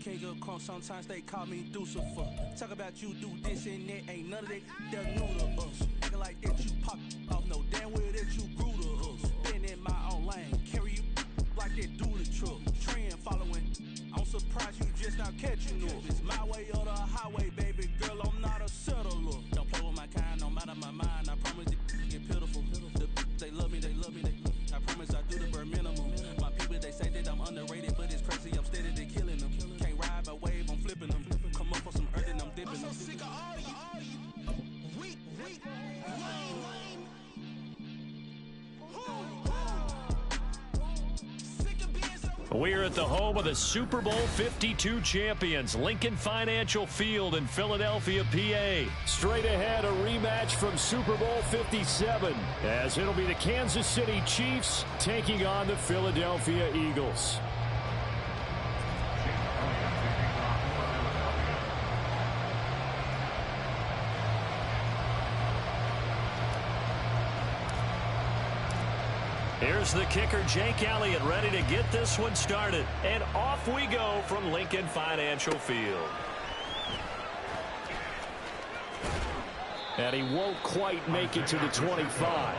king of crunk, sometimes they call me Lucifer. Talk about you do this and that, ain't none of that, they're new to us. Acting like that you pop off, no damn well that you grew to us. Been in my own lane, carry you like that do the truck. Trend following, I'm surprised you just not catching up. It's my way or the highway, baby girl, I'm not a settler. Don't play with my kind, no matter my mind, I promise it get pitiful. They love me, they love me, I promise I do the bare minimum. My people, they say that I'm underrated, but it's crazy, I'm steady, they killing them. Can't ride my wave, I'm flipping them. Come up for some earth and I'm dipping them. I'm so sick of all you. Weak, lame. We're at the home of the Super Bowl 52 champions, Lincoln Financial Field in Philadelphia, PA. Straight ahead, a rematch from Super Bowl 57, as it'll be the Kansas City Chiefs taking on the Philadelphia Eagles. Here's the kicker, Jake Elliott, ready to get this one started. And off we go from Lincoln Financial Field. And he won't quite make it to the 25.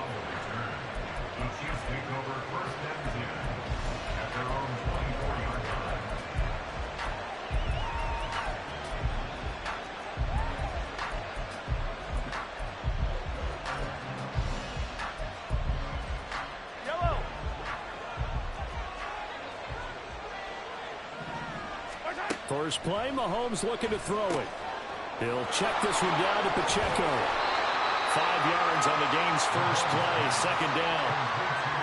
First play, Mahomes looking to throw it. He'll check this one down to Pacheco. 5 yards on the game's first play, second down.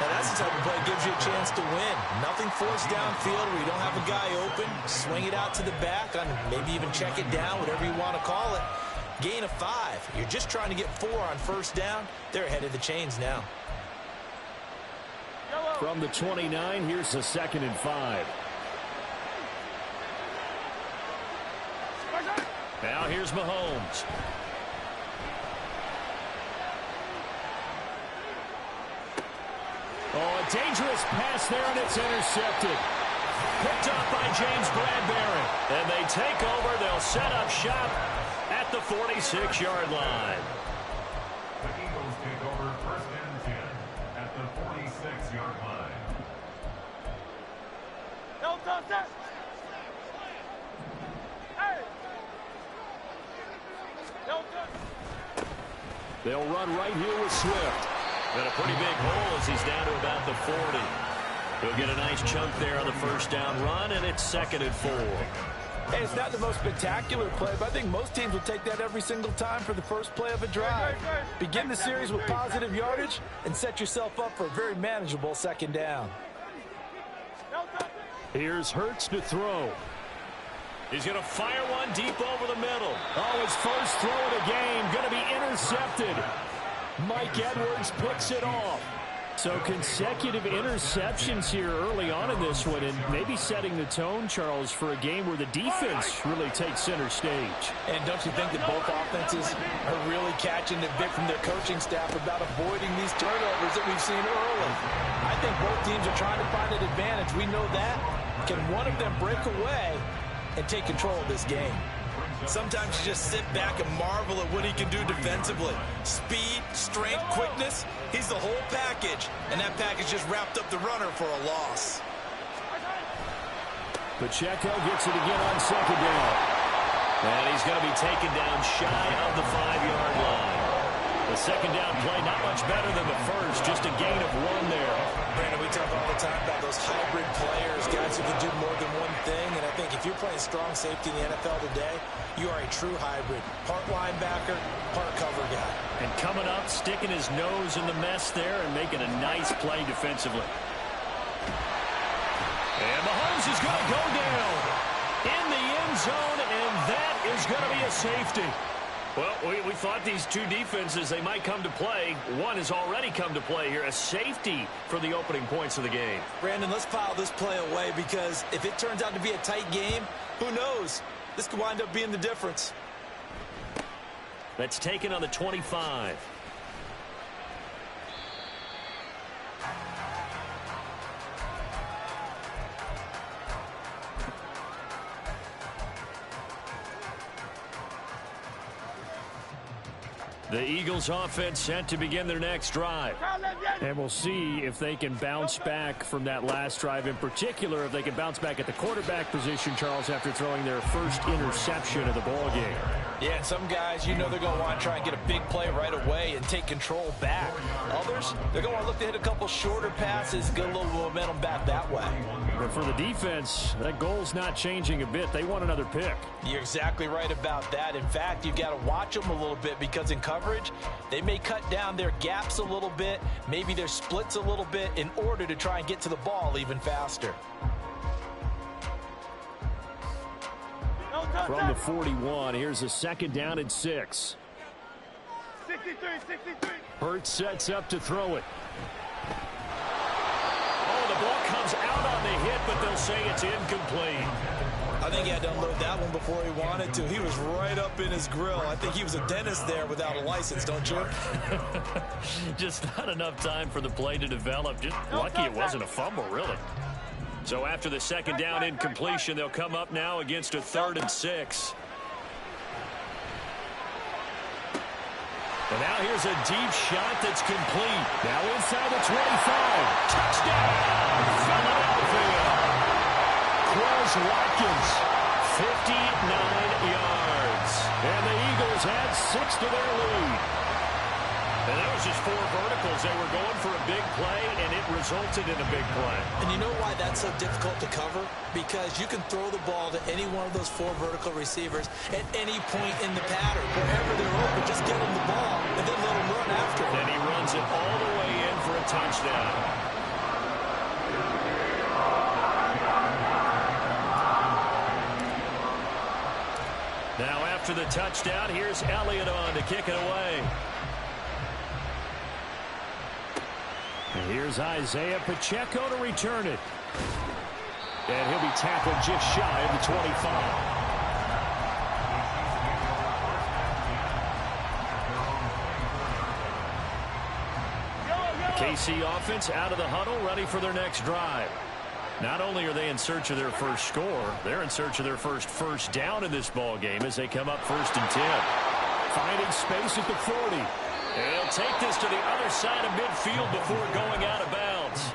Now that's the type of play that gives you a chance to win. Nothing forced downfield where you don't have a guy open. Swing it out to the back, on maybe even check it down, whatever you want to call it. Gain of 5. You're just trying to get 4 on first down. They're ahead of the chains now. From the 29, here's a 2nd and 5. Now here's Mahomes. Oh, a dangerous pass there, and it's intercepted. Picked up by James Bradbury. And they take over. They'll set up shop at the 46-yard line. The Eagles take over 1st and 10 at the 46-yard line. No, don't touch. They'll run right here with Swift. Got a pretty big hole as he's down to about the 40. He'll get a nice chunk there on the first down run, and it's 2nd and 4. Hey, it's not the most spectacular play, but I think most teams will take that every single time for the first play of a drive. Begin the series with positive yardage and set yourself up for a very manageable 2nd down. Here's Hurts to throw. He's going to fire one deep over the middle. Oh, his first throw of the game going to be intercepted. Mike Edwards picks it off. So consecutive interceptions here early on in this one, and maybe setting the tone, Charles, for a game where the defense really takes center stage. And don't you think that both offenses are really catching the bit from their coaching staff about avoiding these turnovers that we've seen early? I think both teams are trying to find an advantage. We know that. Can one of them break away and take control of this game? Sometimes you just sit back and marvel at what he can do defensively. Speed, strength, quickness, he's the whole package. And that package just wrapped up the runner for a loss. Pacheco gets it again on 2nd down. And he's going to be taken down shy of the 5-yard line. The 2nd down play, not much better than the first, just a gain of 1 there. Brandon, we talk all the time about those hybrid players, guys who can do more than one thing. And I think if you're playing strong safety in the NFL today, you are a true hybrid. Part linebacker, part cover guy. And coming up, sticking his nose in the mess there and making a nice play defensively. And Mahomes is going to go down in the end zone, and that is going to be a safety. Well, we thought these two defenses, they might come to play. One has already come to play here, a safety for the opening points of the game. Brandon, let's file this play away because if it turns out to be a tight game, who knows? This could wind up being the difference. That's taken on the 25. The Eagles offense set to begin their next drive. And we'll see if they can bounce back from that last drive in particular, if they can bounce back at the quarterback position, Charles, after throwing their first interception of the ballgame. Yeah, and some guys, you know they're going to want to try and get a big play right away and take control back. Others, they're going to want to look to hit a couple shorter passes, get a little momentum back that way. But for the defense, that goal's not changing a bit. They want another pick. You're exactly right about that. In fact, you've got to watch them a little bit because in coverage, they may cut down their gaps a little bit, maybe their splits a little bit in order to try and get to the ball even faster. From the 41, here's a 2nd down and 6. 63. Hurts sets up to throw it. Oh, the ball comes out on the hit, but they'll say it's incomplete. I think he had to unload that one before he wanted to. He was right up in his grill. I think he was a dentist there without a license, don't you? Just not enough time for the play to develop. Just lucky it wasn't a fumble, really. So after the 2nd down incompletion, they'll come up now against a 3rd and 6. And now here's a deep shot that's complete. Now inside the 25. Touchdown! Philadelphia! Quez Watkins, 59 yards. And the Eagles add 6 to their lead. And that was just 4 verticals. They were going for a big play, and it resulted in a big play. And you know why that's so difficult to cover? Because you can throw the ball to any one of those 4 vertical receivers at any point in the pattern. Wherever they're open, just get them the ball and then let them run after it. And he runs it all the way in for a touchdown. Now after the touchdown, here's Elliott on to kick it away. And here's Isaiah Pacheco to return it. And he'll be tackled just shy of the 25. KC offense out of the huddle, ready for their next drive. Not only are they in search of their first score, they're in search of their first down in this ball game as they come up 1st and 10. Finding space at the 40. And he'll take this to the other side of midfield before going out of bounds.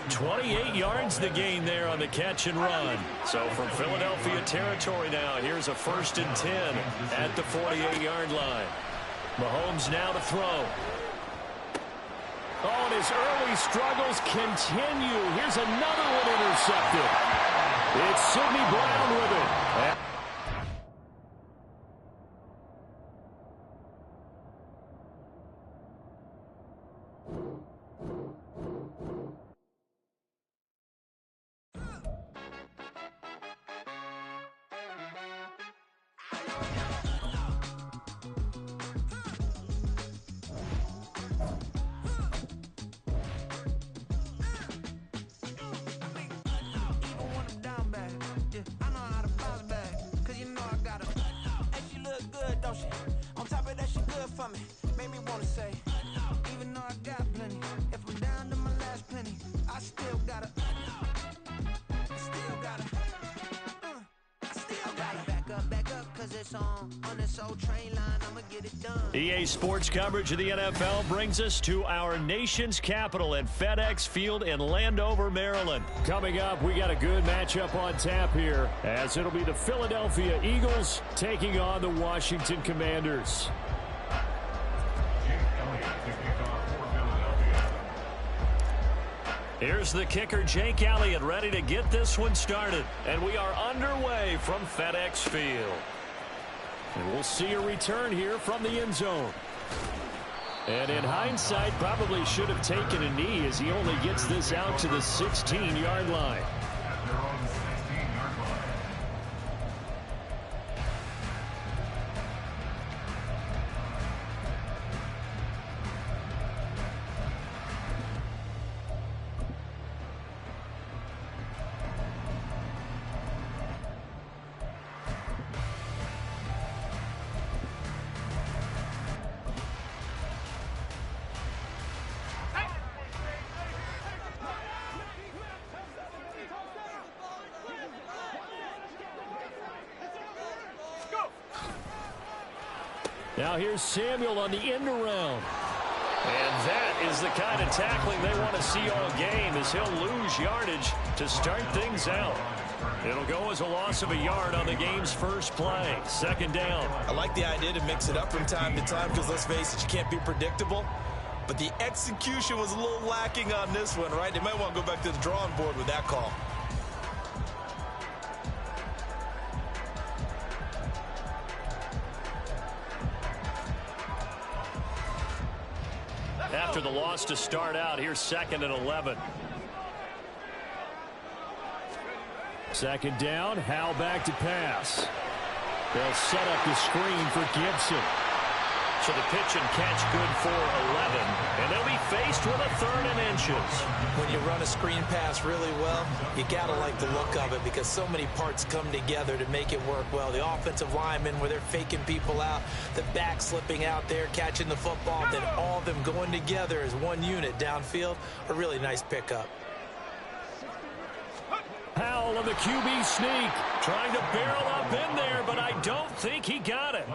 28 yards the gain there on the catch and run. So from Philadelphia territory now, here's a 1st and 10 at the 48-yard line. Mahomes now to throw. Oh, and his early struggles continue. Here's another one intercepted. It's Sidney Brown with it. EA Sports coverage of the NFL brings us to our nation's capital at FedEx Field in Landover, Maryland. Coming up, we got a good matchup on tap here, as it'll be the Philadelphia Eagles taking on the Washington Commanders. Here's the kicker, Jake Elliott, ready to get this one started. And we are underway from FedEx Field. And we'll see a return here from the end zone. And in hindsight, probably should have taken a knee as he only gets this out to the 16-yard line. Now here's Samuel on the end around. And that is the kind of tackling they want to see all game, as he'll lose yardage to start things out. It'll go as a loss of a yard on the game's first play. Second down. I like the idea to mix it up from time to time because, let's face it, you can't be predictable. But the execution was a little lacking on this one, right? They might want to go back to the drawing board with that call. After the loss to start out, here's 2nd and 11. Second down, Howell back to pass. They'll set up the screen for Gibson. So the pitch and catch good for 11, and they'll be faced with a 3rd and inches. When you run a screen pass really well, you got to like the look of it because so many parts come together to make it work well. The offensive linemen, where they're faking people out, the back slipping out there, catching the football, then all of them going together as one unit downfield, a really nice pickup. Howell on the QB sneak, trying to barrel up in there, but I don't think he got it.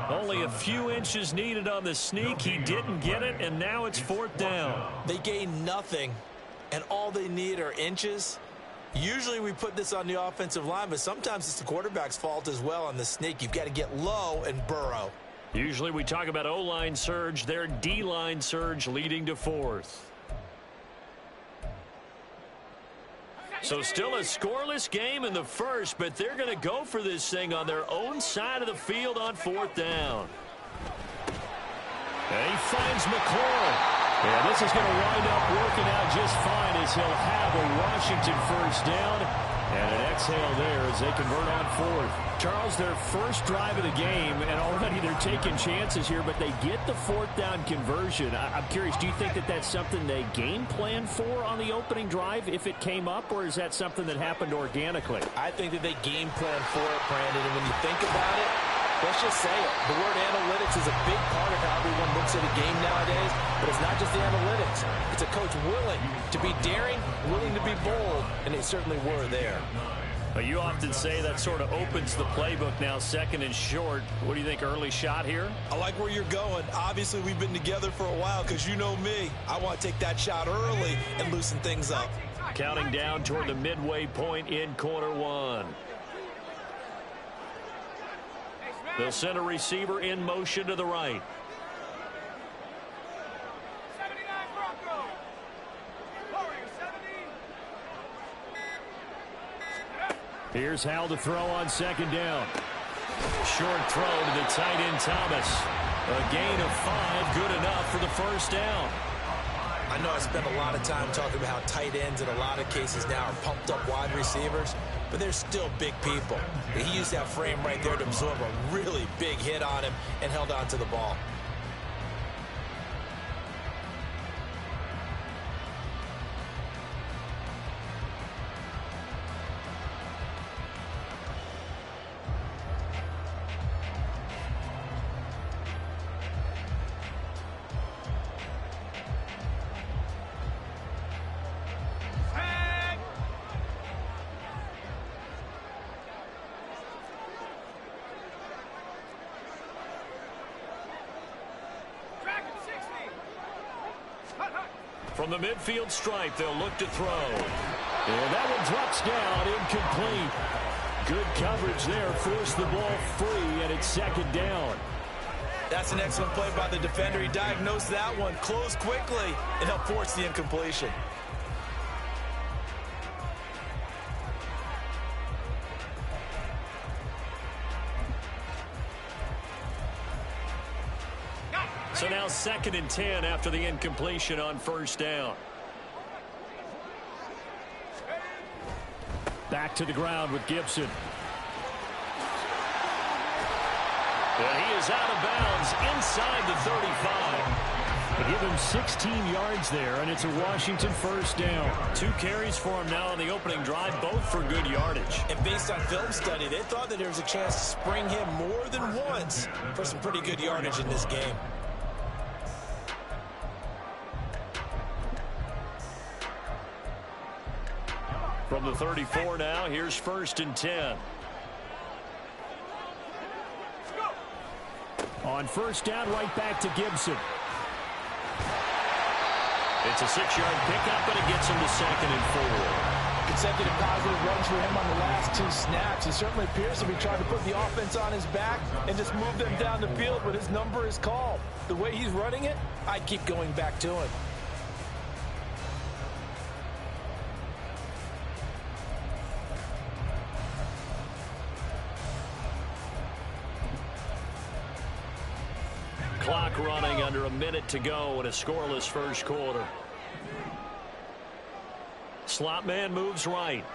Only a few inches needed on the sneak. He didn't get it, and now it's 4th down. They gain nothing, and all they need are inches. Usually we put this on the offensive line, but sometimes it's the quarterback's fault as well on the sneak. You've got to get low and burrow. Usually we talk about O-line surge, their D-line surge leading to 4th. So still a scoreless game in the first, but they're going to go for this thing on their own side of the field on 4th down. And he finds McLaurin. Yeah, this is going to wind up working out just fine as he'll have a Washington first down. And an exhale there as they convert on 4th. Charles, their first drive of the game, and already they're taking chances here, but they get the 4th down conversion. I'm curious, do you think that that's something they game plan for on the opening drive if it came up, or is that something that happened organically? I think that they game plan for it, Brandon, and when you think about it, let's just say it. The word analytics is a big part of how everyone looks at a game nowadays, but it's not just the analytics. It's a coach willing to be daring, willing to be bold, and they certainly were there. You often say that sort of opens the playbook now, 2nd and short. What do you think, early shot here? I like where you're going. Obviously, we've been together for a while because you know me. I want to take that shot early and loosen things up. Counting down toward the midway point in quarter 1. They'll send a receiver in motion to the right. Here's Howell to throw on 2nd down. Short throw to the tight end Thomas. A gain of 5, good enough for the first down. I know I spent a lot of time talking about how tight ends in a lot of cases now are pumped up wide receivers, but they're still big people. He used that frame right there to absorb a really big hit on him and held on to the ball. From the midfield stripe, they'll look to throw. And that one drops down, incomplete. Good coverage there, forced the ball free, and it's 2nd down. That's an excellent play by the defender. He diagnosed that one, closed quickly, and helped force the incompletion. So now 2nd and 10 after the incompletion on 1st down. Back to the ground with Gibson. And he is out of bounds inside the 35. They give him 16 yards there, and it's a Washington first down. 2 carries for him now on the opening drive, both for good yardage. And based on film study, they thought that there was a chance to spring him more than once for some pretty good yardage in this game. From the 34 now, here's 1st and 10. On first down, right back to Gibson. It's a 6-yard pickup, but it gets him to 2nd and 4. Consecutive positive runs for him on the last 2 snaps. He certainly appears to be trying to put the offense on his back and just move them down the field, but his number is called. The way he's running it, I'd keep going back to him. Clock running, under a minute to go in a scoreless first quarter. Slot man moves right.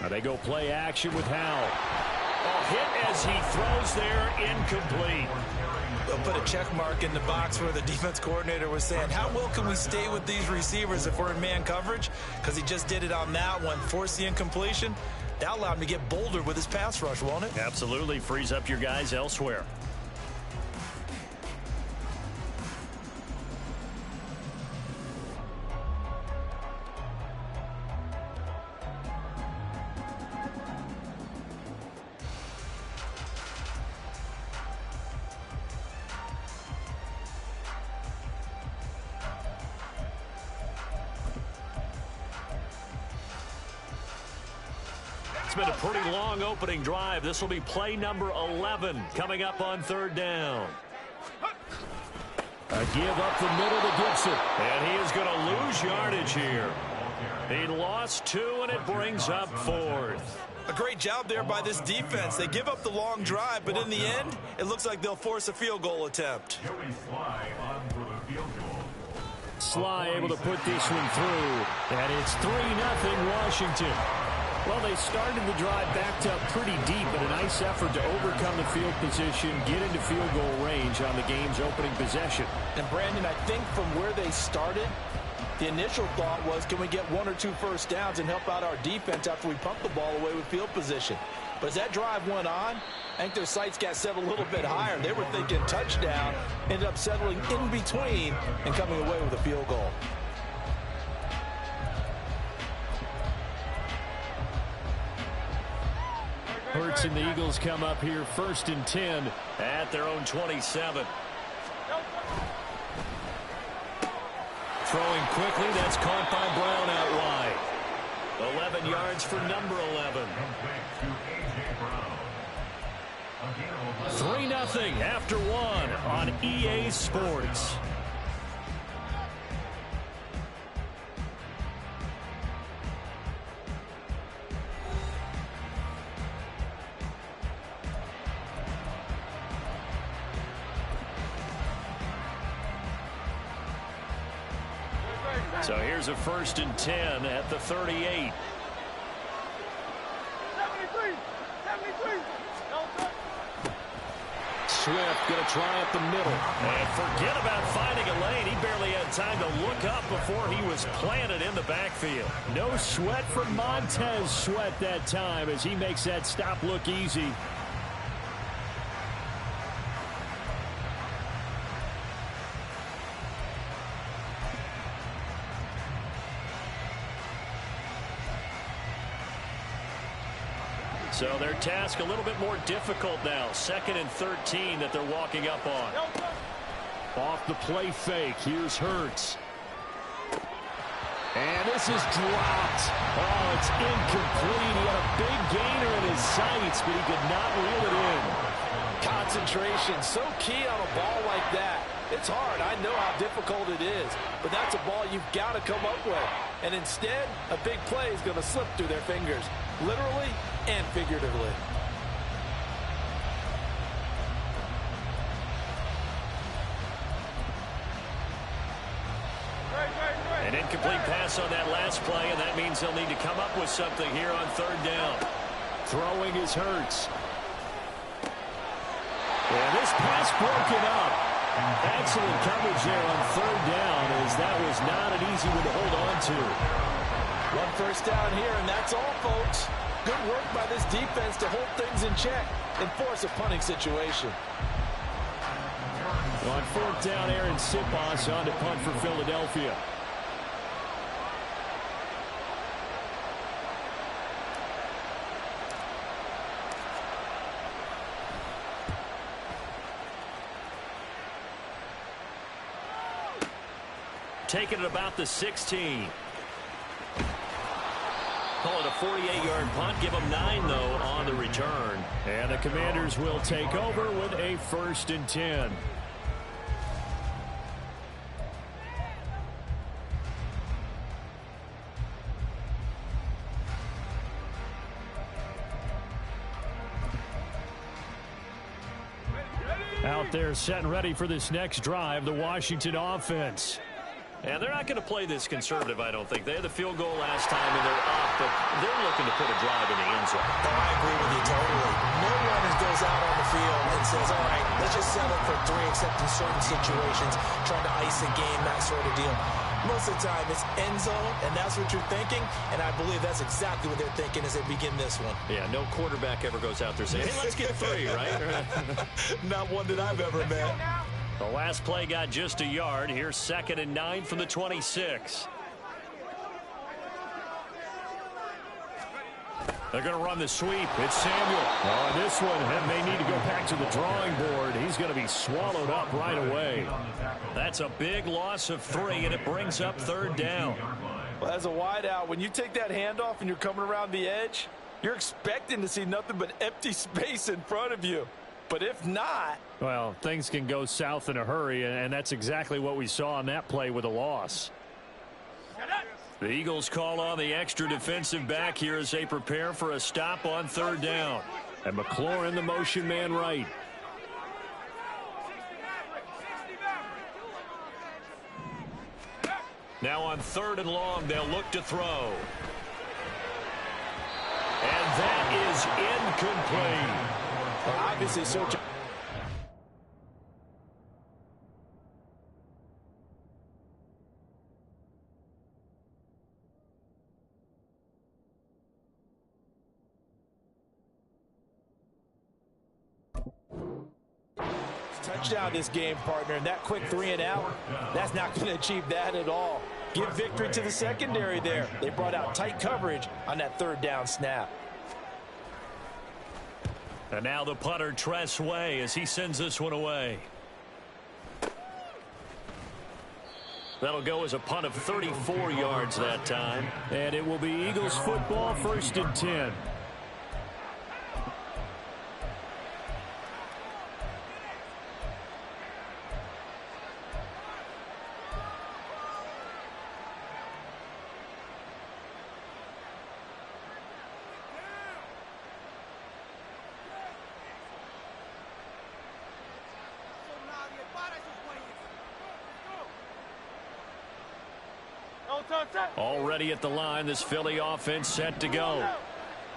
Now they go play action with Howell. Oh, hit as he throws there, incomplete. They'll put a check mark in the box where the defense coordinator was saying, how well can we stay with these receivers if we're in man coverage? Because he just did it on that one, forced the incompletion. That allowed him to get bolder with his pass rush, won't it? Absolutely, frees up your guys elsewhere. Been a pretty long opening drive. This will be play number 11 coming up on 3rd down. A give up the middle to Gibson. And he is going to lose yardage here. He lost 2, and it brings up 4th. A great job there by this defense. They give up the long drive, but in the end, it looks like they'll force a field goal attempt. Sly able to put this one through. And it's 3-0 Washington. Well, they started the drive backed up pretty deep, but a nice effort to overcome the field position, get into field goal range on the game's opening possession. And, Brandon, I think from where they started, the initial thought was, can we get 1 or 2 first downs and help out our defense after we pump the ball away with field position? But as that drive went on, I think their sights got set a little bit higher. They were thinking touchdown, ended up settling in between and coming away with a field goal. Hurts and the Eagles come up here 1st and 10 at their own 27. Throwing quickly, that's caught by Brown out wide. 11 yards for number 11. 3-0 after 1 on EA Sports. So here's a 1st and 10 at the 38. Swift going to try up the middle. And forget about finding a lane. He barely had time to look up before he was planted in the backfield. No sweat from Montez Sweat that time as he makes that stop look easy. So their task a little bit more difficult now. 2nd and 13 that they're walking up on. Off the play fake. Here's Hurts. And this is dropped. Oh, it's incomplete. He had a big gainer in his sights, but he could not reel it in. Concentration, so key on a ball like that. It's hard. I know how difficult it is, but that's a ball you've got to come up with. And instead, a big play is going to slip through their fingers, literally and figuratively. An incomplete pass on that last play, and that means they'll need to come up with something here on 3rd down. Throwing is Hurts. And this pass broken up. Excellent coverage there on 3rd down, as that was not an easy one to hold on to. 1 first down here, and that's all, folks. Good work by this defense to hold things in check and force a punting situation. On 4th down, Aaron Sipos on to punt for Philadelphia. taken at about the 16. Call it a 48-yard punt. Give them 9, though, on the return. And the Commanders will take over with a 1st and 10. Out there set and ready for this next drive, the Washington offense. And they're not going to play this conservative, I don't think. They had the field goal last time, and they're up, but they're looking to put a drive in the end zone. Oh, I agree with you totally. No one goes out on the field and says, all right, let's just settle for 3, except in certain situations, trying to ice a game, that sort of deal. Most of the time, it's end zone, and that's what you're thinking, and I believe that's exactly what they're thinking as they begin this one. Yeah, no quarterback ever goes out there saying, hey, let's get 3, right? Not one that I've ever met. The last play got just a yard. Here's 2nd and 9 from the 26. They're going to run the sweep. It's Samuel. Oh, this one may need to go back to the drawing board. He's going to be swallowed up right away. That's a big loss of 3, and it brings up 3rd down. Well, as a wideout, when you take that handoff and you're coming around the edge, you're expecting to see nothing but empty space in front of you. But if not... Well, things can go south in a hurry, and that's exactly what we saw on that play with a loss. The Eagles call on the extra defensive back here as they prepare for a stop on 3rd down. And McLaurin, the motion man right. Now on 3rd and long, they'll look to throw. And that is incomplete. Obviously, searching. Touchdown this game, partner, and that quick 3 and out, that's not going to achieve that at all. Give victory to the secondary there. They brought out tight coverage on that 3rd down snap. And now the punter, Tress Way, as he sends this one away. That'll go as a punt of 34 yards that time. And it will be Eagles football, 1st and 10. Already at the line, this Philly offense set to go.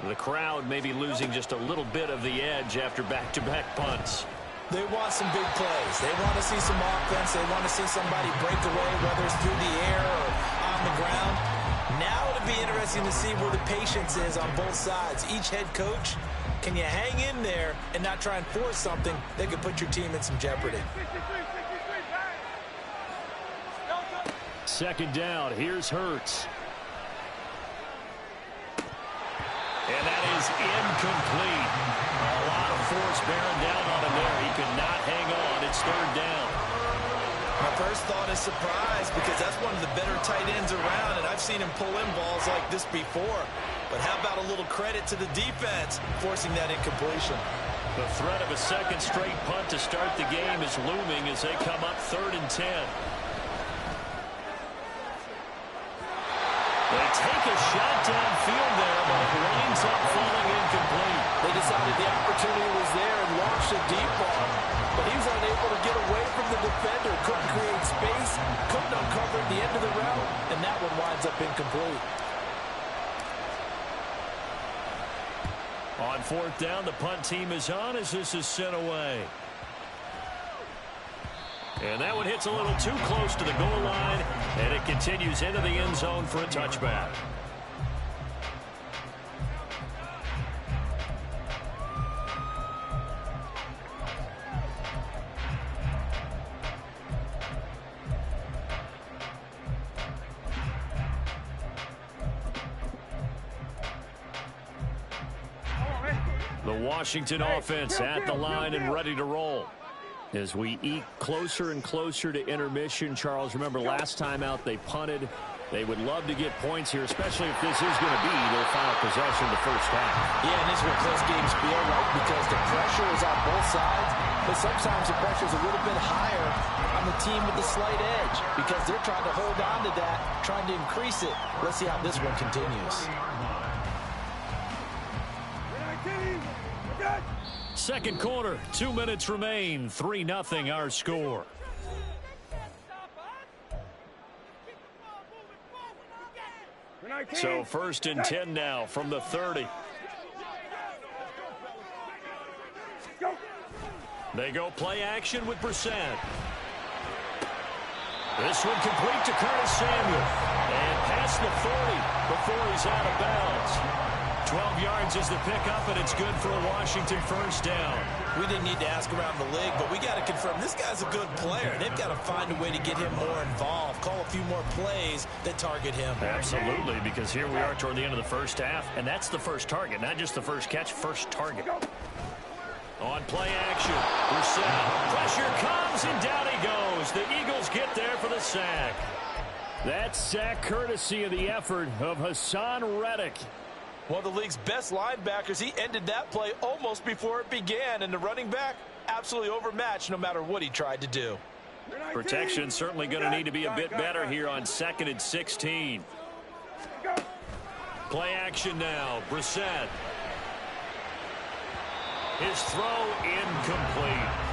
The crowd may be losing just a little bit of the edge after back-to-back punts. They want some big plays. They want to see some offense. They want to see somebody break away, whether it's through the air or on the ground. Now it'll be interesting to see where the patience is on both sides. Each head coach, can you hang in there and not try and force something that could put your team in some jeopardy? 2nd down. Here's Hurts. And that is incomplete. A lot of force bearing down on him there. He could not hang on. It's 3rd down. My first thought is surprise, because that's one of the better tight ends around, and I've seen him pull in balls like this before. But how about a little credit to the defense forcing that incompletion? The threat of a 2nd straight punt to start the game is looming as they come up 3rd and 10. They take a shot downfield there, but it winds up falling incomplete. They decided the opportunity was there and launched a deep ball, but he was unable to get away from the defender, couldn't create space, couldn't uncover at the end of the route, and that one winds up incomplete. On 4th down, the punt team is on as this is sent away. And that one hits a little too close to the goal line, and it continues into the end zone for a touchback. The Washington offense at the line and ready to roll. As we eke closer and closer to intermission, Charles, remember last time out they punted. They would love to get points here, especially if this is going to be their final possession of the first half. Yeah, and this is what close games feel like because the pressure is on both sides, but sometimes the pressure is a little bit higher on the team with the slight edge because they're trying to hold on to that, trying to increase it. Let's see how this one continues. Second quarter, 2 minutes remain, 3-0 our score. So 1st and 10 now from the 30. They go play action with Brissett. This one complete to Curtis Samuel. And past the 40 before he's out of bounds. 12 yards is the pickup, and it's good for a Washington first down. We didn't need to ask around the league, but we got to confirm this guy's a good player. They've got to find a way to get him more involved, call a few more plays that target him. Absolutely, because here we are toward the end of the first half, and that's the first target, not just the first catch, first target. On play action, Brissett. Pressure comes, and down he goes. The Eagles get there for the sack. That sack courtesy of the effort of Hassan Reddick. One of the league's best linebackers, he ended that play almost before it began, and the running back absolutely overmatched no matter what he tried to do. Protection certainly going to need to be a bit better here on 2nd and 16. Play action now, Brissett. His throw incomplete.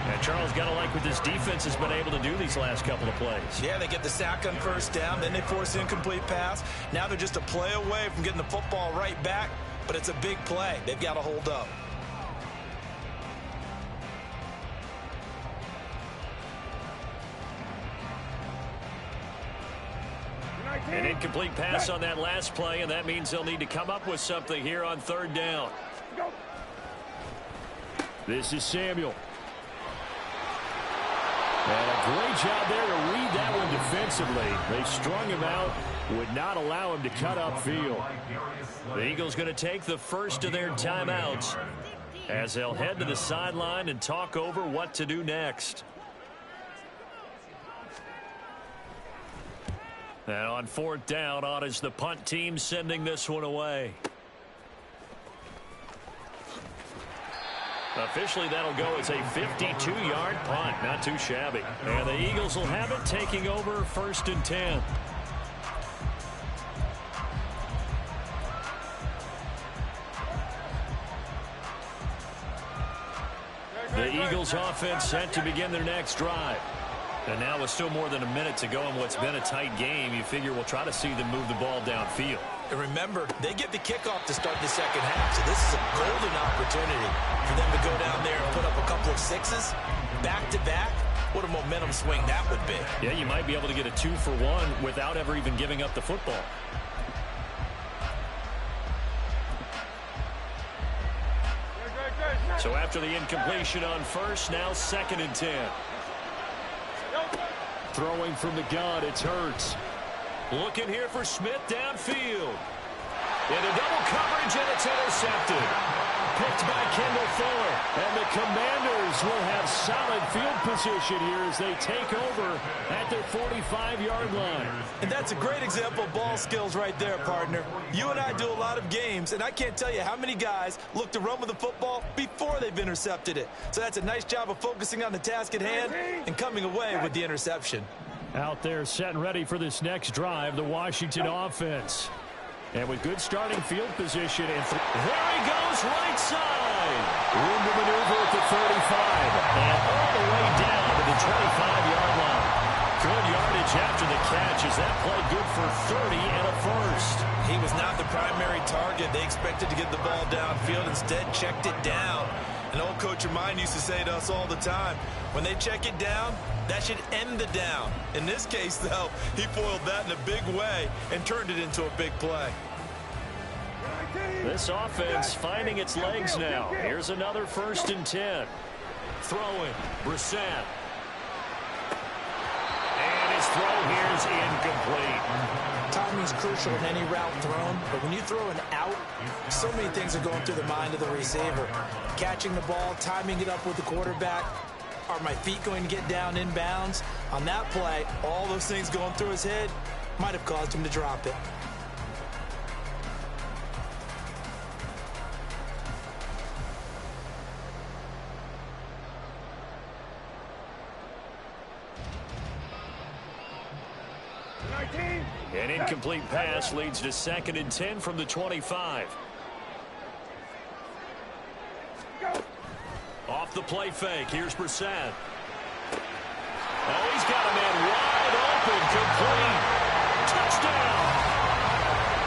And Charles, got to like what this defense has been able to do these last couple of plays. Yeah, they get the sack on first down, then they force an incomplete pass. Now they're just a play away from getting the football right back, but it's a big play. They've got to hold up. An incomplete pass on that last play, and that means they'll need to come up with something here on 3rd down. This is Samuel. And a great job there to read that one defensively. They strung him out, would not allow him to cut upfield. The Eagles going to take the first of their timeouts as they'll head to the sideline and talk over what to do next. And on 4th down, on is the punt team sending this one away. Officially, that'll go as a 52-yard punt. Not too shabby. And the Eagles will have it, taking over 1st and 10. The Eagles offense set to begin their next drive. And now with still more than a minute to go in what's been a tight game, you figure we'll try to see them move the ball downfield. And remember, they get the kickoff to start the second half, so this is a golden opportunity for them to go down there and put up a couple of sixes back-to-back. What a momentum swing that would be. Yeah, you might be able to get a 2-for-1 without ever even giving up the football. So after the incompletion on first, now 2nd and 10. Throwing from the gun, it's Hurts. Looking here for Smith downfield. Into double coverage, and it's intercepted. Picked by Kendall Fuller. And the Commanders will have solid field position here as they take over at their 45-yard line. And that's a great example of ball skills right there, partner. You and I do a lot of games, and I can't tell you how many guys look to run with the football before they've intercepted it. So that's a nice job of focusing on the task at hand and coming away with the interception. Out there set and ready for this next drive, the Washington offense. And with good starting field position, and there he goes, right side. Room to maneuver at the 35, and all the way down to the 25-yard line. Good yardage after the catch as that play good for 30 and a first. He was not the primary target. They expected to get the ball downfield, instead checked it down. An old coach of mine used to say to us all the time, when they check it down, that should end the down. In this case, though, he foiled that in a big way and turned it into a big play. This offense finding its legs now. Here's another 1st and 10. Throwing, Brissett. And his throw here is incomplete. Timing is crucial in any route thrown, but when you throw an out, so many things are going through the mind of the receiver. Catching the ball, timing it up with the quarterback. Are my feet going to get down in bounds? On that play, all those things going through his head might have caused him to drop it. An incomplete pass leads to 2nd and 10 from the 25. Off the play fake. Here's Brissett. Oh, he's got a man wide open. Complete. Touchdown.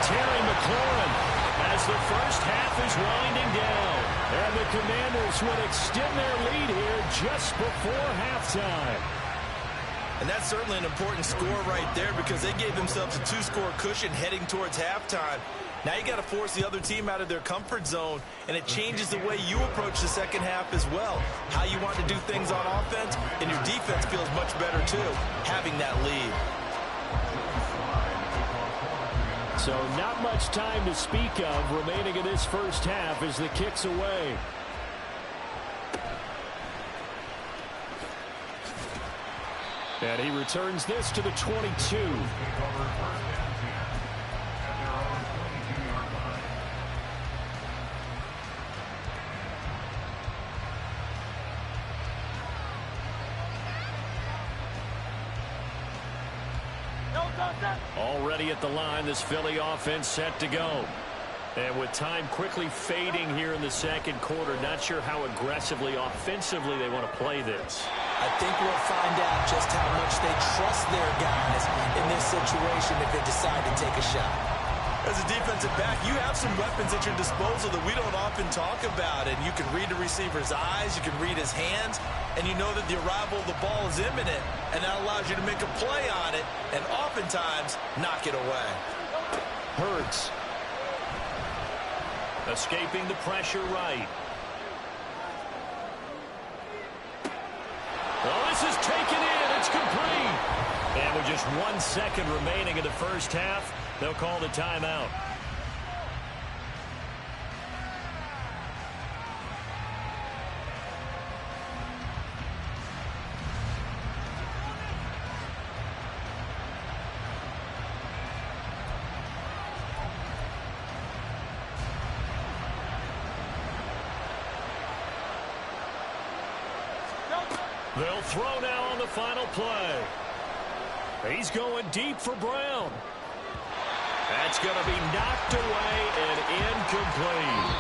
Terry McLaurin as the first half is winding down. And the Commanders would extend their lead here just before halftime. And that's certainly an important score right there because they gave themselves a 2-score cushion heading towards halftime. Now you got to force the other team out of their comfort zone, and it changes the way you approach the second half as well. How you want to do things on offense, and your defense feels much better too, having that lead. So not much time to speak of remaining in this first half as the kick's away. And he returns this to the 22. Already at the line, this Philly offense set to go. And with time quickly fading here in the second quarter, not sure how aggressively, offensively they want to play this. I think we'll find out just how much they trust their guys in this situation if they decide to take a shot. As a defensive back, you have some weapons at your disposal that we don't often talk about. And you can read the receiver's eyes, you can read his hands, and you know that the arrival of the ball is imminent. And that allows you to make a play on it and oftentimes knock it away. Hurts. Escaping the pressure right. Well, this is taken in. It's complete. And with just 1 second remaining in the first half, they'll call the timeout. They'll throw now on the final play. He's going deep for Brown. That's going to be knocked away and incomplete.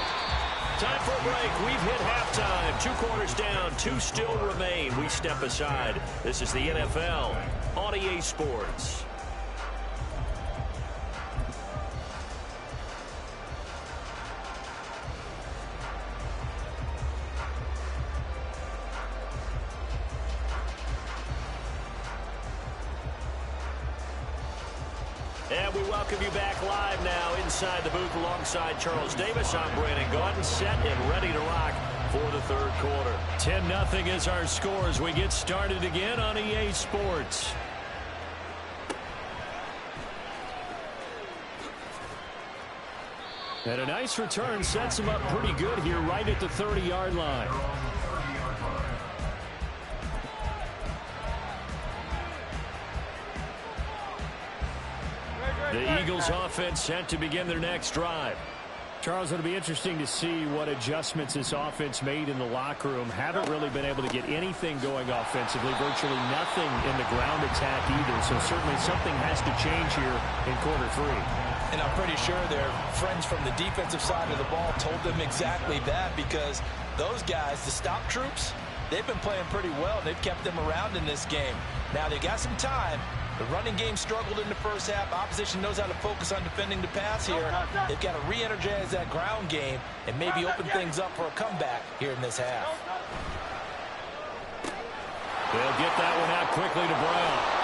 Time for a break. We've hit halftime. 2 quarters down, 2 still remain. We step aside. This is the NFL on EA Sports. And we welcome you back live now inside the booth alongside Charles Davis. I'm Brandon Gaudin, set and ready to rock for the third quarter. 10-0 is our score as we get started again on EA Sports. And a nice return sets him up pretty good here right at the 30-yard line. The Eagles offense set to begin their next drive. Charles, it'll be interesting to see what adjustments this offense made in the locker room. Haven't really been able to get anything going offensively, virtually nothing in the ground attack either. So certainly something has to change here in quarter 3. And I'm pretty sure their friends from the defensive side of the ball told them exactly that, because those guys, the stop troops, they've been playing pretty well, and they've kept them around in this game. Now they got some time. The running game struggled in the first half. Opposition knows how to focus on defending the pass here. They've got to re-energize that ground game and maybe open things up for a comeback here in this half. They'll get that one out quickly to Brown.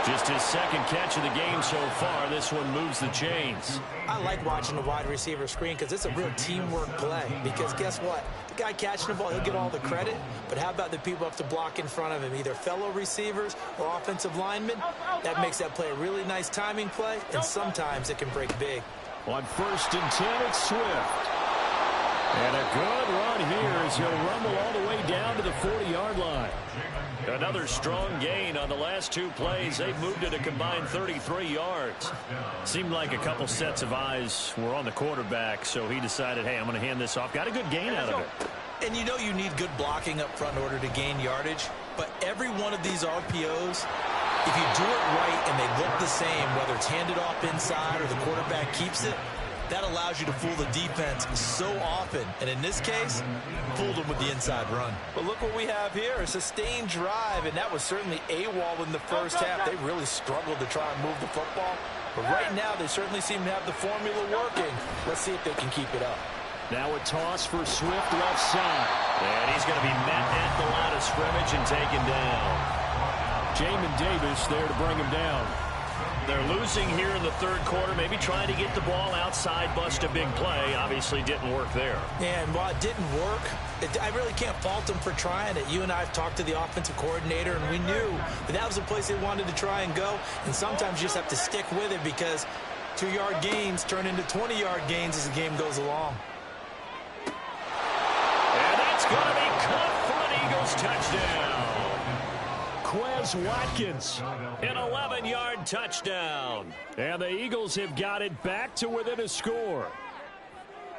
Just his second catch of the game so far. This one moves the chains. I like watching the wide receiver screen because it's a real teamwork play. Because guess what? The guy catching the ball, he'll get all the credit. But how about the people have to block in front of him, either fellow receivers or offensive linemen? That makes that play a really nice timing play, and sometimes it can break big. On 1st and 10, it's Swift. And a good run here as he'll rumble all the way down to the 40-yard line. Another strong gain on the last two plays. They've moved it a combined 33 yards. Seemed like a couple sets of eyes were on the quarterback, so he decided, hey, I'm going to hand this off. Got a good gain out of it. And you know you need good blocking up front in order to gain yardage, but every one of these RPOs, if you do it right and they look the same, whether it's handed off inside or the quarterback keeps it, that allows you to fool the defense so often. And in this case, fooled them with the inside run. But look what we have here, a sustained drive, and that was certainly AWOL in the first half. They really struggled to try and move the football. But right now, they certainly seem to have the formula working. Let's see if they can keep it up. Now a toss for Swift left side. And he's going to be met at the line of scrimmage and taken down. Jamin Davis there to bring him down. They're losing here in the third quarter, maybe trying to get the ball outside, bust a big play. Obviously didn't work there. And while it didn't work, I really can't fault them for trying it. You and I have talked to the offensive coordinator, and we knew that was the place they wanted to try and go. And sometimes you just have to stick with it because 2-yard gains turn into 20-yard gains as the game goes along. And that's going to be caught for an Eagles touchdown. Quez Watkins. An 11-yard touchdown. And the Eagles have got it back to within a score.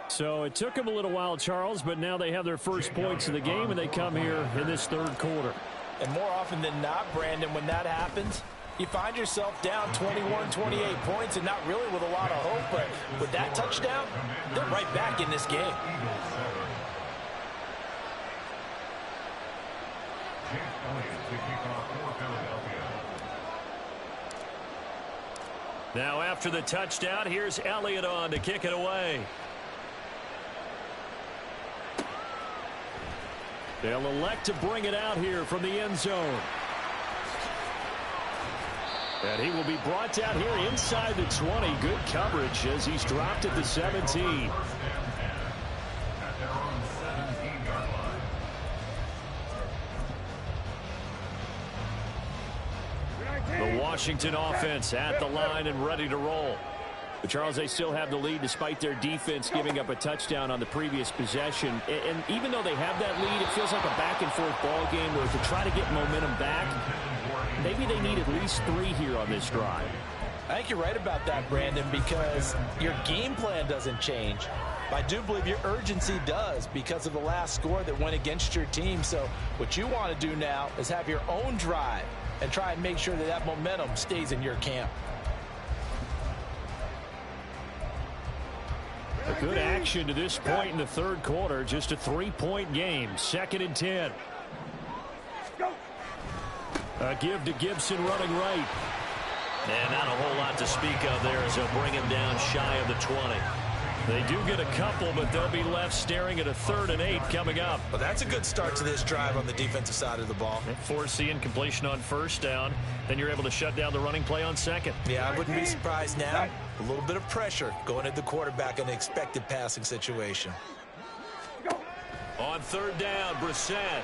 So it took them a little while, Charles, but now they have their first points of the game, and they come here in this third quarter. And more often than not, Brandon, when that happens, you find yourself down 21, 28 points and not really with a lot of hope. But with that touchdown, they're right back in this game. Now after the touchdown, here's Elliott on to kick it away. They'll elect to bring it out here from the end zone. And he will be brought down here inside the 20. Good coverage as he's dropped at the 17. The Washington offense at the line and ready to roll. But Charles, they still have the lead despite their defense giving up a touchdown on the previous possession. And even though they have that lead, it feels like a back-and-forth ball game where to try to get momentum back, maybe they need at least 3 here on this drive. I think you're right about that, Brandon, because your game plan doesn't change. I do believe your urgency does because of the last score that went against your team. So what you want to do now is have your own drive and try and make sure that that momentum stays in your camp. A good action to this point in the third quarter. Just a 3-point game. 2nd and 10. A give to Gibson running right. And not a whole lot to speak of there as they'll bring him down shy of the 20. They do get a couple, but they'll be left staring at a 3rd and 8 coming up. Well, that's a good start to this drive on the defensive side of the ball. Force the incompletion on first down. Then you're able to shut down the running play on second. Yeah, I wouldn't be surprised now. A little bit of pressure going at the quarterback in an expected passing situation. On 3rd down, Brissett.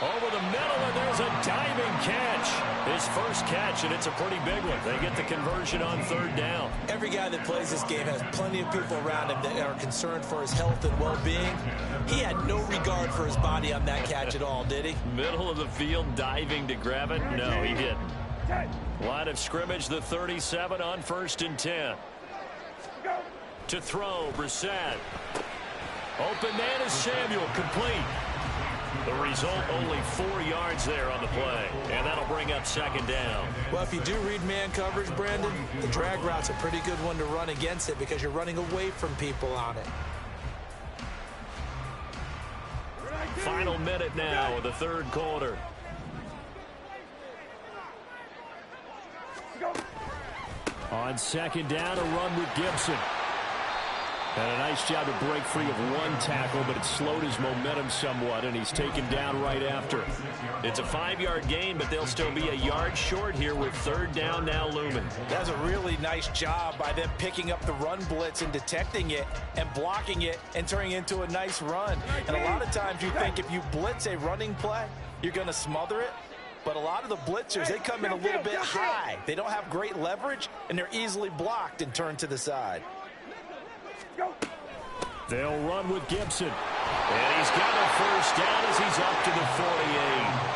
Over the middle, and there's a diving catch. His first catch, and it's a pretty big one. They get the conversion on 3rd down. Every guy that plays this game has plenty of people around him that are concerned for his health and well-being. He had no regard for his body on that catch at all, did he? Middle of the field, diving to grab it? No, he didn't. Line of scrimmage, the 37 on 1st and 10. To throw, Brissett. Open man is Samuel, complete. The result, only 4 yards there on the play. And that'll bring up 2nd down. Well, if you do read man coverage, Brandon, the drag route's a pretty good one to run against it because you're running away from people on it. Final minute now of the 3rd quarter. On 2nd down, a run with Gibson. And a nice job to break free of 1 tackle, but it slowed his momentum somewhat, and he's taken down right after. It's a 5-yard gain, but they'll still be a yard short here with 3rd down now looming. That's a really nice job by them picking up the run blitz and detecting it and blocking it and turning it into a nice run. And a lot of times you think if you blitz a running play, you're going to smother it. But a lot of the blitzers, they come in a little bit high. They don't have great leverage, and they're easily blocked and turned to the side. They'll run with Gibson. And he's got a first down as he's up to the 48.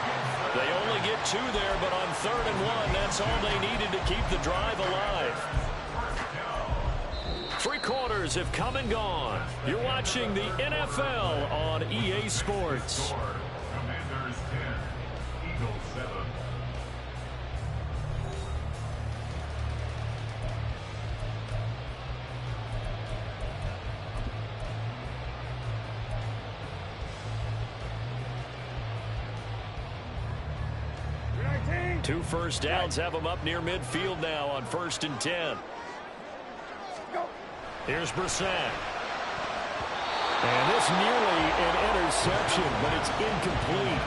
They only get 2 there, but on 3rd and 1, that's all they needed to keep the drive alive. 3 quarters have come and gone. You're watching the NFL on EA Sports. Commanders 10, Eagles 7. Two first downs have them up near midfield now on 1st and 10. Here's Brissett. And this nearly an interception, but it's incomplete.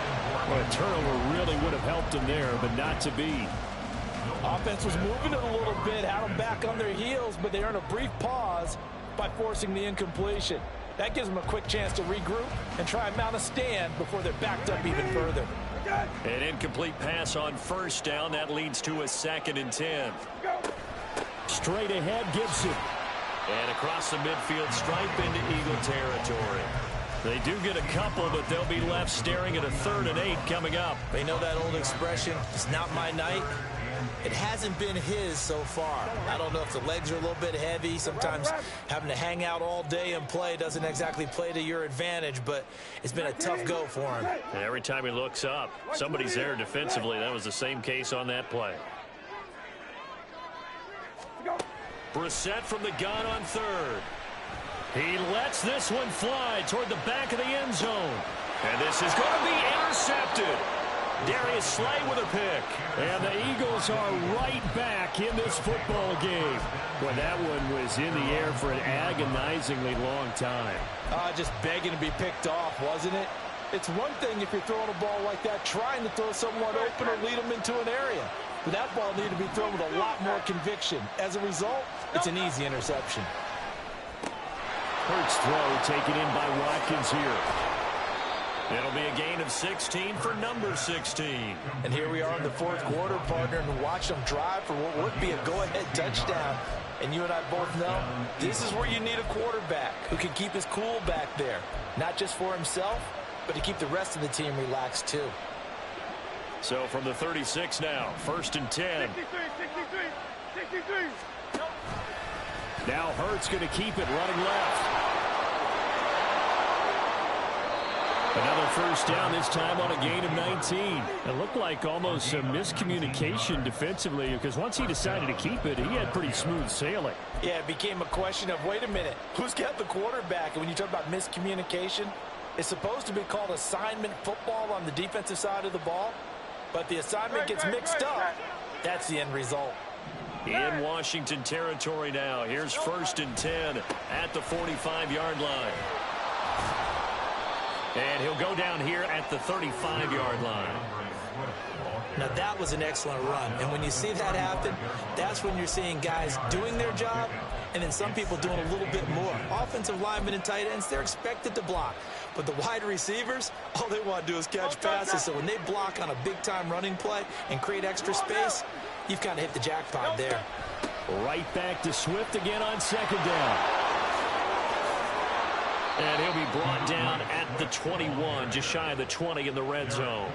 Well, a turnover really would have helped them there, but not to be. Offense was moving it a little bit, had them back on their heels, but they earned a brief pause by forcing the incompletion. That gives them a quick chance to regroup and try and mount a stand before they're backed up even further. An incomplete pass on 1st down. That leads to a 2nd and 10. Straight ahead, Gibson. And across the midfield stripe into Eagle territory. They do get a couple, but they'll be left staring at a 3rd and 8 coming up. They know that old expression, it's not my night. It hasn't been his so far. I don't know if the legs are a little bit heavy. Sometimes having to hang out all day and play doesn't exactly play to your advantage, but it's been a tough go for him. And every time he looks up, somebody's there defensively. That was the same case on that play. Brissett from the gun on 3rd. He lets this one fly toward the back of the end zone. And this is going to be intercepted. Darius Slay with a pick. And the Eagles are right back in this football game. Well, that one was in the air for an agonizingly long time. Just begging to be picked off, wasn't it? It's one thing if you're throwing a ball like that, trying to throw someone open or lead them into an area. But that ball needed to be thrown with a lot more conviction. As a result, it's an easy interception. Hurts throw taken in by Watkins here. It'll be a gain of 16 for number 16. And here we are in the 4th quarter, partner, and watch them drive for what would be a go-ahead touchdown. And you and I both know this is where you need a quarterback who can keep his cool back there. Not just for himself, but to keep the rest of the team relaxed too. So from the 36 now, 1st and 10. 63. Now Hurts going to keep it running left. Another first down, this time on a gain of 19. It looked like almost a miscommunication defensively because once he decided to keep it, he had pretty smooth sailing. Yeah, it became a question of, wait a minute, who's got the quarterback? And when you talk about miscommunication, it's supposed to be called assignment football on the defensive side of the ball. But the assignment gets mixed up. That's the end result. In Washington territory now. Here's 1st and 10 at the 45-yard line. And he'll go down here at the 35-yard line. Now, that was an excellent run. And when you see that happen, that's when you're seeing guys doing their job and then some people doing a little bit more. Offensive linemen and tight ends, they're expected to block. But the wide receivers, all they want to do is catch passes. So when they block on a big-time running play and create extra space, you've kind of hit the jackpot there. Right back to Swift again on 2nd down. And he'll be brought down at the 21, just shy of the 20 in the red zone.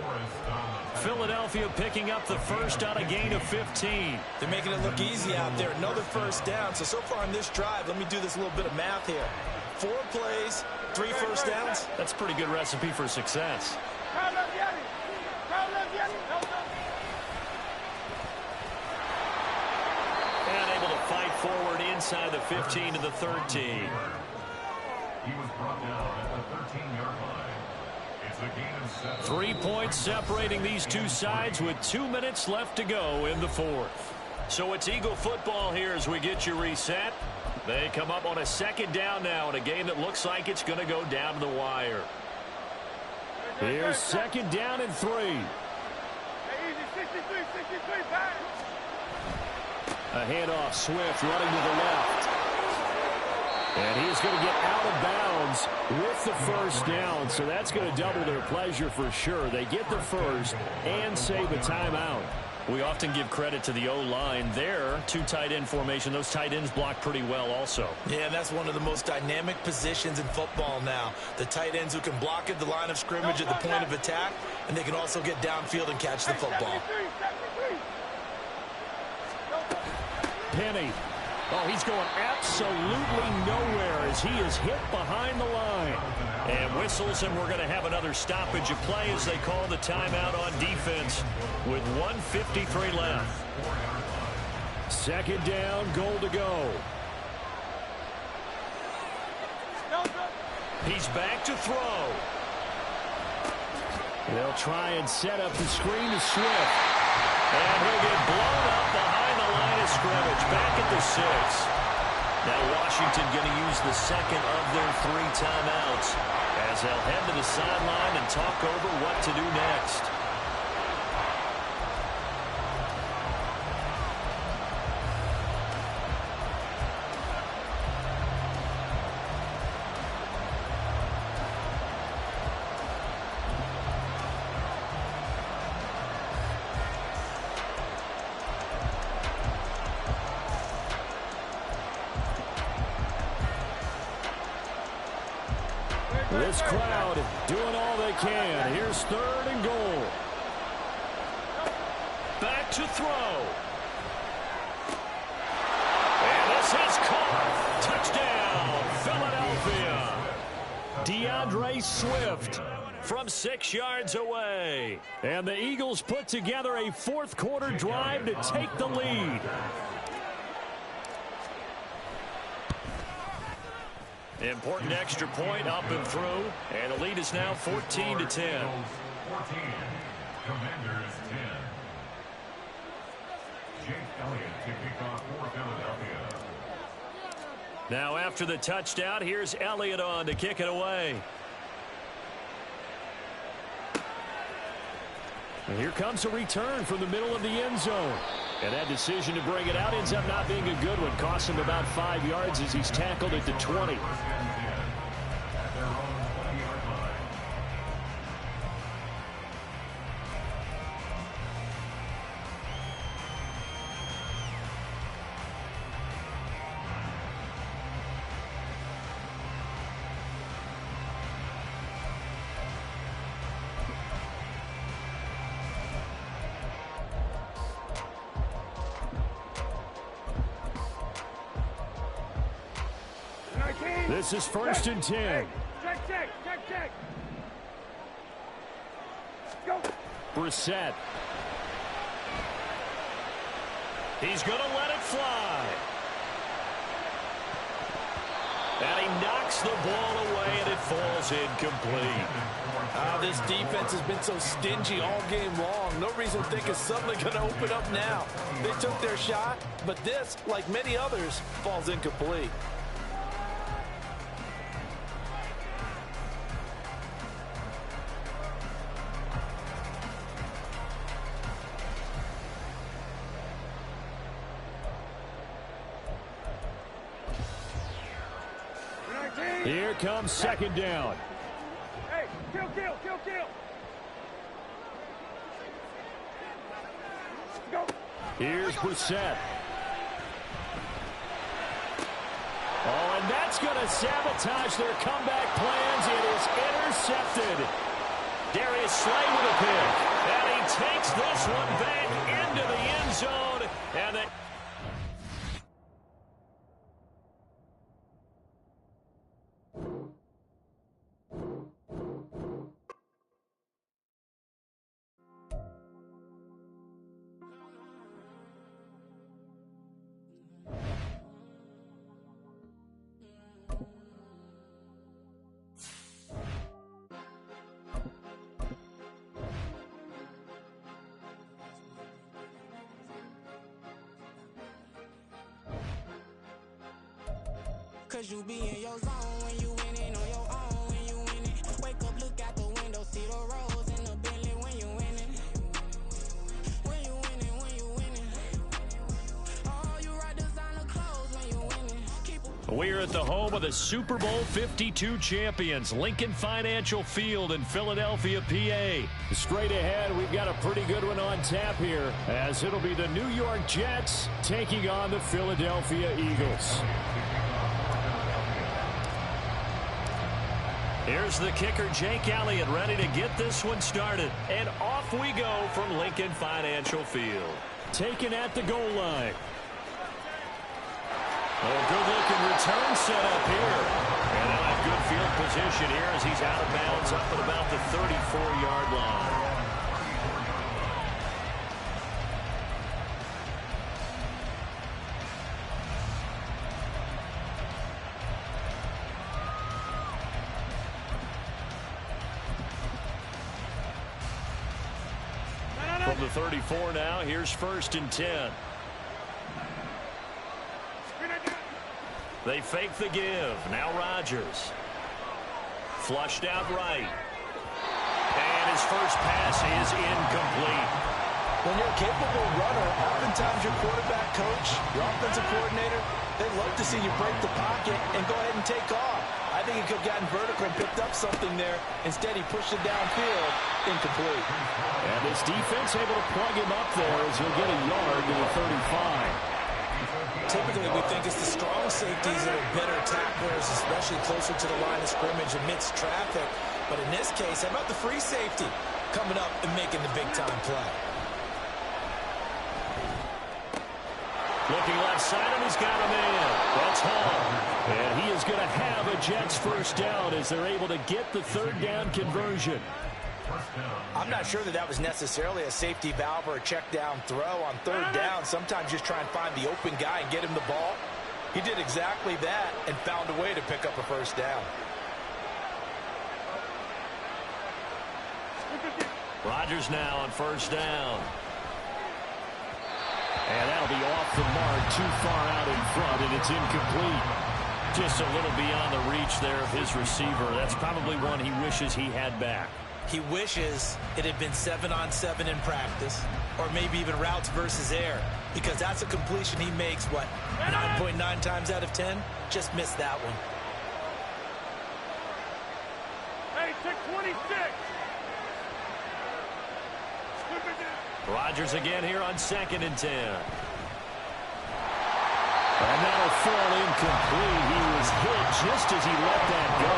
Philadelphia picking up the first on a gain of 15. They're making it look easy out there. Another first down. So far on this drive, let me do this little bit of math here. 4 plays, 3 first downs. That's a pretty good recipe for success. And able to fight forward inside the 15 to the 13. He was brought down at the 13-yard line. It's a gain of 7. 3 points separating these two sides with 2 minutes left to go in the 4th. So it's Eagle football here as we get you reset. They come up on a 2nd down now in a game that looks like it's going to go down to the wire. Here's 2nd down and 3. A handoff, Swift running to the left. And he's going to get out of bounds with the first down, so that's going to double their pleasure for sure. They get the first and save a timeout. We often give credit to the O-line there. Two tight end formation. Those tight ends block pretty well also. Yeah, that's one of the most dynamic positions in football now. The tight ends who can block at the line of scrimmage at the point of attack, and they can also get downfield and catch the football. Penny. Oh, he's going absolutely nowhere as he is hit behind the line. And whistles, and we're going to have another stoppage of play as they call the timeout on defense with 1:53 left. Second down, goal to go. He's back to throw. They'll try and set up the screen to Swift. And he'll get blown up behind the line of scrimmage, back at the 6. Now Washington going to use the second of their 3 timeouts as they'll head to the sideline and talk over what to do next. This crowd doing all they can. Here's 3rd and goal. Back to throw. And this is caught. Touchdown, Philadelphia. DeAndre Swift from 6 yards away. And the Eagles put together a 4th quarter drive to take the lead. Important extra point up and through, and the lead is now 14-10. 14. Commanders 10. Jake Elliott to kick off for Philadelphia. Now after the touchdown, here's Elliott on to kick it away. And here comes a return from the middle of the end zone. And that decision to bring it out ends up not being a good one. Costs him about 5 yards as he's tackled at the 20. At their own 20-yard line. This is 1st and 10. Check. Go. Brissett. He's going to let it fly. And he knocks the ball away, and it falls incomplete. This defense has been so stingy all game long. No reason to think it's suddenly going to open up now. They took their shot, but this, like many others, falls incomplete. Here comes 2nd down. Hey, kill. Go. Here's Brissett. Oh, and that's going to sabotage their comeback plans. It is intercepted. Darius Slay with a pick. And he takes this one back into the end zone. And they... Cause you be in your zone when you winning on your own when you winning. Wake up, look out the window, see the rose in the Bentley when you winning. When you winning. Oh, you ride designer clothes when you winning. Keep a We're at the home of the Super Bowl 52 champions, Lincoln Financial Field in Philadelphia, PA. Straight ahead, we've got a pretty good one on tap here, as it'll be the New York Jets taking on the Philadelphia Eagles. Here's the kicker, Jake Elliott, ready to get this one started. And off we go from Lincoln Financial Field. Taken at the goal line. Good-looking return set up here. And they'll have good field position here as he's out of bounds up at about the 34-yard line. From the 34 now, here's 1st and 10. They fake the give. Now Rodgers. Flushed out right. And his first pass is incomplete. When you're a capable runner, oftentimes your quarterback coach, your offensive coordinator, they love to see you break the pocket and go ahead and take off. I think he could have gotten vertical and picked up something there. Instead, he pushed it downfield. Incomplete. And this defense able to plug him up there as he'll get a yard to the 35. Typically, we think it's the strong safeties that are better tacklers, especially closer to the line of scrimmage amidst traffic. But in this case, how about the free safety coming up and making the big-time play? Looking left side, and he's got a man. That's Hall. And he is going to have a Jets first down as they're able to get the 3rd down conversion. I'm not sure that was necessarily a safety valve or a check down throw on 3rd down. Sometimes just try and find the open guy and get him the ball. He did exactly that and found a way to pick up a 1st down. Rodgers now on 1st down. And that'll be off the mark, too far out in front, and it's incomplete. Just a little beyond the reach there of his receiver. That's probably one he wishes he had back. He wishes it had been 7-on-7 in practice, or maybe even routes versus air, because that's a completion he makes, 9.9 times out of 10? Just missed that one. Hey, check 26. Rodgers again here on 2nd and 10. And that'll fall incomplete. He was hit just as he let that go.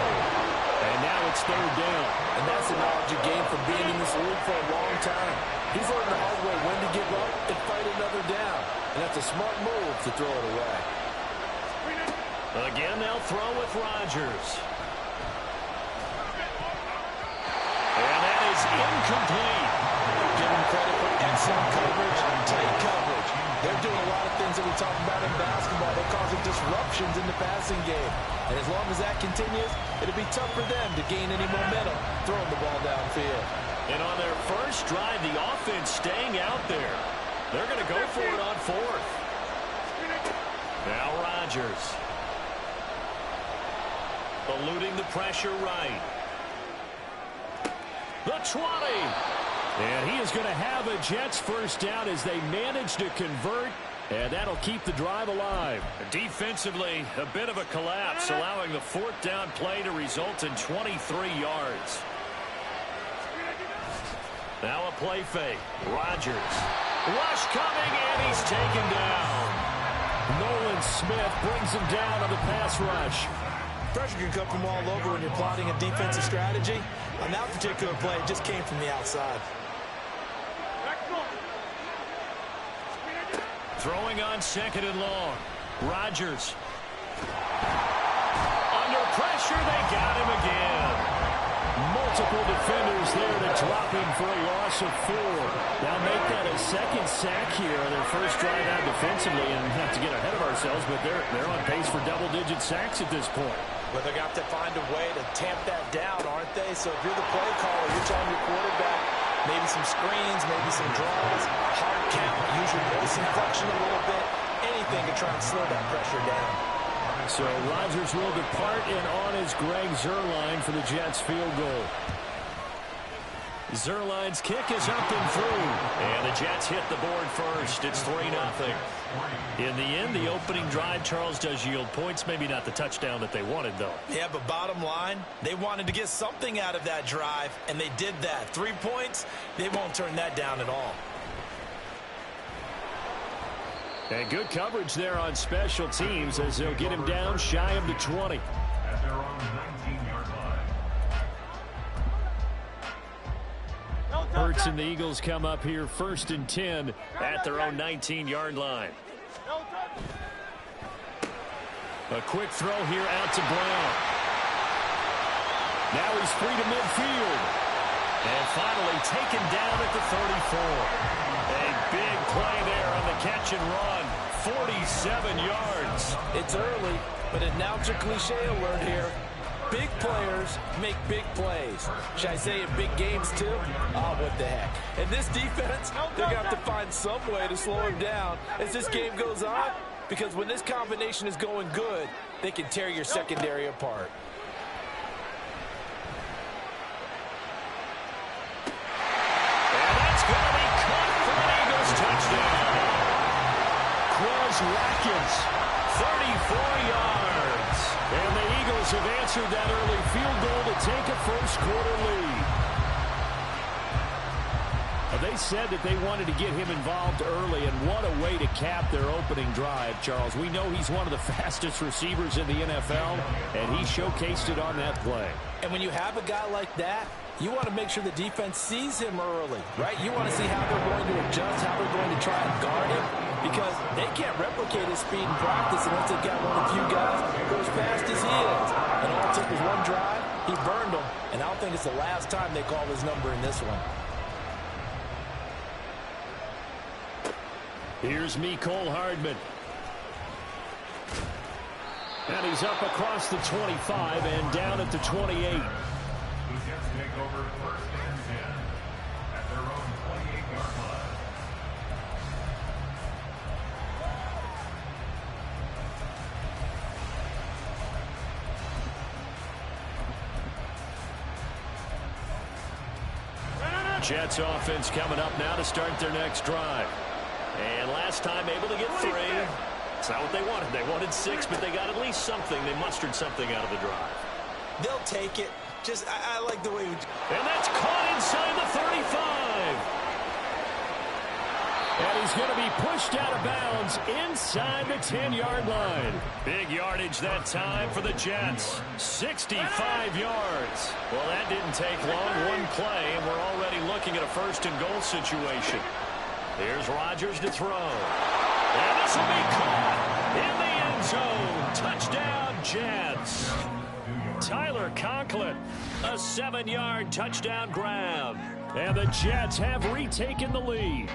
And now it's 3rd down. And that's the knowledge you gain from being in this league for a long time. He's learned the hard way when to give up and fight another down. And that's a smart move to throw it away. Again, they'll throw with Rodgers. And that is incomplete. Give him credit for excellent coverage, tight coverage. They're doing a lot of things that we talk about in basketball. They're causing disruptions in the passing game. And as long as that continues, it'll be tough for them to gain any momentum throwing the ball downfield. And on their first drive, the offense staying out there. They're going to go for it on 4th. Now Rodgers. Eluding the pressure right. The 20. And he is going to have a Jets first down as they manage to convert, and that'll keep the drive alive. Defensively, a bit of a collapse, allowing the 4th down play to result in 23 yards. Now a play fake. Rodgers. Rush coming, and he's taken down. Nolan Smith brings him down on the pass rush. Pressure can come from all over when you're plotting a defensive strategy. On that particular play, it just came from the outside. Throwing on 2nd and long. Rodgers. Under pressure, they got him again. Multiple defenders there to drop him for a loss of 4. Now make that a 2nd sack here on their first drive out defensively, and not to get ahead of ourselves, but they're on pace for double-digit sacks at this point. Well, they're going to have to find a way to tamp that down, aren't they? So if you're the play caller, you're telling your quarterback, maybe some screens, maybe some draws, hard count, use your voice inflection a little bit, anything to try and slow that pressure down. So Rodgers will depart, and on is Greg Zuerlein for the Jets field goal. Zerline's kick is up and through. And the Jets hit the board first. It's 3-0. In the end, the opening drive, Charles, does yield points. Maybe not the touchdown that they wanted, though. Yeah, but bottom line, they wanted to get something out of that drive, and they did that. 3 points, they won't turn that down at all. And good coverage there on special teams as they'll get him down shy of the 20. At their own 19-yard line. Hurts and the Eagles come up here 1st and 10 at their own 19-yard line. A quick throw here out to Brown. Now he's free to midfield. And finally taken down at the 34. A big play there on the catch and run. 47 yards. It's early, but announcer cliche alert here. Big players make big plays. Should I say in big games too? Oh, what the heck. And this defense, they're going to have to find some way to slow him down as this game goes on. Because when this combination is going good, they can tear your secondary apart. And that's going to be caught for an Eagles touchdown. Watkins, 34 yards. And the Eagles have answered that early field goal to take a first-quarter lead. They said that they wanted to get him involved early, and what a way to cap their opening drive, Charles. We know he's one of the fastest receivers in the NFL, and he showcased it on that play. And when you have a guy like that, you want to make sure the defense sees him early, right? You want to see how they're going to adjust, how they're going to try and guard him, because they can't replicate his speed in practice unless they've got one of the few guys who are as fast as he is. And all it took was one drive, he burned them, and I don't think it's the last time they call his number in this one. Here's Mecole Hardman. And he's up across the 25 and down at the 28. The Jets take over 1st and 10 at their own 28-yard line. Jets offense coming up now to start their next drive. And last time able to get 3. It's not what they wanted. They wanted 6, but they got at least something. They mustered something out of the drive. They'll take it. Just, I like the way we... And that's caught inside the 35. And he's going to be pushed out of bounds inside the 10-yard line. Big yardage that time for the Jets. 65 yards. Well, that didn't take long. One play, and we're already looking at a 1st and goal situation. Here's Rodgers to throw. And this will be caught in the end zone. Touchdown, Jets. Tyler Conklin, a 7-yard touchdown grab. And the Jets have retaken the lead.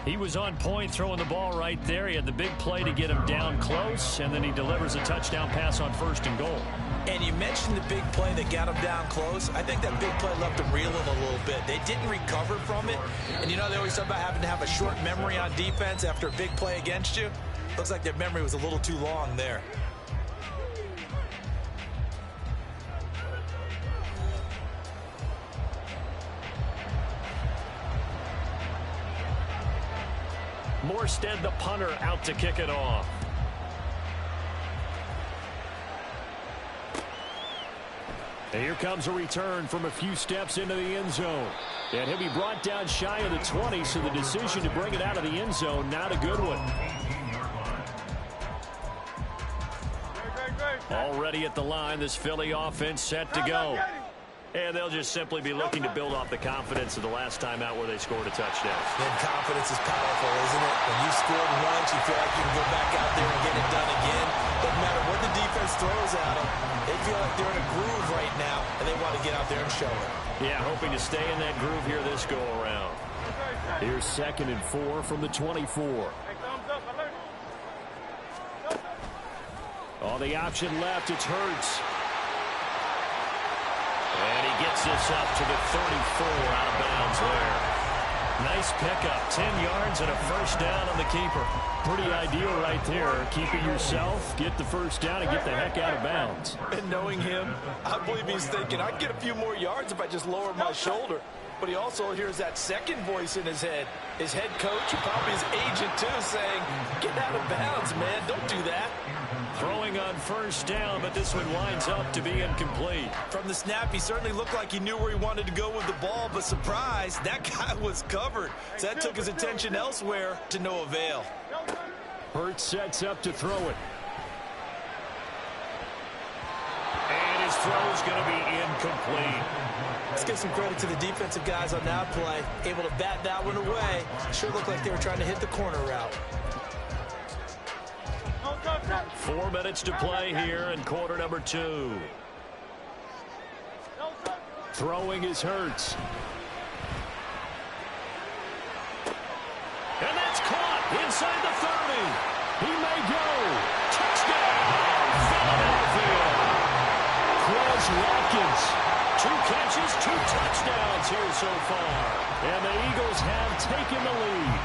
He was on point throwing the ball right there. He had the big play to get him down close, and then he delivers a touchdown pass on 1st and goal. And you mentioned the big play that got him down close. I think that big play left him reeling a little bit. They didn't recover from it. And you know, they always talk about having to have a short memory on defense after a big play against you. Looks like their memory was a little too long there. Morstead, the punter, out to kick it off. And here comes a return from a few steps into the end zone. And he'll be brought down shy of the 20, so the decision to bring it out of the end zone, not a good one. Already at the line, this Philly offense set to go. And they'll just simply be looking to build off the confidence of the last time out where they scored a touchdown. And confidence is powerful, isn't it? When you scored once, you feel like you can go back out there and get it done again. Doesn't matter what the defense throws at them. They feel like they're in a groove right now, and they want to get out there and show it. Yeah, hoping to stay in that groove here this go-around. Here's 2nd and 4 from the 24. Oh, the option left, it's Hurts. And he gets this up to the 34 out of bounds there. Nice pickup. 10 yards and a first down on the keeper. Pretty ideal right there. Keep it yourself, get the first down, and get the heck out of bounds. And knowing him, I believe he's thinking, I'd get a few more yards if I just lower my shoulder. But he also hears that second voice in his head. His head coach, and probably his agent too, saying, get out of bounds, man. Don't do that. Throwing on first down, but this one winds up to be incomplete. From the snap, he certainly looked like he knew where he wanted to go with the ball, but surprise, that guy was covered. So that took his attention elsewhere to no avail. Hurts sets up to throw it. And his throw's going to be incomplete. Let's give some credit to the defensive guys on that play. Able to bat that one away. Sure looked like they were trying to hit the corner route. 4 minutes to play here in quarter number 2. Throwing is Hurts. And that's caught inside the 30. He may go. Touchdown, Philadelphia. Quez Watkins. 2 catches, 2 touchdowns here so far. And the Eagles have taken the lead.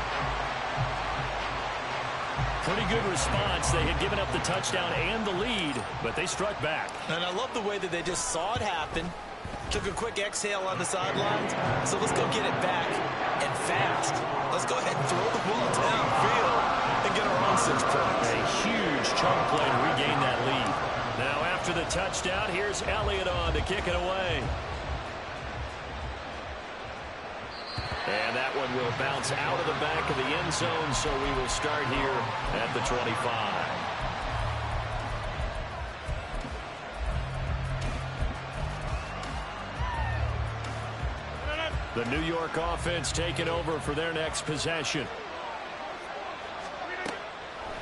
Pretty good response. They had given up the touchdown and the lead, but they struck back. And I love the way that they just saw it happen. Took a quick exhale on the sidelines. So let's go get it back and fast. Let's go ahead and throw the ball downfield and get our own 6 points. A huge chunk play to regain that lead. Now after the touchdown, here's Elliott on to kick it away. And that one will bounce out of the back of the end zone, so we will start here at the 25. The New York offense taking over for their next possession.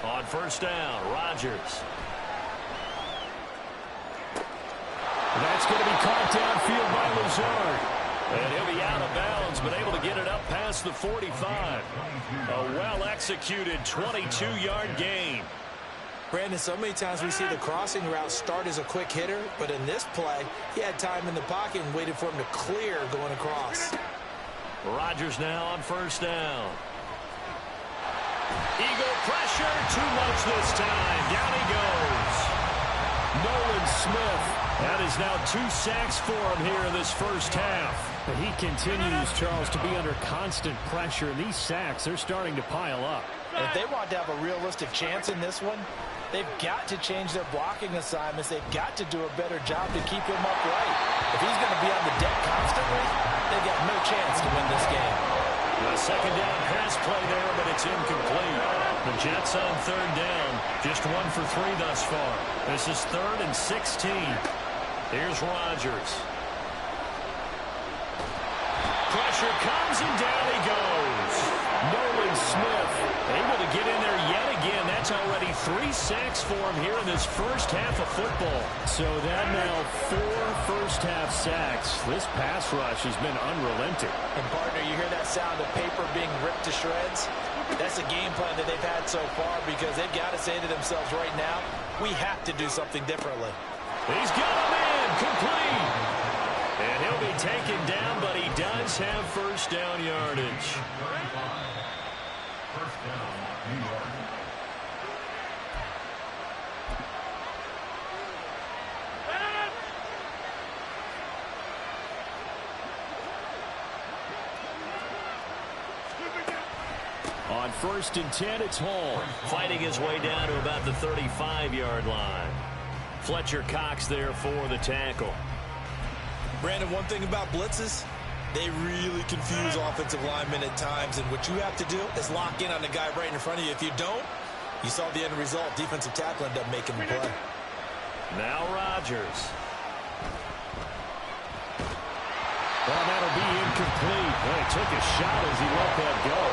On first down, Rodgers. That's going to be caught downfield by Lazard. And he'll be out of bounds, but able to get it up past the 45. A well-executed 22-yard gain. Brandon, so many times we see the crossing route start as a quick hitter, but in this play, he had time in the pocket and waited for him to clear going across. Rodgers now on first down. Eagle pressure, too much this time. Down he goes. Nolan Smith. That is now 2 sacks for him here in this first half. But he continues, Charles, to be under constant pressure. And these sacks, they're starting to pile up. And if they want to have a realistic chance in this one, they've got to change their blocking assignments. They've got to do a better job to keep him upright. If he's going to be on the deck constantly, they've got no chance to win this game. A second down pass play there, but it's incomplete. The Jets on third down. Just 1 for 3 thus far. This is 3rd and 16. Here's Rodgers. Pressure comes and down he goes. Nolan Smith able to get in there yet again. That's already 3 sacks for him here in this first half of football. So that now 4 first-half sacks. This pass rush has been unrelenting. And, partner, you hear that sound of paper being ripped to shreds? That's a game plan that they've had so far because they've got to say to themselves right now, we have to do something differently. He's got a man complete. And he'll be taken down, but he does have first down yardage. First down, New York. On 1st and 10, it's Hall. Fighting his way down to about the 35-yard line. Fletcher Cox there for the tackle. Brandon, one thing about blitzes, they really confuse offensive linemen at times, and what you have to do is lock in on the guy right in front of you. If you don't, you saw the end result. Defensive tackle ended up making the play. Now Rodgers. Well, that'll be incomplete. Well, he took a shot as he let that go.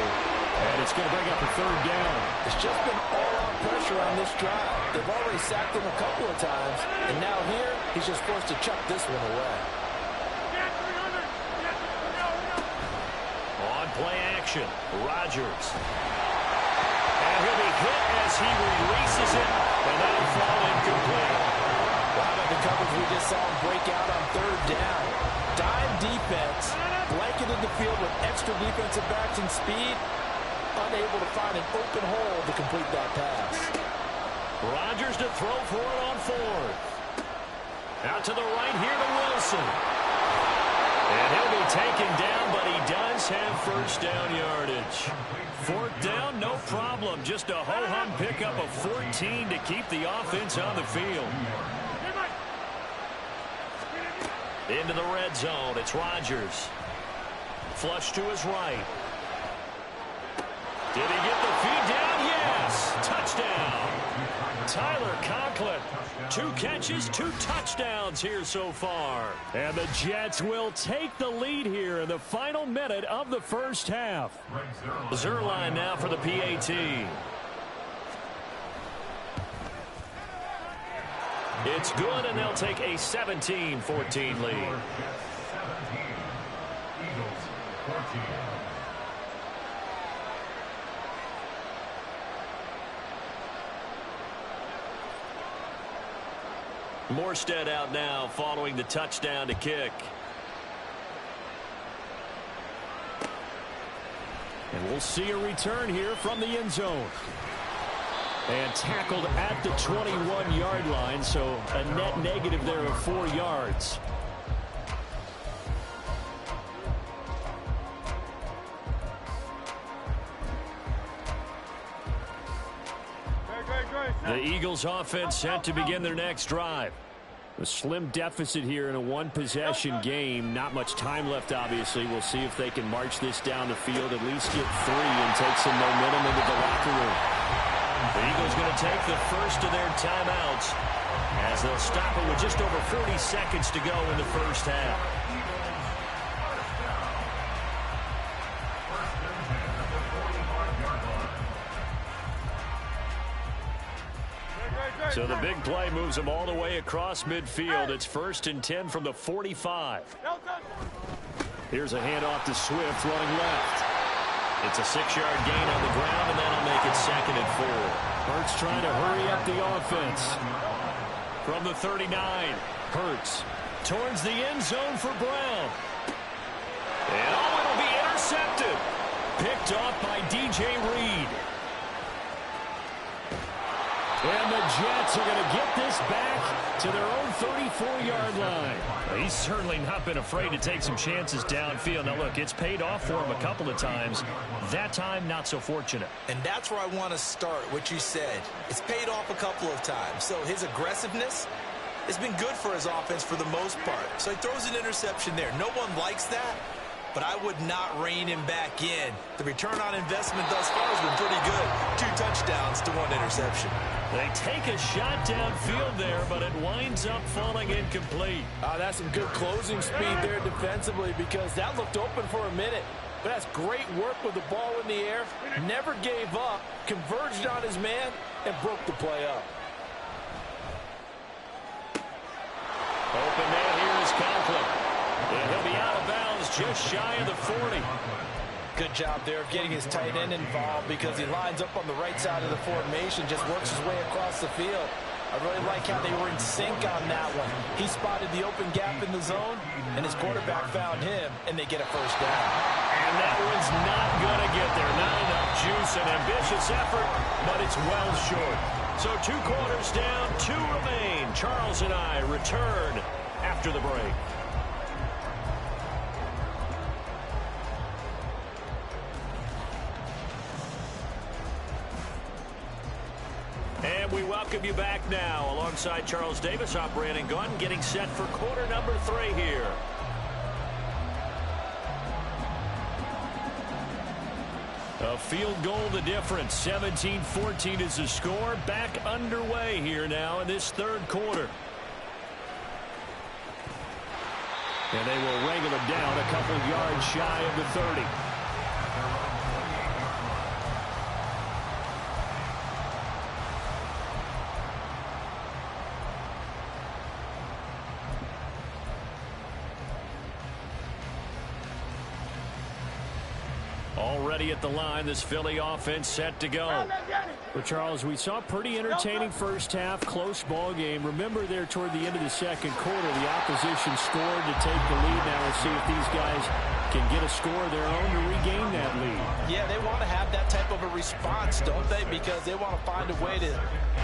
And it's going to bring up a 3rd down. It's just been all-out pressure on this drive. They've already sacked him a couple of times, and now here, he's just forced to chuck this one away. On play action, Rodgers. And he'll be hit as he releases it, and that'll fall incomplete. Well, how about the coverage we just saw him break out on 3rd down? Dime defense, blanketed the field with extra defensive backs and speed, unable to find an open hole to complete that pass. Rodgers to throw for it on fourth. Out to the right here to Wilson. And he'll be taken down, but he does have first down yardage. Fourth down, no problem. Just a ho-hum pickup of 14 to keep the offense on the field. Into the red zone. It's Rodgers. Flush to his right. Did he get the feed down? Yes. Touchdown. Tyler Conklin. 2 catches, 2 touchdowns here so far. And the Jets will take the lead here in the final minute of the first half. Zerline now for the PAT. It's good, and they'll take a 17-14 lead. Eagles 14. Morstead out now following the touchdown to kick. And we'll see a return here from the end zone. And tackled at the 21-yard line, so a net negative there of 4 yards. The Eagles offense set to begin their next drive. A slim deficit here in a one-possession game. Not much time left, obviously. We'll see if they can march this down the field, at least get 3 and take some momentum into the locker room. The Eagles going to take the first of their timeouts as they'll stop it with just over 40 seconds to go in the first half. So the big play moves them all the way across midfield. It's 1st and 10 from the 45. Here's a handoff to Swift running left. It's a 6-yard gain on the ground, and that'll make it 2nd and 4. Hurts trying to hurry up the offense. From the 39, Hurts towards the end zone for Brown. And it'll be intercepted. Picked off by DJ Reed. And the Jets are going to get this back to their own 34-yard line. He's certainly not been afraid to take some chances downfield. Now, look, it's paid off for him a couple of times. That time, not so fortunate. And that's where I want to start, what you said. It's paid off a couple of times. So his aggressiveness has been good for his offense for the most part. So he throws an interception there. No one likes that, but I would not rein him back in. The return on investment thus far has been pretty good. 2 touchdowns to 1 interception. They take a shot downfield there, but it winds up falling incomplete. That's some good closing speed there defensively, because that looked open for a minute. But that's great work with the ball in the air. Never gave up, converged on his man, and broke the play up. Open man here is Conklin. And he'll be out of bounds just shy of the 40. Good job there of getting his tight end involved, because he lines up on the right side of the formation, just works his way across the field. I really like how they were in sync on that one. He spotted the open gap in the zone, and his quarterback found him, and they get a first down. And that one's not going to get there. Not enough juice, an ambitious effort, but it's well short. So 2 quarters down, 2 remain. Charles and I return after the break. And we welcome you back now. Alongside Charles Davis, I'm Brandon Gunn, getting set for quarter number 3 here. A field goal the difference. 17-14 is the score. Back underway here now in this 3rd quarter. And they will wrangle it down a couple yards shy of the 30. ready at the line. This Philly offense set to go. Well, Charles, we saw a pretty entertaining first half, close ball game. Remember there toward the end of the second quarter, the opposition scored to take the lead. Now we'll see if these guys can get a score of their own to regain that lead. Yeah, they want to have that type of a response, don't they? Because they want to find a way to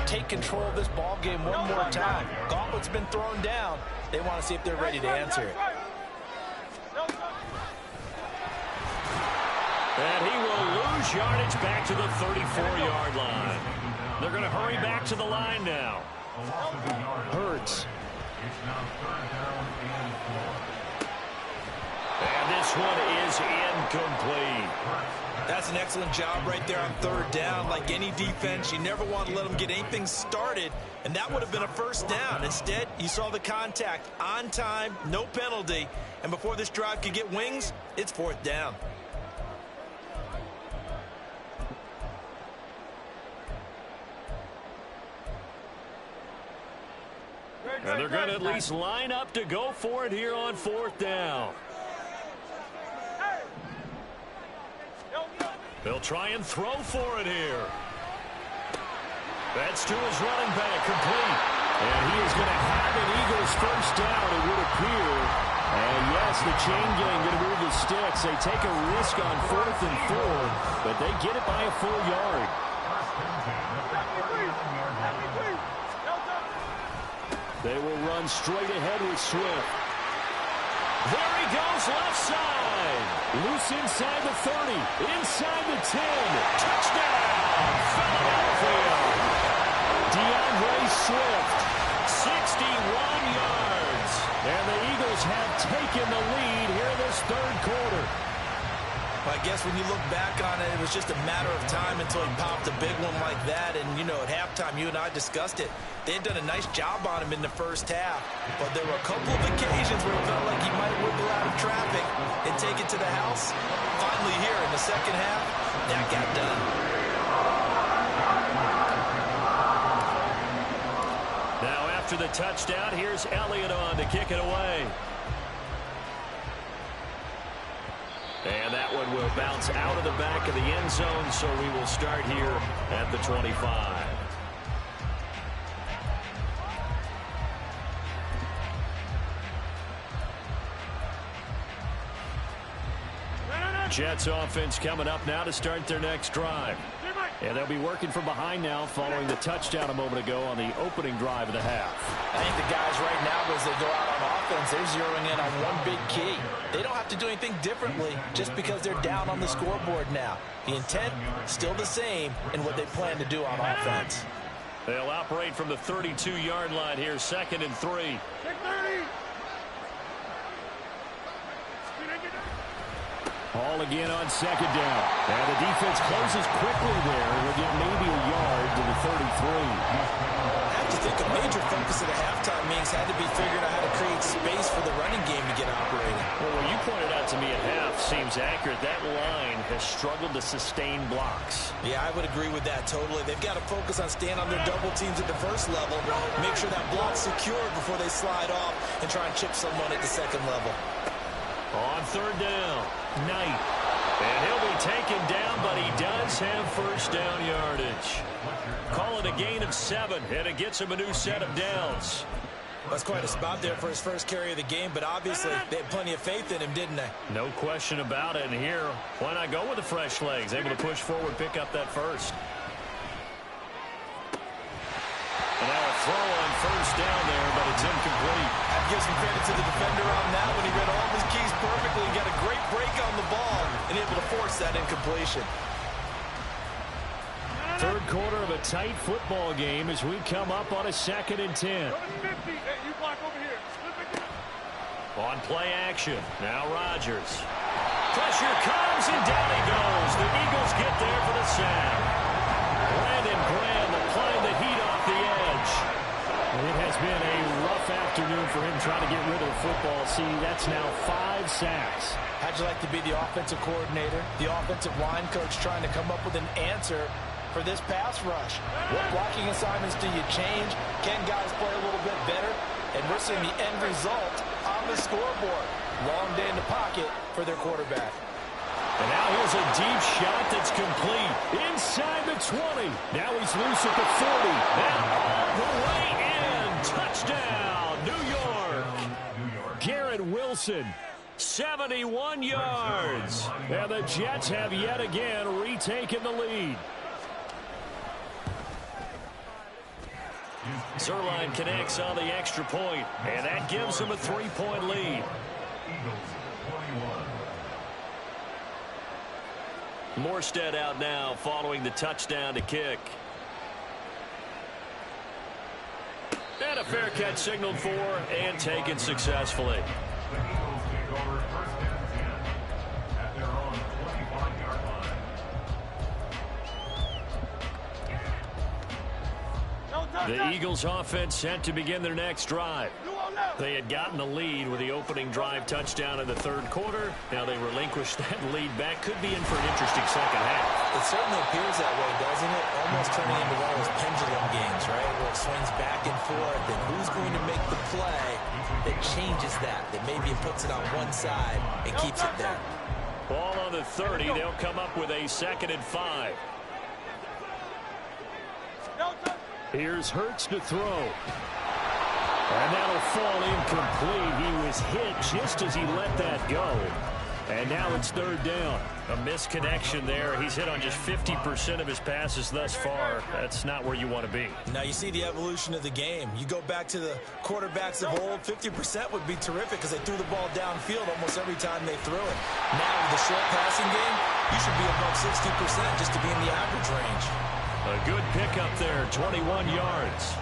take control of this ball game one more time. Gauntlet's been thrown down. They want to see if they're ready to answer it. And he will lose yardage back to the 34-yard line. They're going to hurry back to the line now. Hurts. And this one is incomplete. That's an excellent job right there on third down. Like any defense, you never want to let them get anything started, and that would have been a first down. Instead, you saw the contact on time, no penalty, and before this drive could get wings, it's fourth down. And they're going to at least line up to go for it here on fourth down. They'll try and throw for it here. That's to his running back, complete. And he is going to have an Eagles first down, it would appear. And yes, the chain gang going to move the sticks. They take a risk on 4th and 4, but they get it by a full yard. They will run straight ahead with Swift. There he goes, left side. Loose inside the 30, inside the 10. Touchdown, Philadelphia. DeAndre Swift, 61 yards. And the Eagles have taken the lead here in this third quarter. I guess when you look back on it, it was just a matter of time until he popped a big one like that. And, you know, at halftime, you and I discussed it. They had done a nice job on him in the first half. But there were a couple of occasions where it felt like he might wiggle out of traffic and take it to the house. Finally here in the second half, that got done. Now after the touchdown, here's Elliott on to kick it away. And that one will bounce out of the back of the end zone, so we will start here at the 25. Jets offense coming up now to start their next drive. And they'll be working from behind now following the touchdown a moment ago on the opening drive of the half. I think the guys right now, as they go out on offense, they're zeroing in on one big key. They don't have to do anything differently just because they're down on the scoreboard now. The intent still the same in what they plan to do on offense. They'll operate from the 32-yard line here, 2nd and 3. Ball again on second down. And the defense closes quickly there. We'll get maybe a yard to the 33. I have to think a major focus of the halftime meetings had to be figuring out how to create space for the running game to get operating. Well, what you pointed out to me at half seems accurate. That line has struggled to sustain blocks. Yeah, I would agree with that totally. They've got to focus on staying on their double teams at the first level, make sure that block's secured before they slide off and try and chip someone at the second level. On third down, Knight. And he'll be taken down, but he does have first down yardage. Call it a gain of 7, and it gets him a new set of downs. That's quite a spot there for his first carry of the game, but obviously they had plenty of faith in him, didn't they? No question about it. And here, why not go with the fresh legs? Able to push forward, pick up that first. And now a throw on first down there, but it's incomplete. I'd give some credit to the defender on that when he read all of his keys perfectly and got a great break on the ball and able to force that incompletion. Third quarter of a tight football game as we come up on a 2nd and 10. On play action, now Rodgers. Pressure comes, and down he goes. The Eagles get there for the sack. Brandon Graham applying the heat off the edge. It has been a rough afternoon for him trying to get rid of the football. See, that's now 5 sacks. How'd you like to be the offensive coordinator, the offensive line coach trying to come up with an answer for this pass rush? What blocking assignments do you change? Can guys play a little bit better? And we're seeing the end result on the scoreboard. Long day in the pocket for their quarterback. And now here's a deep shot that's complete. Inside the 20. Now he's loose at the 40. And all the way in. Touchdown, New York. Garrett Wilson, 71 yards. And the Jets have yet again retaken the lead. Zerline connects on the extra point, and that gives them a 3-point lead. Morstead out now following the touchdown to kick. And a fair catch signaled for and taken successfully. The Eagles take over first and 10 at their own 25-yard line. The Eagles offense set to begin their next drive. They had gotten the lead with the opening drive touchdown in the third quarter. Now they relinquished that lead back. Could be in for an interesting second half. It certainly appears that way, doesn't it? Almost turning into one of those pendulum games, right? Where it swings back and forth, and who's going to make the play that changes that maybe it puts it on one side and keeps it there. Ball on the 30. They'll come up with a 2nd and 5. Here's Hurts to throw. And that'll fall incomplete. He was hit just as he let that go. And now it's 3rd down. A misconnection there. He's hit on just 50% of his passes thus far. That's not where you want to be. Now you see the evolution of the game. You go back to the quarterbacks of old, 50% would be terrific because they threw the ball downfield almost every time they threw it. Now with the short passing game, you should be above 60% just to be in the average range. A good pickup there, 21 yards.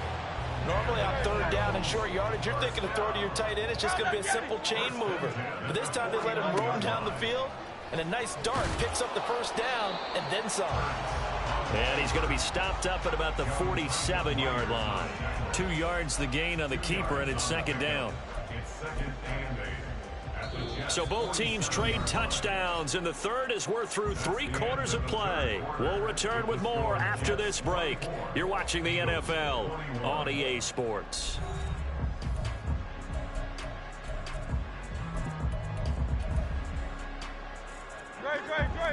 Normally on 3rd down and short yardage, you're thinking to throw to your tight end. It's just going to be a simple chain mover. But this time they let him roam down the field, and a nice dart picks up the 1st down and then some. And he's going to be stopped up at about the 47-yard line. 2 yards the gain on the keeper, and it's 2nd down. It's 2nd and 8. So both teams trade touchdowns, and the third as we're through 3 quarters of play. We'll return with more after this break. You're watching the NFL on EA Sports.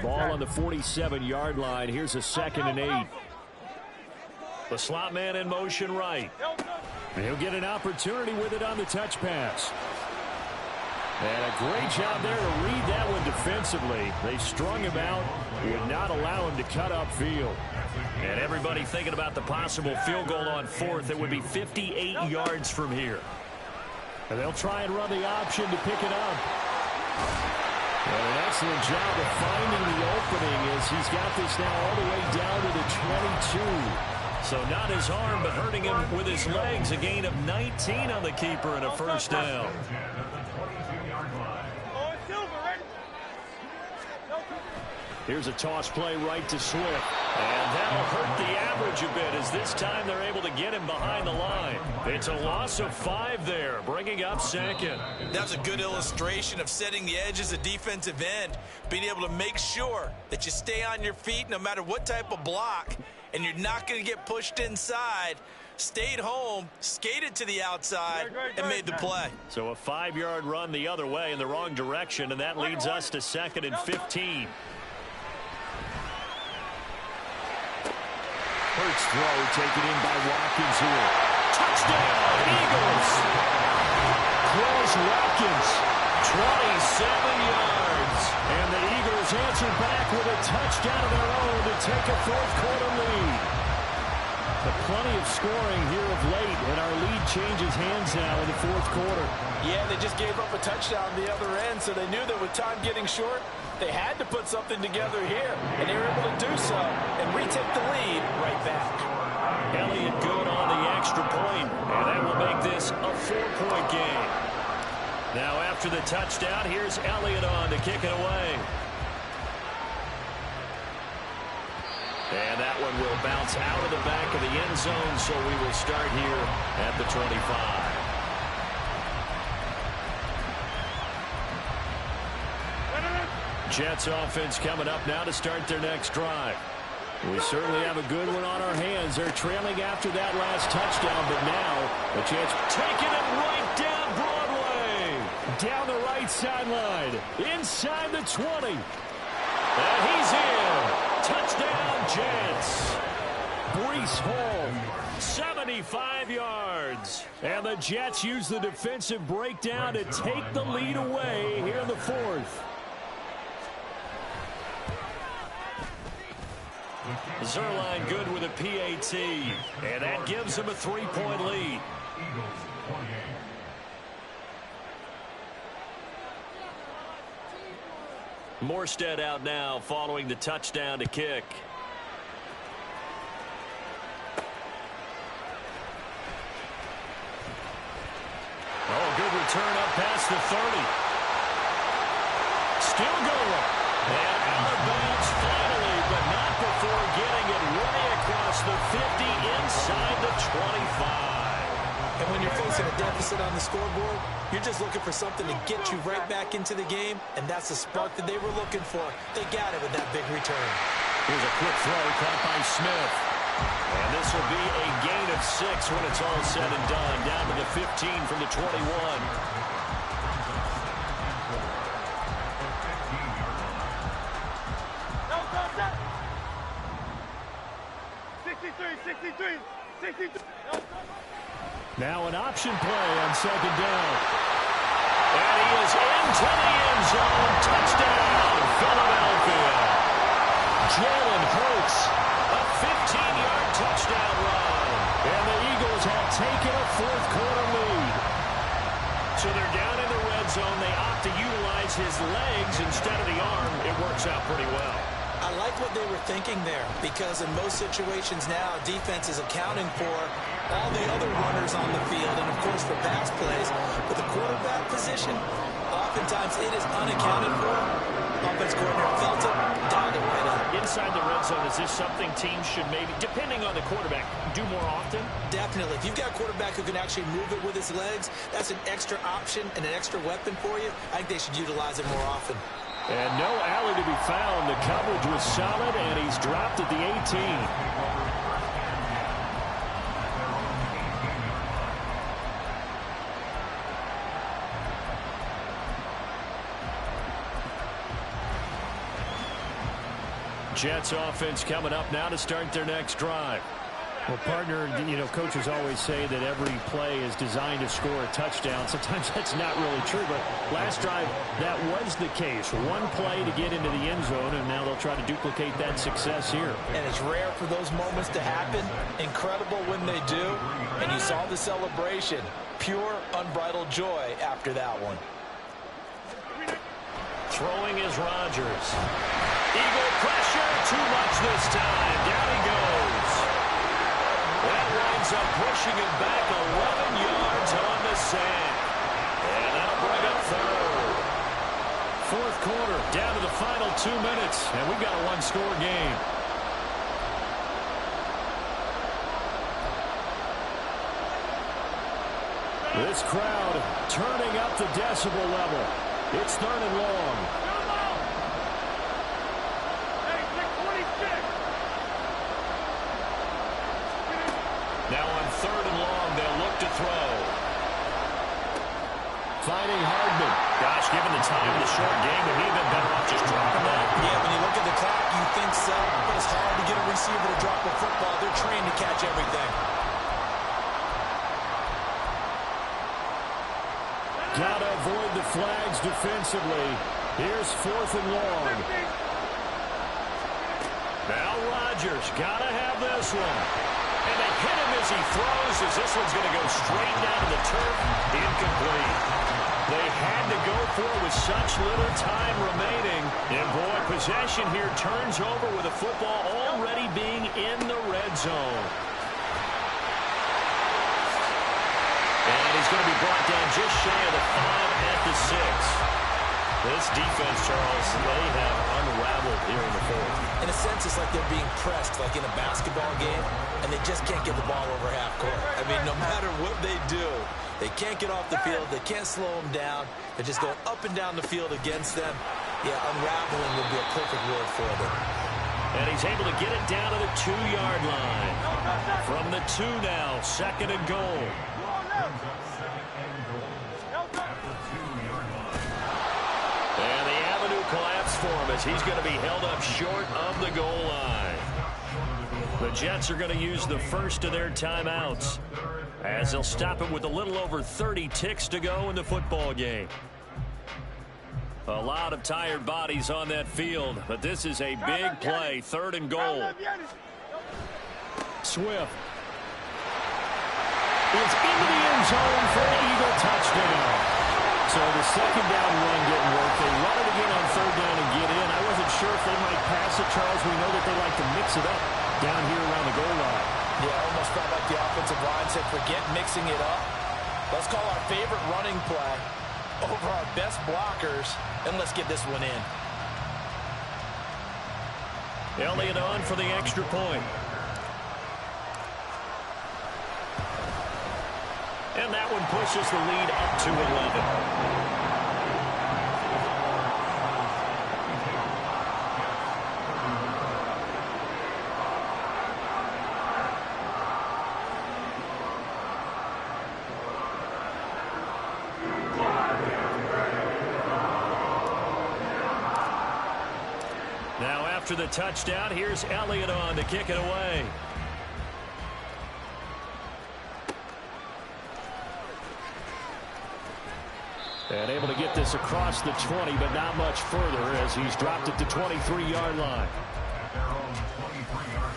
Ball on the 47-yard line. Here's a 2nd and 8. The slot man in motion right. He'll get an opportunity with it on the touch pass. And a great job there to read that one defensively. They strung him out, would not allow him to cut upfield. And everybody thinking about the possible field goal on 4th. It would be 58 yards from here. And they'll try and run the option to pick it up. And an excellent job of finding the opening as he's got this now all the way down to the 22. So not his arm, but hurting him with his legs. A gain of 19 on the keeper and a 1st down. Here's a toss play right to Swift. And that'll hurt the average a bit as this time they're able to get him behind the line. It's a loss of 5 there, bringing up 2nd. That's a good illustration of setting the edge as a defensive end, being able to make sure that you stay on your feet no matter what type of block, and you're not going to get pushed inside. Stayed home, skated to the outside, and made the play. So a 5-yard run the other way in the wrong direction, and that leads us to 2nd and 15. Hurts throw taken in by Watkins here. Touchdown, Eagles! Close Watkins, 27 yards. And the Eagles answer back with a touchdown of their own to take a 4th quarter lead. But plenty of scoring here of late, and our lead changes hands now in the 4th quarter. Yeah, they just gave up a touchdown the other end, so they knew that with time getting short, they had to put something together here, and they were able to do so and retake the lead right back. Elliott good on the extra point, and that will make this a 4-point game. Now after the touchdown, here's Elliott on to kick it away. And that one will bounce out of the back of the end zone, so we will start here at the 25. Jets offense coming up now to start their next drive. We certainly have a good one on our hands. They're trailing after that last touchdown, but now a chance taking it right down Broadway. Down the right sideline, inside the 20. And he's in. Touchdown, Jets. Breece Hall, 75 yards. And the Jets use the defensive breakdown to take the lead away here in the fourth. Zerline good with a PAT. And that gives him a 3-point lead. Morstead out now following the touchdown to kick. Oh, good return up past the 30. Still going. And out of bounds finally, but not before getting it way across the 50 inside the 25. And when you're facing a deficit on the scoreboard, you're just looking for something to get you right back into the game, and that's the spark that they were looking for. They got it with that big return. Here's a quick throw caught by Smith. And this will be a gain of 6 when it's all said and done. Down to the 15 from the 21. 63. Now an option play on second down. And he is into the end zone. Touchdown, Philadelphia. Jalen Hurts, a 15-yard touchdown run. And the Eagles have taken a fourth-quarter lead. So they're down in the red zone. They opt to utilize his legs instead of the arm. It works out pretty well. I like what they were thinking there, because in most situations now, defense is accounting for all the other runners on the field and, of course, for pass plays. But the quarterback position, oftentimes it is unaccounted for. Offense coordinator felt it, dialed it right up. Inside the red zone, is this something teams should maybe, depending on the quarterback, do more often? Definitely. If you've got a quarterback who can actually move it with his legs, that's an extra option and an extra weapon for you. I think they should utilize it more often. And no alley to be found. The coverage was solid, and he's dropped at the 18. Jets offense coming up now to start their next drive. Well, partner, coaches always say that every play is designed to score a touchdown. Sometimes that's not really true, but last drive, that was the case. One play to get into the end zone, and now they'll try to duplicate that success here. And it's rare for those moments to happen. Incredible when they do. And you saw the celebration. Pure, unbridled joy after that one. Throwing is Rodgers. Eagle pressure, too much this time. Down he goes. That winds up pushing him back 11 yards on the sack. And that'll bring up third. Fourth quarter, down to the final 2 minutes, and we've got a one-score game. This crowd turning up the decibel level. It's third and long. Now on third and long, they'll look to throw. Finding Hardman. Gosh, given the time of the short game, would he have been better off just dropping that? Yeah, when you look at the clock, you think so. But it's hard to get a receiver to drop a football. They're trained to catch everything. Gotta avoid the flags defensively. Here's fourth and long. Now Rodgers, gotta have this one. And they hit him as he throws, as this one's going to go straight down to the turf. Incomplete. They had to go for it with such little time remaining. And boy, possession here turns over with the football already being in the red zone. And he's going to be brought down just shy of the 5 at the 6. This defense, Charles, they have unraveled here in the fourth. In a sense, it's like they're being pressed, like in a basketball game, and they just can't get the ball over half court. I mean, no matter what they do, they can't get off the field. They can't slow them down. They're just going up and down the field against them. Yeah, unraveling would be a perfect word for them. And he's able to get it down to the 2-yard line. From the 2 now, second and goal. And the avenue collapsed for him as as he's going to be held up short of the goal line. The Jets are going to use the first of their timeouts, as they'll stop it with a little over 30 ticks to go in the football game. A lot of tired bodies on that field, but this is a big play, 3rd and goal. Swift is into the end zone for an Eagle touchdown. So the second down run didn't work. They run it again on 3rd down and get in. I wasn't sure if they might pass it, Charles. We know that they like to mix it up down here around the goal line. Yeah, I almost felt like the offensive line said, forget mixing it up. Let's call our favorite running play over our best blockers, and let's get this one in. Elliott on for the extra point. And that one pushes the lead up to 11. Now after the touchdown, here's Elliott on to kick it away. And able to get this across the 20, but not much further as he's dropped it to 23-yard line. At their own 23-yard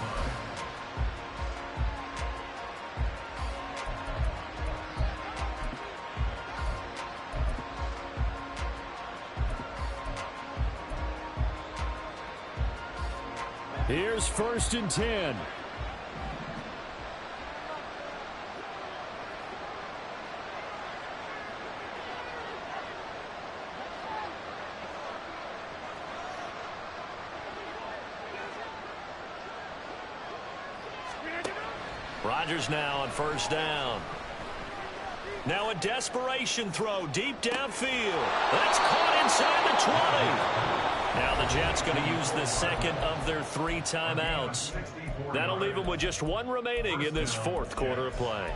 line. Here's 1st and 10. Rodgers now on 1st down. Now a desperation throw deep downfield. That's caught inside the 20. Now the Jets going to use the second of their 3 timeouts. That'll leave them with just 1 remaining in this 4th quarter of play.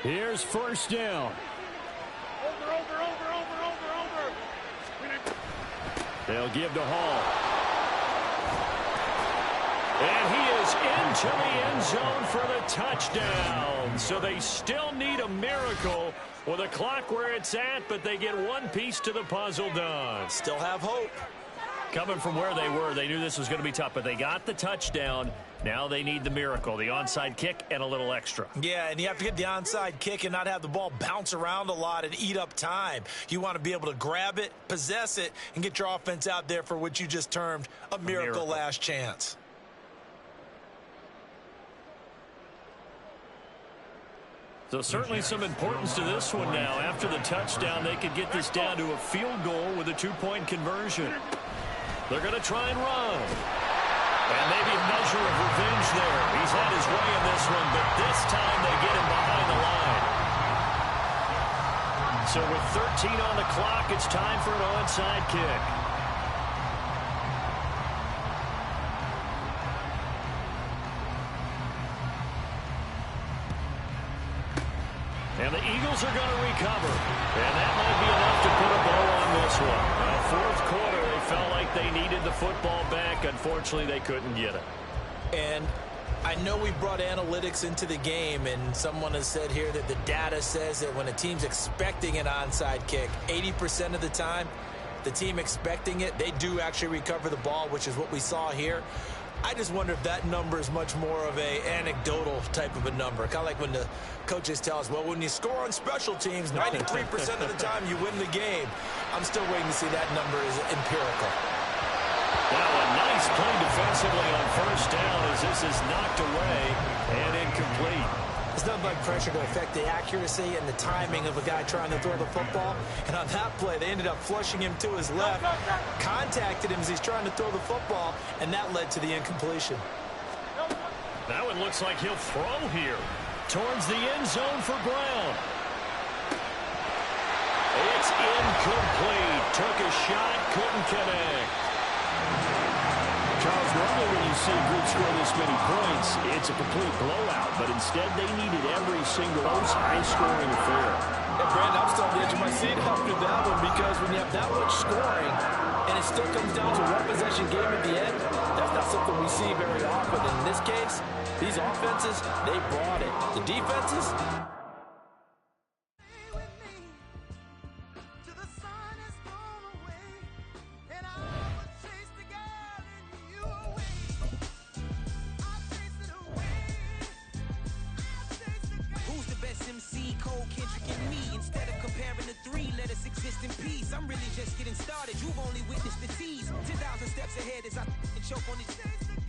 Here's 1st down. They'll give to Hall. And he is into the end zone for the touchdown. So they still need a miracle with a clock where it's at, but they get 1 piece to the puzzle done. Still have hope. Coming from where they were, they knew this was going to be tough, but they got the touchdown. Now they need the miracle, the onside kick and a little extra. Yeah, and you have to get the onside kick and not have the ball bounce around a lot and eat up time. You want to be able to grab it, possess it, and get your offense out there for what you just termed a miracle last chance. So certainly some importance to this one now. After the touchdown, they could get this down to a field goal with a 2-point conversion. They're going to try and run. And maybe a measure of revenge there. He's had his way in this one, but this time they get him behind the line. So with 13 on the clock, it's time for an onside kick. And the Eagles are going to recover. And that might be enough to put a bow on this one. Now, 4th quarter, they felt like they needed the football back. Unfortunately, they couldn't get it. And I know we brought analytics into the game, and someone has said here that the data says that when a team's expecting an onside kick, 80% of the time, the team expecting it, they do actually recover the ball, which is what we saw here. I just wonder if that number is much more of a anecdotal type of a number. Kind of like when the coaches tell us, well, when you score on special teams, 93% of the time you win the game. I'm still waiting to see that number is empirical. Now a nice play defensively on 1st down as this is knocked away and incomplete. It's nothing like pressure to affect the accuracy and the timing of a guy trying to throw the football. And on that play, they ended up flushing him to his left, contacted him as he's trying to throw the football, and that led to the incompletion. That one looks like he'll throw here towards the end zone for Brown. It's incomplete. Took a shot, couldn't connect. Charles, normally when you see a group score this many points, it's a complete blowout. But instead, they needed every single high-scoring affair. And Brandon, I'm still on the edge of my seat after that one because when you have that much scoring, and it still comes down to one possession game at the end, that's not something we see very often. In this case, these offenses, they brought it. The defenses, in peace. I'm really just getting started. You've only witnessed the tease. 10,000 steps ahead as I choke on these.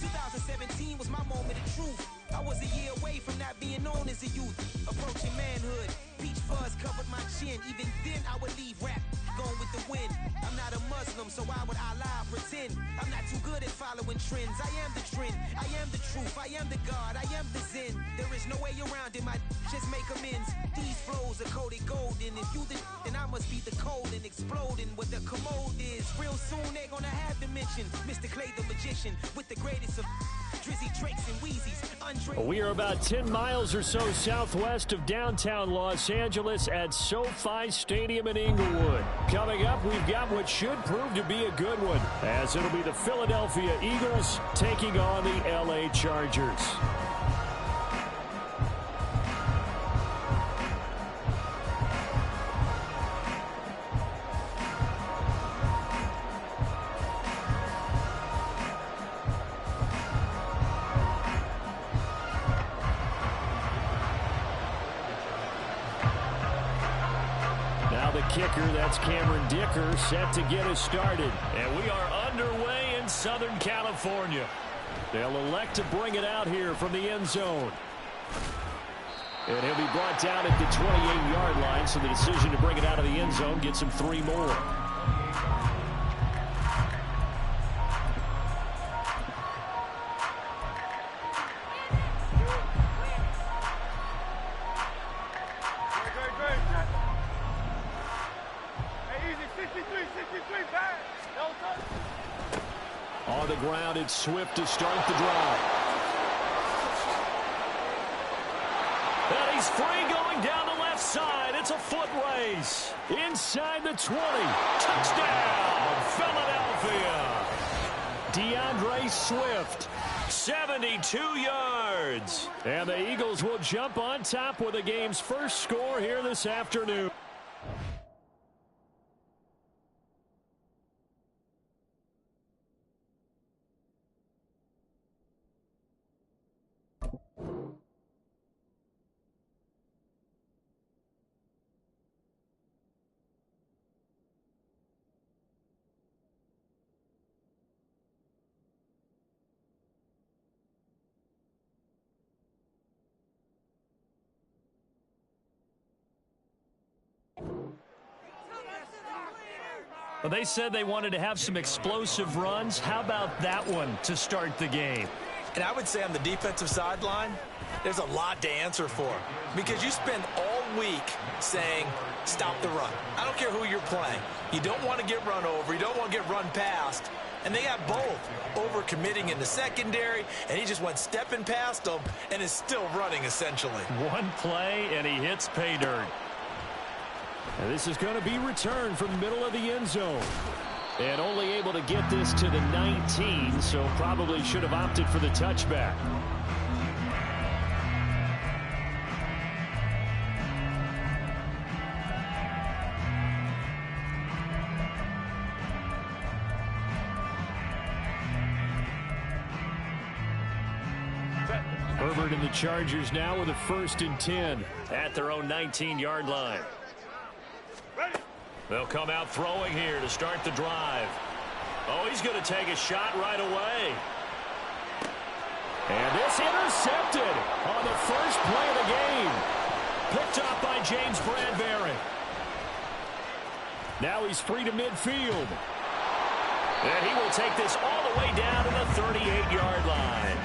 2017 was my moment of truth. I was a year away from not being known as a youth. Approaching manhood. Peach fuzz covered my chin. Even then I would leave rap going with the wind. I'm not a Muslim, so why would I lie or pretend? I'm not too good at following trends. I am the trend. I am the truth. I am the God. I am the Zen. There is no way around it. My just make amends. These flows are coated golden. If you the then I must be the cold and exploding what the commode is. Real soon they're gonna have to mention Mr. Clay the magician with the greatest of Drizzy Drakes and Wheezies. We are about 10 miles or so southwest of downtown Los Angeles at SoFi Stadium in Inglewood. Coming up, we've got what should prove to be a good one, as it'll be the Philadelphia Eagles taking on the LA Chargers. Kicker, that's Cameron Dicker, set to get us started. And we are underway in Southern California. They'll elect to bring it out here from the end zone. And he'll be brought down at the 28-yard line, so the decision to bring it out of the end zone gets him 3 more. On the ground, it's Swift to start the drive. And he's free going down the left side. It's a foot race. Inside the 20. Touchdown, Philadelphia. DeAndre Swift, 72 yards. And the Eagles will jump on top with the game's first score here this afternoon. Well, they said they wanted to have some explosive runs. How about that one to start the game? And I would say on the defensive sideline, there's a lot to answer for. Because you spend all week saying, stop the run. I don't care who you're playing. You don't want to get run over. You don't want to get run past. And they got both. Over-committing in the secondary, and he just went stepping past them and is still running, essentially. One play, and he hits pay dirt. And this is going to be returned from the middle of the end zone. And only able to get this to the 19, so probably should have opted for the touchback. Herbert and the Chargers now with a 1st and 10 at their own 19-yard line. They'll come out throwing here to start the drive. Oh, he's going to take a shot right away. And this intercepted on the first play of the game. Picked up by James Bradbury. Now he's free to midfield. And he will take this all the way down to the 38-yard line.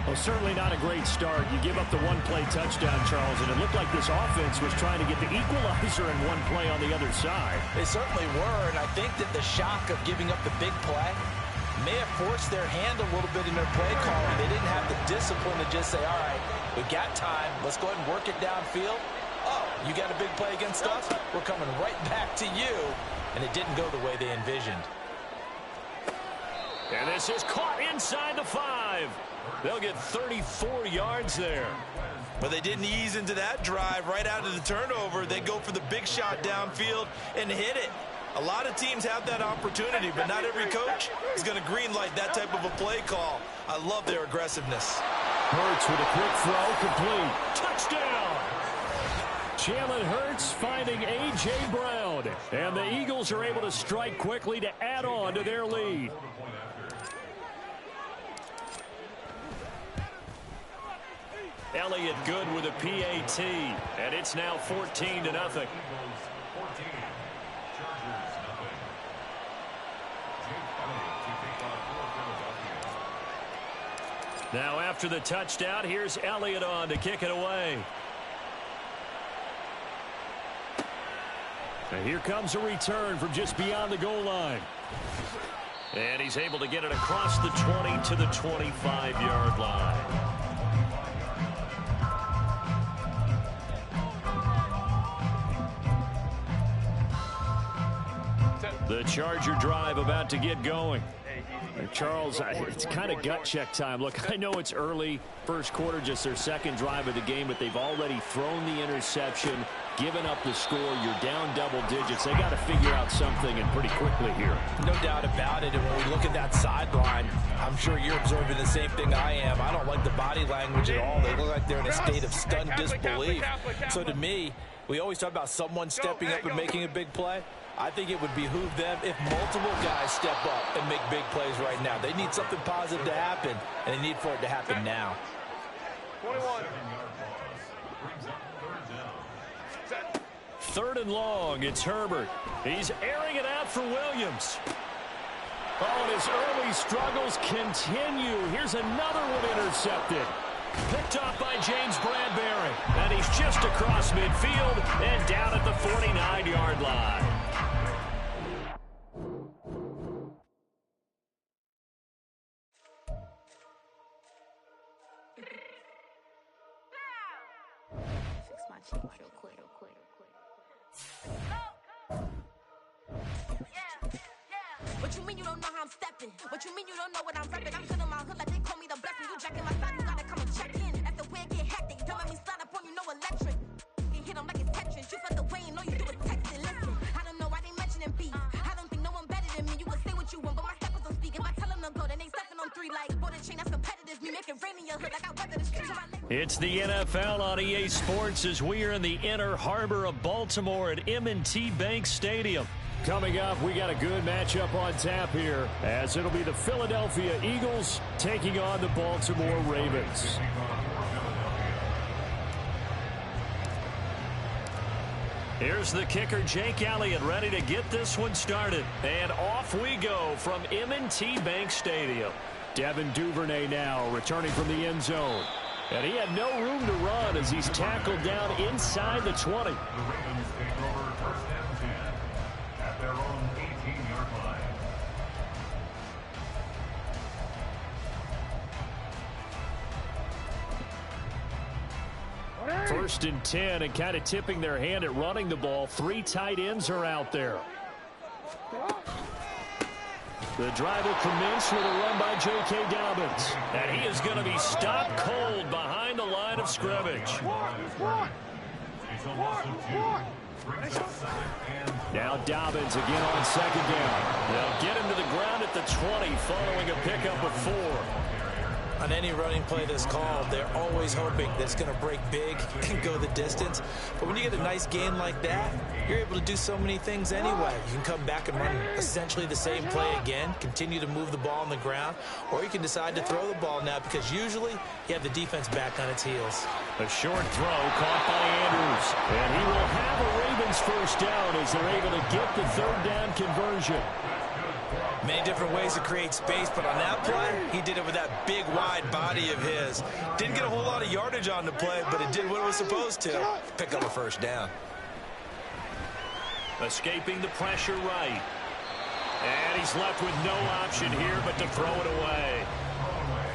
Well, certainly not a great start. You give up the one-play touchdown, Charles, and it looked like this offense was trying to get the equalizer in one play on the other side. They certainly were, and I think that the shock of giving up the big play may have forced their hand a little bit in their play calling. They didn't have the discipline to just say, all right, we got time. Let's go ahead and work it downfield. Oh, you got a big play against us? We're coming right back to you. And it didn't go the way they envisioned. And this is caught inside the 5. They'll get 34 yards there. But they didn't ease into that drive right out of the turnover. They go for the big shot downfield and hit it. A lot of teams have that opportunity, but not every coach is going to greenlight that type of a play call. I love their aggressiveness. Hurts with a quick throw, complete. Touchdown! Jalen Hurts finding A.J. Brown. And the Eagles are able to strike quickly to add on to their lead. Elliott good with a PAT, and it's now 14-0. Now after the touchdown, here's Elliott on to kick it away. And here comes a return from just beyond the goal line. And he's able to get it across the 20 to the 25-yard line. The Charger drive about to get going. Charles, it's kind of gut check time. Look, I know it's early, first quarter, just their second drive of the game, but they've already thrown the interception, given up the score. You're down double digits. They got to figure out something, and pretty quickly here. No doubt about it. And when we look at that sideline, I'm sure you're observing the same thing I am. I don't like the body language at all. They look like they're in a state of stunned disbelief. So to me, we always talk about someone stepping up and making a big play. I think it would behoove them if multiple guys step up and make big plays right now. They need something positive to happen, and they need for it to happen now. 21. Third and long, it's Herbert. He's airing it out for Williams. Oh, and his early struggles continue. Here's another one intercepted. Picked off by James Bradbury. And he's just across midfield and down at the 49-yard line. Fix my cheek real quick. What you mean you don't know how I'm stepping? What you mean you don't know what I'm repping? I'm feeling my hood like they call me the blessing. You jacking my side, you gotta come and check in. After where it get hectic, don't make me slide up on you, no electric. You hit them like it's Tetris. You felt the way and all you do is text it. Listen, I don't know why they mentioning beef. I don't think no one better than me. You would say what you want, but my steppers don't speak. If I tell them to go, then they stepping on 3 like border chain. That's competitive. Me making rain in your hood like I weather the streets. It's the NFL on EA Sports as we are in the inner harbor of Baltimore at M&T Bank Stadium. Coming up, we got a good matchup on tap here, as it'll be the Philadelphia Eagles taking on the Baltimore Ravens. Here's the kicker, Jake Elliott, ready to get this one started. And off we go from M&T Bank Stadium. Devin Duvernay now returning from the end zone. And he had no room to run as he's tackled down inside the 20. The Ravens take over first and 10 at their own 18-yard line. First and 10, and kind of tipping their hand at running the ball. 3 tight ends are out there. The drive will commence with a run by J.K. Dobbins. And he is going to be stopped cold behind the line of scrimmage. Now Dobbins again on second down. They'll get him to the ground at the 20 following a pickup of 4. On any running play that's called, they're always hoping that it's going to break big and go the distance. But when you get a nice gain like that, you're able to do so many things anyway. You can come back and run essentially the same play again, continue to move the ball on the ground, or you can decide to throw the ball now because usually you have the defense back on its heels. A short throw caught by Andrews. And he will have a Ravens first down as they're able to get the third down conversion. Many different ways to create space, but on that play, he did it with that big, wide body of his. Didn't get a whole lot of yardage on the play, but it did what it was supposed to. Pick up a first down. Escaping the pressure right. And he's left with no option here but to throw it away.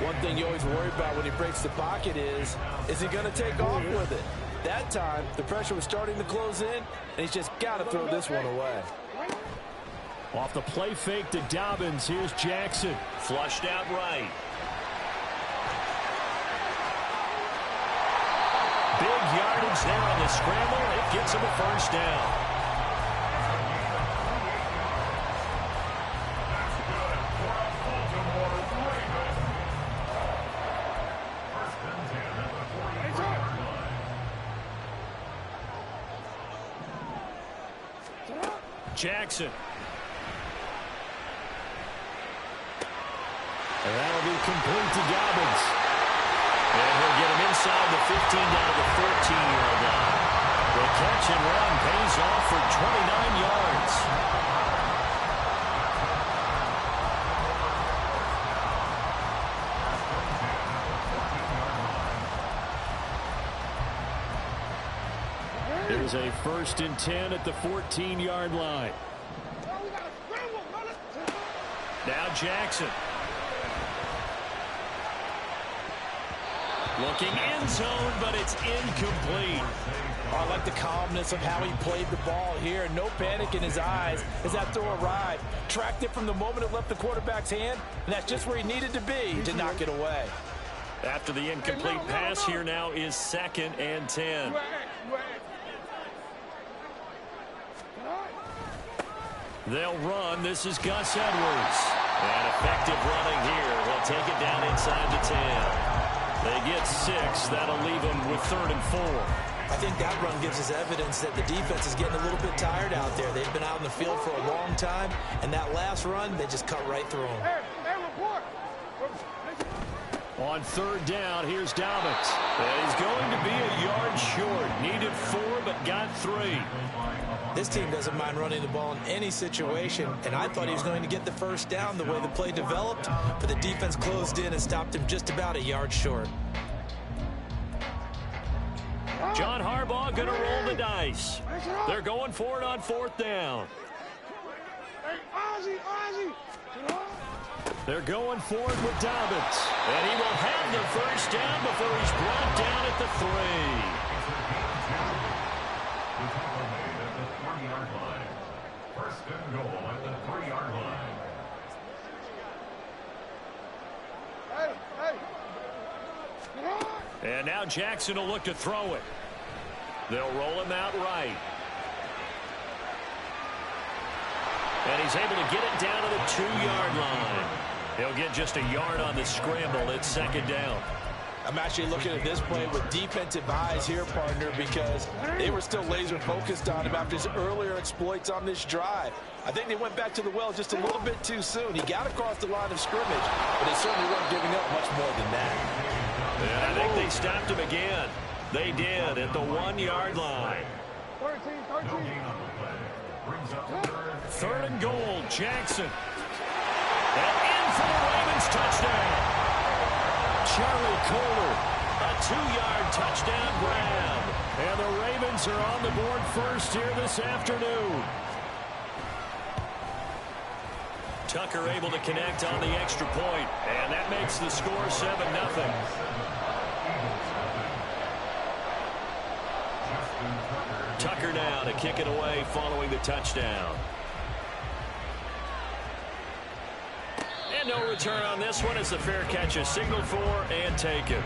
One thing you always worry about when he breaks the pocket is he going to take off with it? That time, the pressure was starting to close in, and he's just got to throw this one away. Off the play fake to Dobbins, here's Jackson. Flushed out right. Big yardage there on the scramble. It gets him a first down. Jackson. And that'll be complete to Dobbins. And he'll get him inside the 15 down to the 14-yard line. The catch and run pays off for 29 yards. It was a 1st and 10 at the 14-yard line. Now Jackson. Looking end zone, but it's incomplete. I like the calmness of how he played the ball here. No panic in his eyes as that throw arrived. Tracked it from the moment it left the quarterback's hand, and that's just where he needed to be to knock it away. After the incomplete pass, here now is 2nd and 10. They'll run. This is Gus Edwards. And effective running here. He'll take it down inside the 10. They get 6. That'll leave them with 3rd and 4. I think that run gives us evidence that the defense is getting a little bit tired out there. They've been out in the field for a long time, and that last run, they just cut right through them. On 3rd down, here's Dobbins. And he's going to be a yard short. Needed 4, but got 3. This team doesn't mind running the ball in any situation, and I thought he was going to get the first down the way the play developed, but the defense closed in and stopped him just about a yard short. John Harbaugh going to roll the dice. They're going for it on 4th down. They're going for it with Dobbins. And he will have the first down before he's brought down at the 3. First and goal at the 3-yard line. And now Jackson will look to throw it. They'll roll him out right. And he's able to get it down to the 2-yard line. He'll get just a yard on the scramble. It's 2nd down. I'm actually looking at this play with defensive eyes here, partner, because they were still laser focused on him after his earlier exploits on this drive. I think they went back to the well just a little bit too soon. He got across the line of scrimmage, but they certainly weren't giving up much more than that. And I think they stopped him again. They did at the 1-yard line. 3rd and goal, Jackson. And in for the Ravens touchdown. Charlie Kohler, a 2-yard touchdown grab. And the Ravens are on the board first here this afternoon. Tucker able to connect on the extra point, and that makes the score 7-0. Tucker now to kick it away following the touchdown. And no return on this one as the fair catch is signaled for and taken.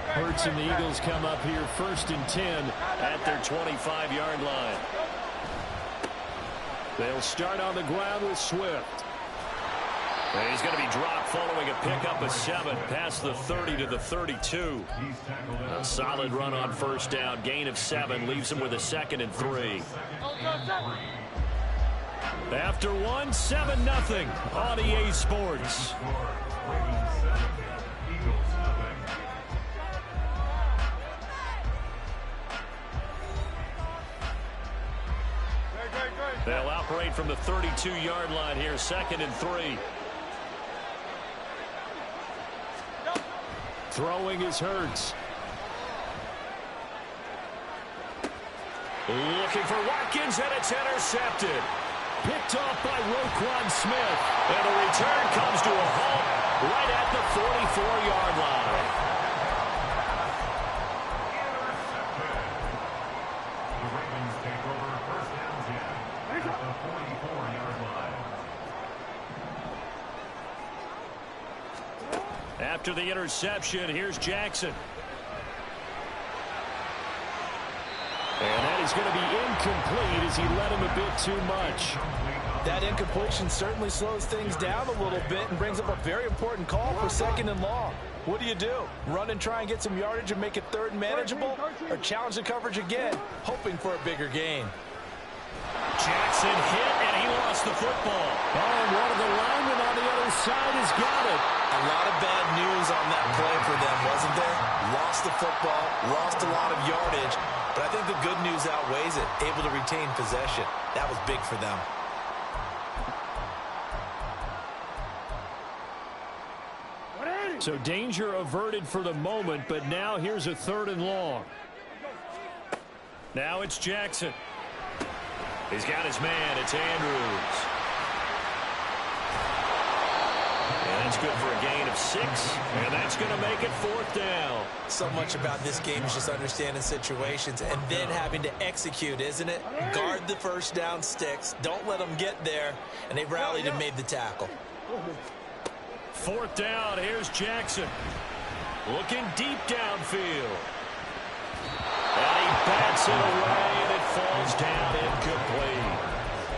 Hurts and the Eagles come up here 1st and 10 at their 25-yard line. They'll start on the ground with Swift. And he's going to be dropped following a pickup of 7 past the 30 to the 32. A solid run on 1st down. Gain of 7 leaves him with a 2nd and 3. After 1, 7-0 on EA Sports. They'll operate from the 32-yard line here, 2nd and 3. Throwing is Hurts. Looking for Watkins, and it's intercepted. Picked off by Roquan Smith. And the return comes to a halt right at the 44-yard line. The Ravens take over first down 10 at the 44-yard line. After the interception, here's Jackson. And that is going to be incomplete as he led him a bit too much. That incompletion certainly slows things down a little bit and brings up a very important call for 2nd and long. What do? Run and try and get some yardage and make it 3rd and manageable? Or challenge the coverage again, hoping for a bigger gain? Jackson hit, and he lost the football. Oh, and one of the linemen on the other side has got it. A lot of bad news on that play for them, wasn't there? Lost the football, lost a lot of yardage, but I think the good news outweighs it. Able to retain possession. That was big for them. So danger averted for the moment, but now here's a 3rd and long. Now it's Jackson. He's got his man. It's Andrews. And that's good for a gain of 6, and that's going to make it 4th down. So much about this game is just understanding situations and then having to execute, isn't it? Guard the first down sticks. Don't let them get there, and they rallied and made the tackle. 4th down, here's Jackson. Looking deep downfield. And he bats it away, and it falls down incomplete.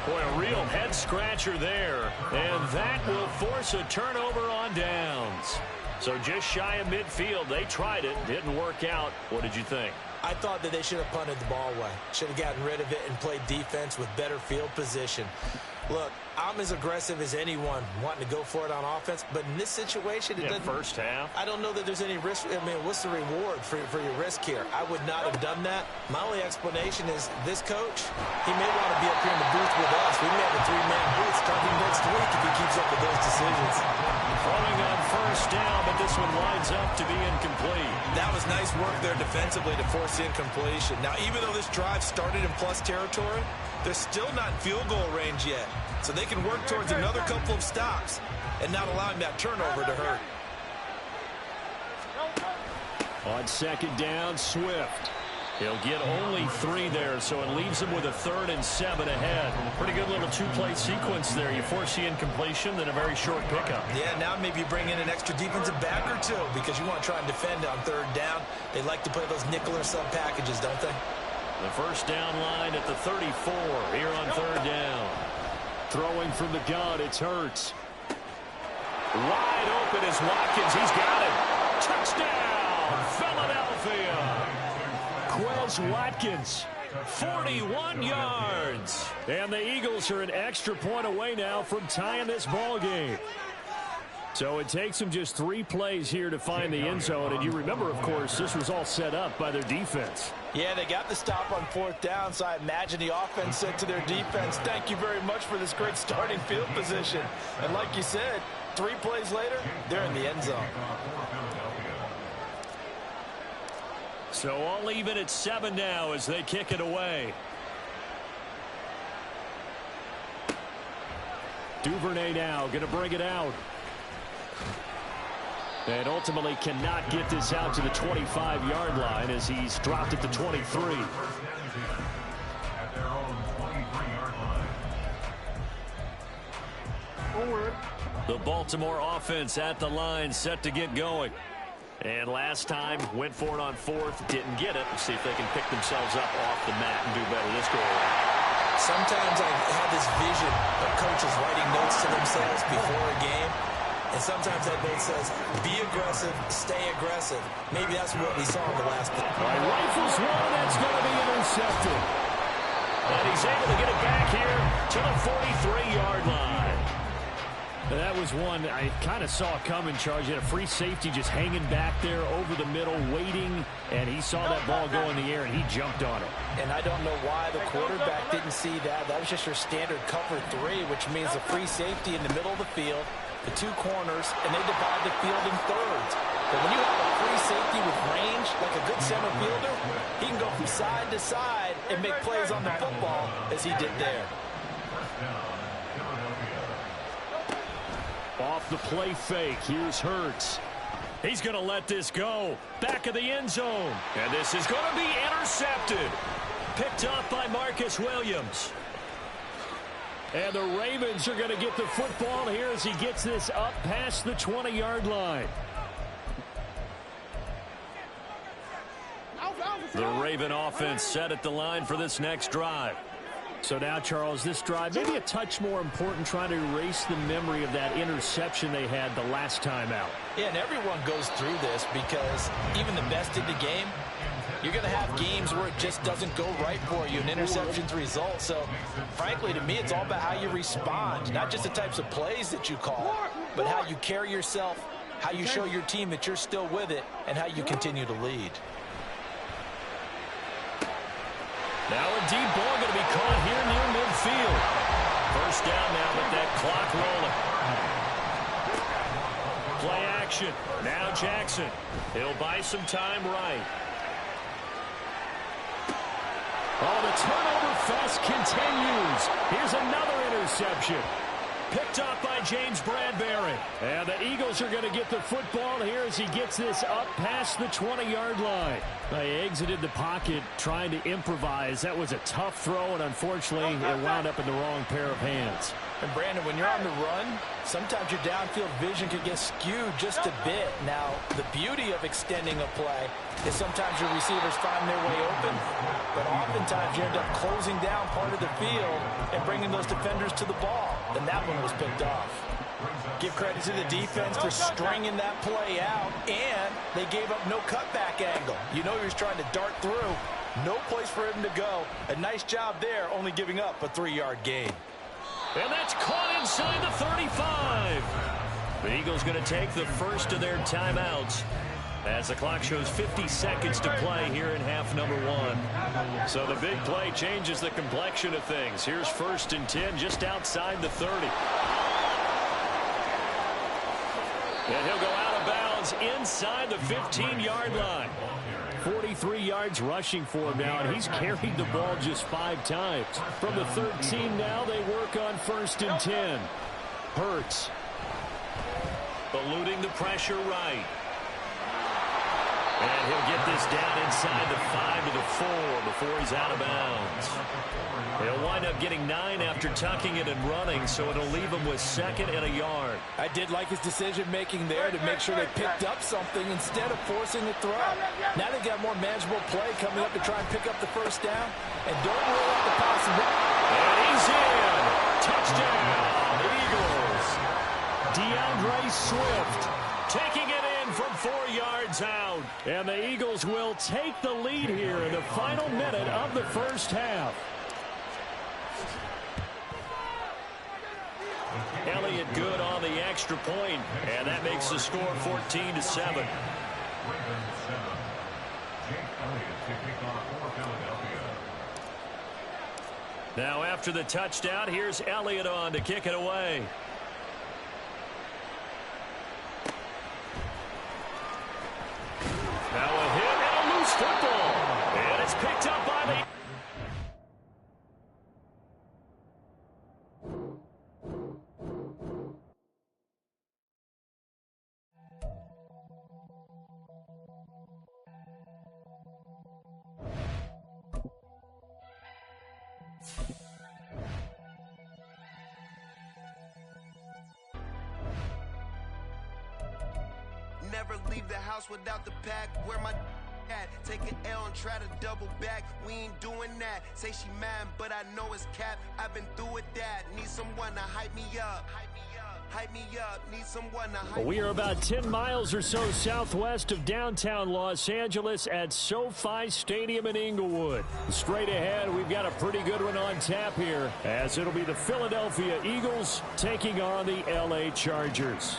Boy, a real head-scratcher there. And that will force a turnover on downs. So just shy of midfield. They tried it. Didn't work out. What did you think? I thought that they should have punted the ball away. Should have gotten rid of it and played defense with better field position. Look, I'm as aggressive as anyone wanting to go for it on offense, but in this situation, it doesn't. First half. I don't know that there's any risk. I mean, what's the reward for your risk here? I would not have done that. My only explanation is this coach, he may want to be up here in the booth with us. We may have a 3-man booth starting next week if he keeps up with those decisions. Throwing on first down, but this one winds up to be incomplete. That was nice work there defensively to force the incompletion. Now, even though this drive started in plus territory, they're still not in field goal range yet. So they can work towards another couple of stops and not allowing that turnover to hurt. On 2nd down, Swift. He'll get only 3 there, so it leaves him with a 3rd and 7 ahead. Pretty good little 2-play sequence there. You force the incompletion, then a very short pickup. Yeah, now maybe you bring in an extra defensive back or 2 because you want to try and defend on 3rd down. They like to play those nickel or sub packages, don't they? The first down line at the 34 here on 3rd down. Throwing from the gun, it's Hurts. Wide open is Watkins. He's got it. Touchdown, Philadelphia. Quez Watkins, 41 yards. And the Eagles are an extra point away now from tying this ball game. So it takes them just 3 plays here to find the end zone. And you remember, of course, this was all set up by their defense. Yeah, they got the stop on 4th down, so I imagine the offense said to their defense, thank you very much for this great starting field position. And like you said, 3 plays later, they're in the end zone. So all even at 7 now as they kick it away. Duvernay now going to bring it out. And ultimately cannot get this out to the 25-yard line as he's dropped at the 23. At their own 23-yard line. The Baltimore offense at the line, set to get going. And last time, went for it on 4th, didn't get it. Let's see if they can pick themselves up off the mat and do better this go around. Sometimes I have this vision of coaches writing notes to themselves before a game. And sometimes that note says, be aggressive, stay aggressive. Maybe that's what we saw in the last. Rifles one, that's going to be intercepted. And he's able to get it back here to the 43-yard line. And that was one I kind of saw coming, Charge. He had a free safety just hanging back there over the middle, waiting, and he saw that ball go in the air, and he jumped on it. And I don't know why the quarterback didn't see that. That was just your standard cover 3, which means a free safety in the middle of the field, the 2 corners, and they divide the field in thirds. But when you have a free safety with range, like a good center fielder, he can go from side to side and make plays on the football as he did there. Off the play fake, here's Hurts. He's going to let this go. Back of the end zone. And this is going to be intercepted. Picked up by Marcus Williams. And the Ravens are going to get the football here as he gets this up past the 20-yard line. The Raven offense set at the line for this next drive. So now, Charles, this drive maybe a touch more important, trying to erase the memory of that interception they had the last time out. Yeah, and everyone goes through this because even the best in the game, you're going to have games where it just doesn't go right for you, and interceptions result. So, frankly, to me, it's all about how you respond, not just the types of plays that you call, but how you carry yourself, how you show your team that you're still with it, and how you continue to lead. Now a deep ball going to be caught here near midfield. First down now with that clock rolling. Play action. Now Jackson. He'll buy some time right. Oh, the turnover fest continues. Here's another interception. Picked up by James Bradbury. And the Eagles are going to get the football here as he gets this up past the 20-yard line. They exited the pocket trying to improvise. That was a tough throw, and unfortunately, it wound up in the wrong pair of hands. And, Brandon, when you're on the run, sometimes your downfield vision can get skewed just a bit. Now, the beauty of extending a play is sometimes your receivers find their way open, but oftentimes you end up closing down part of the field and bringing those defenders to the ball. And that one was picked off. Give credit to the defense for stringing that play out, and they gave up no cutback angle. You know he was trying to dart through. No place for him to go. A nice job there, only giving up a 3-yard gain. And that's caught inside the 35. The Eagles going to take the first of their timeouts as the clock shows 50 seconds to play here in half number 1. So the big play changes the complexion of things. Here's 1st and 10 just outside the 30. And he'll go out of bounds inside the 15-yard line. 43 yards rushing for him now, and he's carried the ball just 5 times. From the 13 now, they work on 1st and 10. Hurts. Eluding the pressure right. And he'll get this down inside the 5 to the 4 before he's out of bounds. He'll wind up getting 9 after tucking it and running, so it'll leave him with 2nd and a yard. I did like his decision-making there to make sure they picked up something instead of forcing the throw. Now they've got more manageable play coming up to try and pick up the first down. And don't rule out the possibility. And he's in. Touchdown, Eagles. DeAndre Swift taking it in from 4 yards out. And the Eagles will take the lead here in the final minute of the first half. Elliott good on the extra point, and that makes the score 14-7. Now after the touchdown, here's Elliott on to kick it away. Now a hit and a loose football. And it's picked up by the... Never leave the house without the pack. Where my at? Take an L and try to double back. We ain't doing that. Say she mad, but I know it's cap. I've been through with that. Need someone to hype me up. Hype me up. Need someone to hype me up. We are about 10 miles or so southwest of downtown Los Angeles at SoFi Stadium in Inglewood. Straight ahead, we've got a pretty good one on tap here, as it'll be the Philadelphia Eagles taking on the LA Chargers.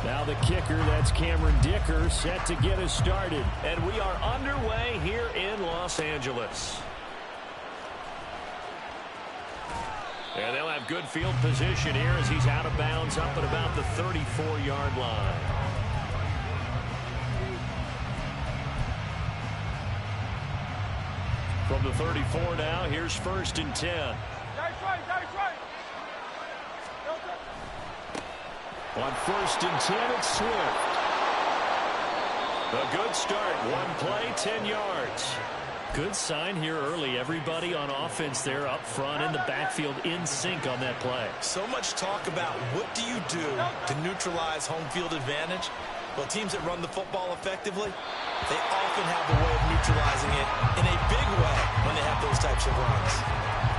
Now the kicker, that's Cameron Dicker, set to get us started. And we are underway here in Los Angeles. And they'll have good field position here as he's out of bounds up at about the 34-yard line. From the 34 now, here's 1st and 10. On 1st and 10, it's Swift. A good start. One play, 10 yards. Good sign here early. Everybody on offense there up front in the backfield in sync on that play. So much talk about what do you do to neutralize home field advantage? Well, teams that run the football effectively, they often have a way of neutralizing it in a big way when they have those types of runs.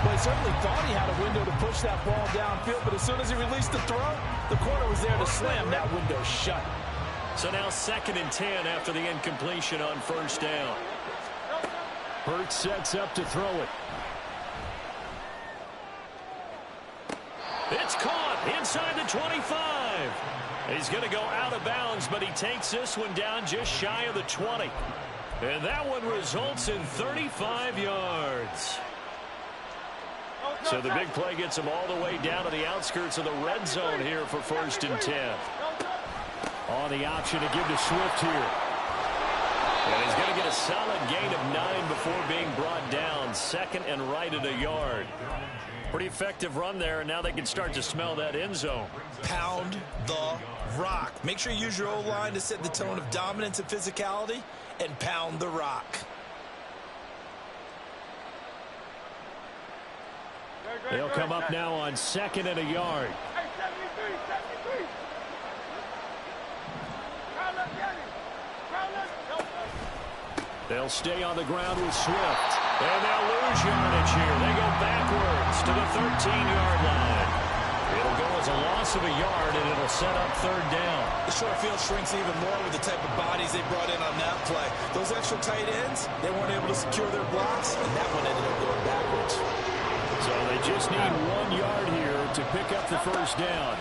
Well, he certainly thought he had a window to push that ball downfield, but as soon as he released the throw, the corner was there to slam that window shut. So now 2nd and 10 after the incompletion on 1st down. Hurts sets up to throw it. It's caught inside the 25. He's going to go out of bounds, but he takes this one down just shy of the 20. And that one results in 35 yards. So the big play gets him all the way down to the outskirts of the red zone here for 1st and 10. On the option to give to Swift here. And he's going to get a solid gain of 9 before being brought down. 2nd and right at a yard. Pretty effective run there, and now they can start to smell that end zone. Pound the rock. Make sure you use your O-line to set the tone of dominance and physicality, and pound the rock. They'll come up now on 2nd and a yard. They'll stay on the ground with Swift. And they'll lose yardage here. They go backwards to the 13-yard line. It'll go as a loss of a yard, and it'll set up 3rd down. The short field shrinks even more with the type of bodies they brought in on that play. Those extra tight ends, they weren't able to secure their blocks, and that one ended up going backwards. So they just need 1 yard here to pick up the 1st down.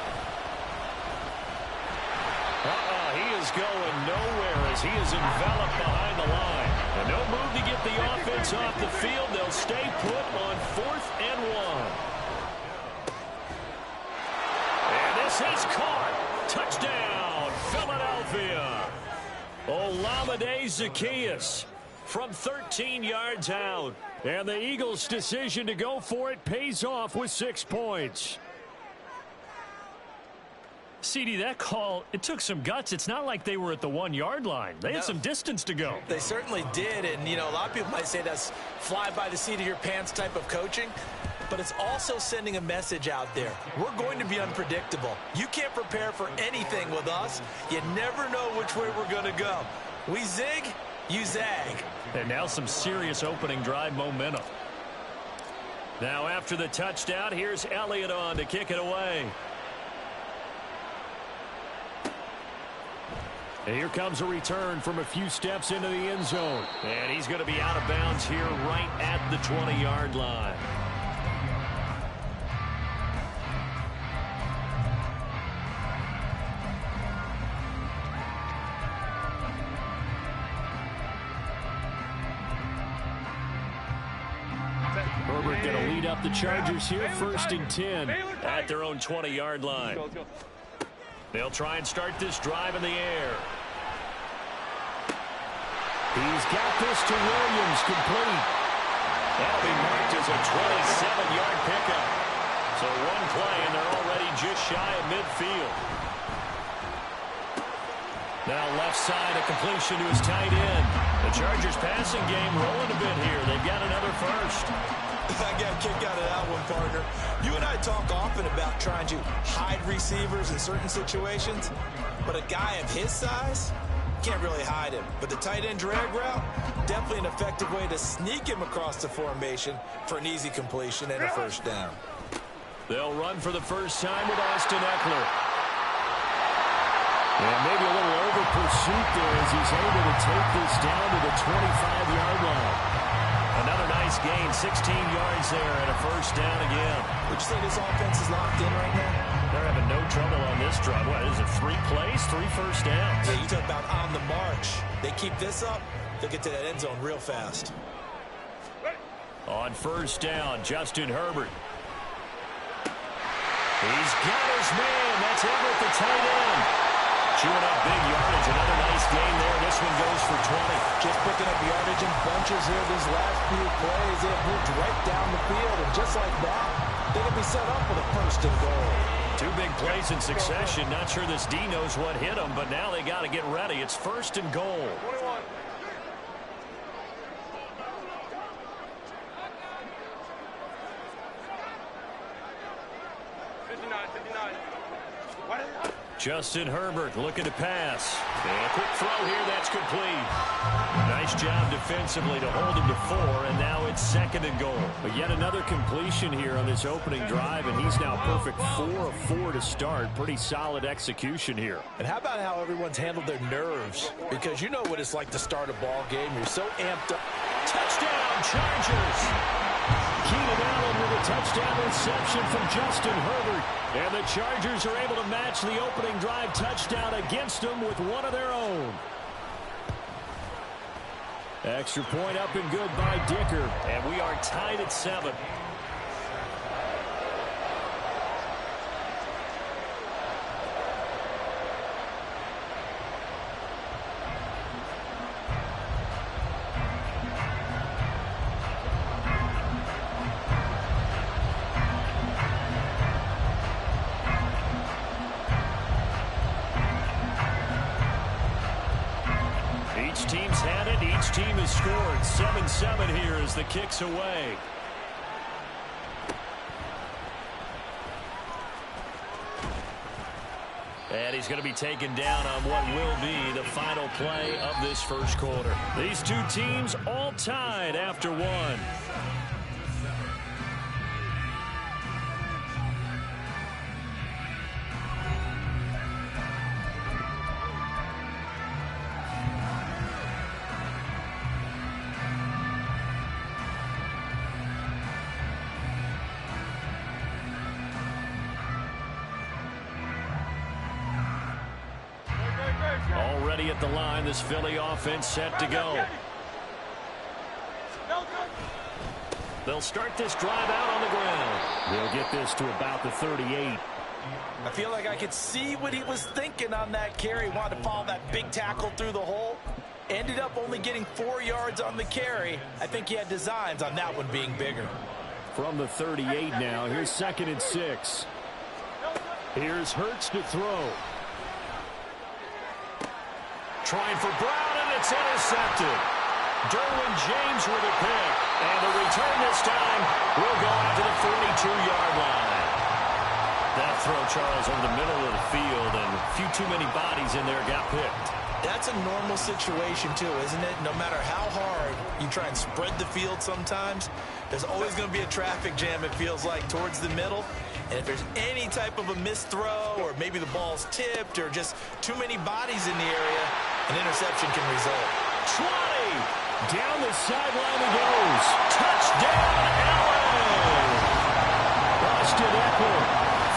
He is going nowhere as he is enveloped behind the line. And no move to get the offense off the field. They'll stay put on 4th and 1. And this is caught. Touchdown, Philadelphia. Olamide Zaccheaus from 13 yards out. And the Eagles' decision to go for it pays off with 6 points. CD, that call, it took some guts. It's not like they were at the 1 yard line. They had some distance to go. They certainly did. And, you know, a lot of people might say that's fly by the seat of your pants type of coaching. But it's also sending a message out there. We're going to be unpredictable. You can't prepare for anything with us. You never know which way we're going to go. We zig, you zag. And now some serious opening drive momentum. Now after the touchdown, here's Elliott on to kick it away. And here comes a return from a few steps into the end zone. And he's going to be out of bounds here right at the 20-yard line. Herbert going to lead up the Chargers here, 1st and 10 at their own 20-yard line. They'll try and start this drive in the air. He's got this to Williams, complete. That'll be marked as a 27-yard pickup. So 1 play, and they're already just shy of midfield. Now left side, a completion to his tight end. The Chargers passing game rolling a bit here. They've got another first. I got a kick out of that one, partner. You and I talk often about trying to hide receivers in certain situations, but a guy of his size can't really hide him. But the tight end drag route, definitely an effective way to sneak him across the formation for an easy completion and a 1st down. They'll run for the first time with Austin Eckler. And maybe a little over pursuit there as he's able to take this down to the 25-yard line. Another nice gain, 16 yards there, and a 1st down again. Would you say this offense is locked in right now? They're having no trouble on this drive. What is it, 3 plays, 3 first downs? Yeah, you talk about on the march. They keep this up, they'll get to that end zone real fast. On 1st down, Justin Herbert. He's got his man. That's Everett, the tight end. Chewing up big yardage. Another nice gain there. This one goes for 20. Just picking up yardage in bunches here these last few plays. They have moved right down the field, and just like that, they can be set up with a first and goal. Two big plays in succession. Not sure this D knows what hit them, but now they got to get ready. It's first and goal. 21. Justin Herbert looking to pass. And a quick throw here. That's complete. Nice job defensively to hold him to 4, and now it's second and goal. But yet another completion here on this opening drive, and he's now perfect 4 of 4 to start. Pretty solid execution here. And how about how everyone's handled their nerves? Because you know what it's like to start a ball game. You're so amped up. Touchdown, Chargers! Keenan Allen with a touchdown reception from Justin Herbert. And the Chargers are able to match the opening drive touchdown against them with one of their own. Extra point up and good by Dicker. And we are tied at 7. Each team's had it. Each team has scored. 7-7 here as the kick's away. And he's going to be taken down on what will be the final play of this first quarter. These two teams all tied after 1. Already at the line, this Philly offense set to go. They'll start this drive out on the ground. They'll get this to about the 38. I feel like I could see what he was thinking on that carry. Wanted to follow that big tackle through the hole. Ended up only getting 4 yards on the carry. I think he had designs on that one being bigger. From the 38 now, here's 2nd and 6. Here's Hurts to throw. Trying for Brown, and it's intercepted. Derwin James with a pick. And the return this time will go out to the 42-yard line. That throw, Charles, over the middle of the field, and a few too many bodies in there got picked. That's a normal situation, too, isn't it? No matter how hard you try and spread the field sometimes, there's always going to be a traffic jam, it feels like, towards the middle. And if there's any type of a missed throw, or maybe the ball's tipped, or just too many bodies in the area, an interception can result. 20! Down the sideline he goes. Touchdown, Allen! Austin Eckler,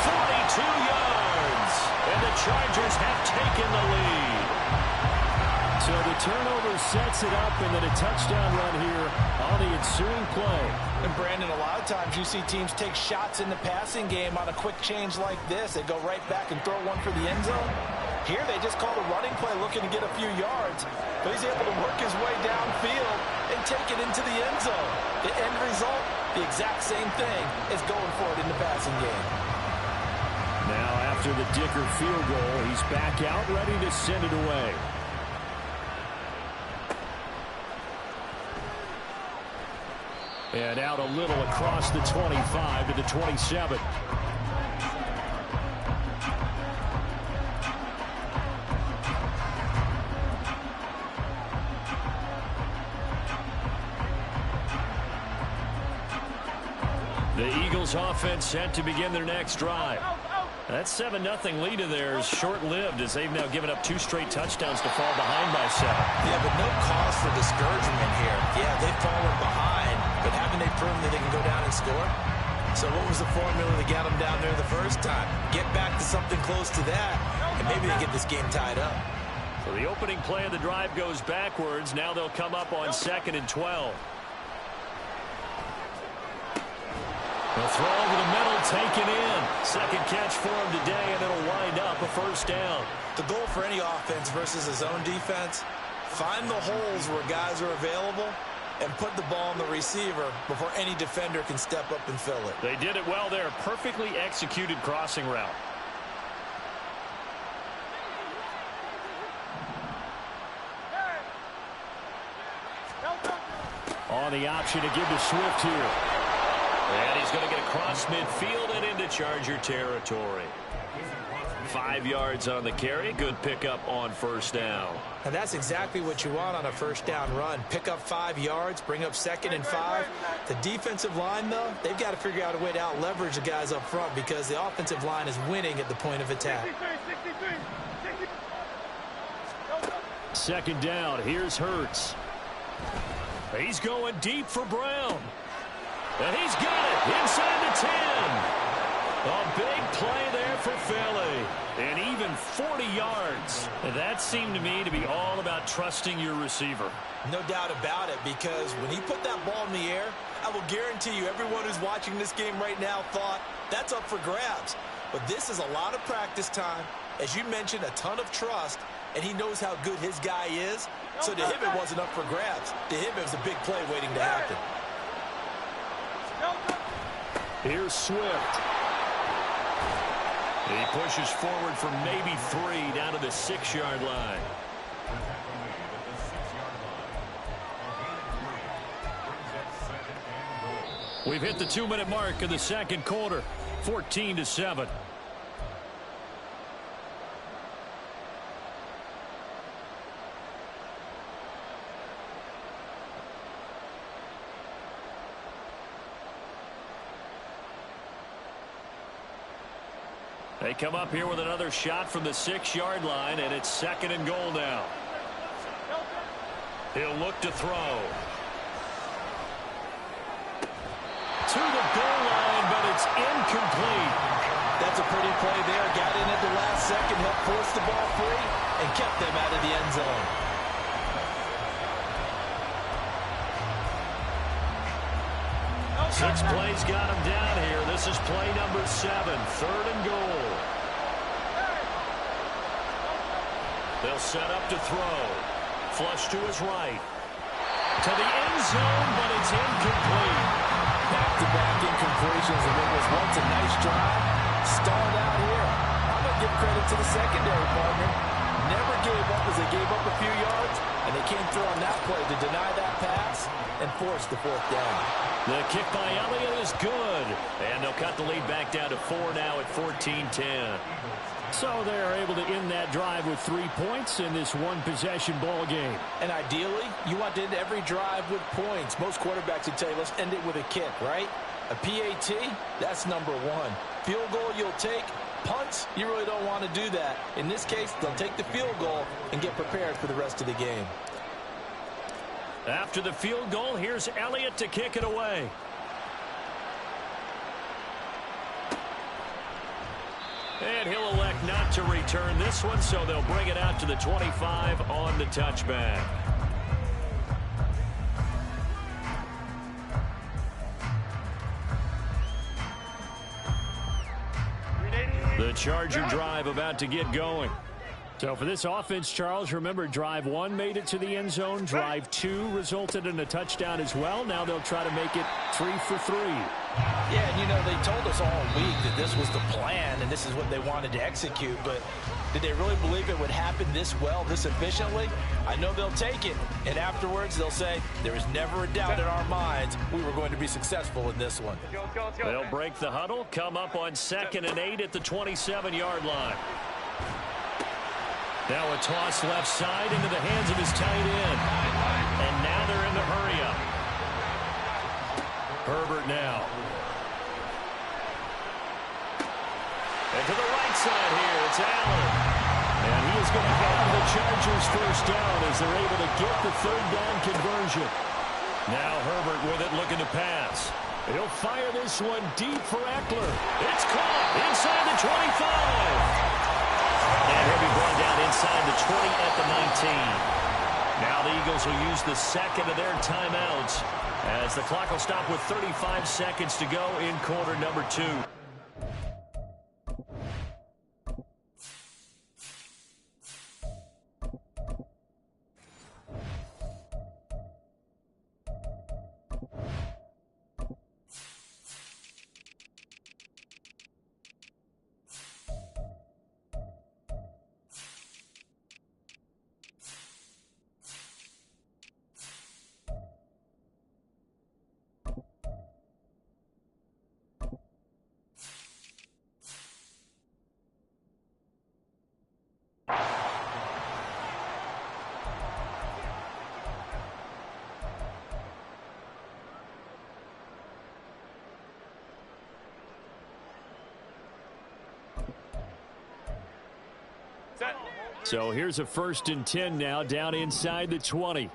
42 yards. And the Chargers have taken the lead. So the turnover sets it up, and then a touchdown run here on the ensuing play. And Brandon, a lot of times you see teams take shots in the passing game on a quick change like this. They go right back and throw one for the end zone. Here they just called a running play looking to get a few yards. But he's able to work his way downfield and take it into the end zone. The end result, the exact same thing as going for it in the passing game. Now after the Dicker field goal, he's back out ready to send it away. And out a little across the 25 to the 27. The Eagles offense set to begin their next drive. That 7-0 lead of theirs short-lived as they've now given up 2 straight touchdowns to fall behind by 7. Yeah, but no cause for discouragement here. Yeah, they've fallen behind, but haven't they proven that they can go down and score? So what was the formula that got them down there the first time? Get back to something close to that, and maybe they get this game tied up. So the opening play of the drive goes backwards. Now they'll come up on 2nd and 12. The throw over the middle, taken in. Second catch for him today, and it'll wind up a first down. The goal for any offense versus a zone defense, find the holes where guys are available and put the ball on the receiver before any defender can step up and fill it. They did it well there. Perfectly executed crossing route. On the option to give to Swift here. And he's going to get across midfield and into Charger territory. 5 yards on the carry. Good pickup on first down. And that's exactly what you want on a first down run. Pick up 5 yards, bring up 2nd and 5. The defensive line, though, they've got to figure out a way to out-leverage the guys up front because the offensive line is winning at the point of attack. 2nd down. Here's Hurts. He's going deep for Brown. And he's got it inside the 10. A big play there for Philly. And even 40 yards. That seemed to me to be all about trusting your receiver. No doubt about it, because when he put that ball in the air, I will guarantee you everyone who's watching this game right now thought that's up for grabs. But this is a lot of practice time. As you mentioned, a ton of trust, and he knows how good his guy is. So to him, it wasn't up for grabs. To him, it was a big play waiting to happen. Here's Swift. He pushes forward for maybe 3 down to the 6-yard line. We've hit the 2-minute mark of the second quarter. 14-7. They come up here with another shot from the 6-yard line, and it's 2nd and goal now. He'll look to throw. To the goal line, but it's incomplete. That's a pretty play there. Got in at the last second, helped force the ball free, and kept them out of the end zone. Six plays got him down here. This is play number 7, 3rd and goal. They'll set up to throw. Flush to his right. To the end zone, but it's incomplete. Back-to-back incompletions, and it was once a nice drive. Stalled out here. I'm going to give credit to the secondary partner. Never gave up as they gave up a few yards, and they came through on that play to deny that pass and force the 4th down. The kick by Elliott is good. And they'll cut the lead back down to 4 now at 14-10. So they're able to end that drive with 3 points in this one-possession ball game. And ideally, you want to end every drive with points. Most quarterbacks would tell you, let's end it with a kick, right? A PAT, that's number 1. Field goal you'll take. Punts, you really don't want to do that. In this case, they'll take the field goal and get prepared for the rest of the game. After the field goal, here's Elliott to kick it away. And he'll elect not to return this one, so they'll bring it out to the 25 on the touchback. The Charger drive about to get going. So for this offense, Charles, remember, drive 1 made it to the end zone. Drive 2 resulted in a touchdown as well. Now they'll try to make it 3 for 3. Yeah, and you know, they told us all week that this was the plan and this is what they wanted to execute. But did they really believe it would happen this well, this efficiently? I know they'll take it. And afterwards, they'll say, there was never a doubt in our minds we were going to be successful in this one. They'll break the huddle, come up on 2nd and 8 at the 27-yard line. Now a toss left side into the hands of his tight end. And now they're in the hurry-up. Herbert now. And to the right side here, it's Allen. And he is going to have the Chargers first down as they're able to get the 3rd down conversion. Now Herbert with it, looking to pass. He'll fire this one deep for Eckler. It's caught inside the 25. And he'll be brought down inside the 20 at the 19. Now the Eagles will use the second of their timeouts as the clock will stop with 35 seconds to go in quarter number 2. So here's a 1st and 10 now, down inside the 20.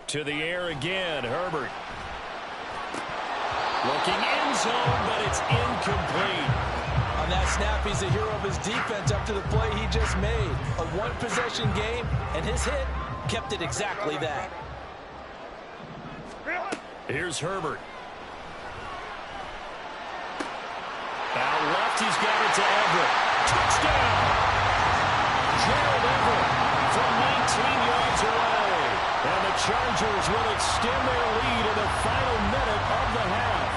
To the air again, Herbert. Looking end zone, but it's incomplete. On that snap, he's a hero of his defense up to the play he just made. A one-possession game, and his hit kept it exactly that. Here's Herbert. Out left, he's got it to Everett. Touchdown! Gerald Everett from 19 yards away. And the Chargers will extend their lead in the final minute of the half.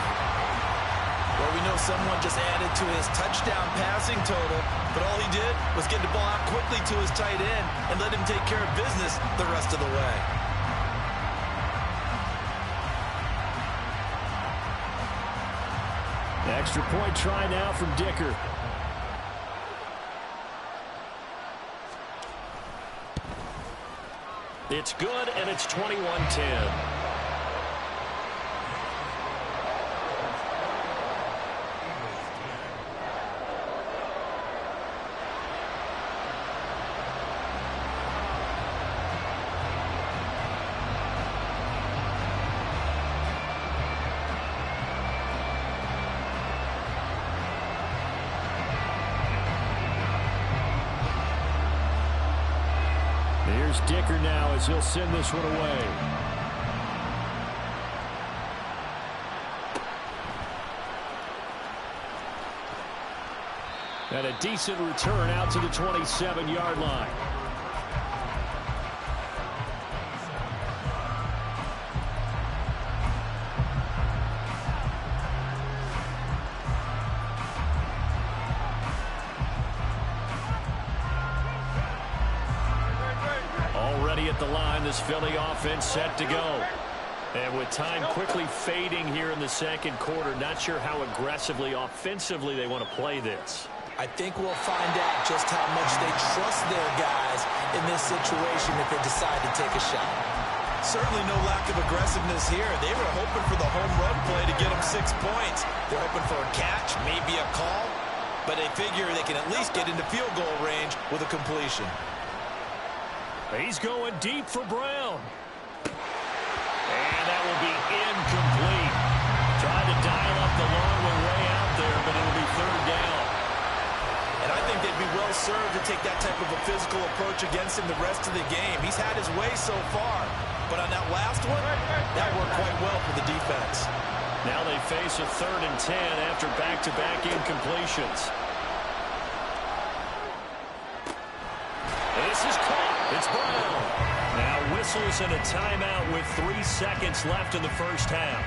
Well, we know someone just added to his touchdown passing total, but all he did was get the ball out quickly to his tight end and let him take care of business the rest of the way. Extra point try now from Dicker. It's good, and it's 21-10. Here's Dicker now as he'll send this one away. And a decent return out to the 27-yard line. Already at the line, this Philly offense set to go. And with time quickly fading here in the second quarter, not sure how aggressively, offensively they want to play this. I think we'll find out just how much they trust their guys in this situation if they decide to take a shot. Certainly no lack of aggressiveness here. They were hoping for the home run play to get them 6 points. They're hoping for a catch, maybe a call, but they figure they can at least get into field goal range with a completion. He's going deep for Brown. And that will be incomplete. Tried to dial up the long one way out there, but it'll be 3rd down. And I think they'd be well served to take that type of a physical approach against him the rest of the game. He's had his way so far, but on that last one, that worked quite well for the defense. Now they face a 3rd and 10 after back-to-back incompletions. This is caught. It's Brown. Now whistles and a timeout with 3 seconds left in the first half.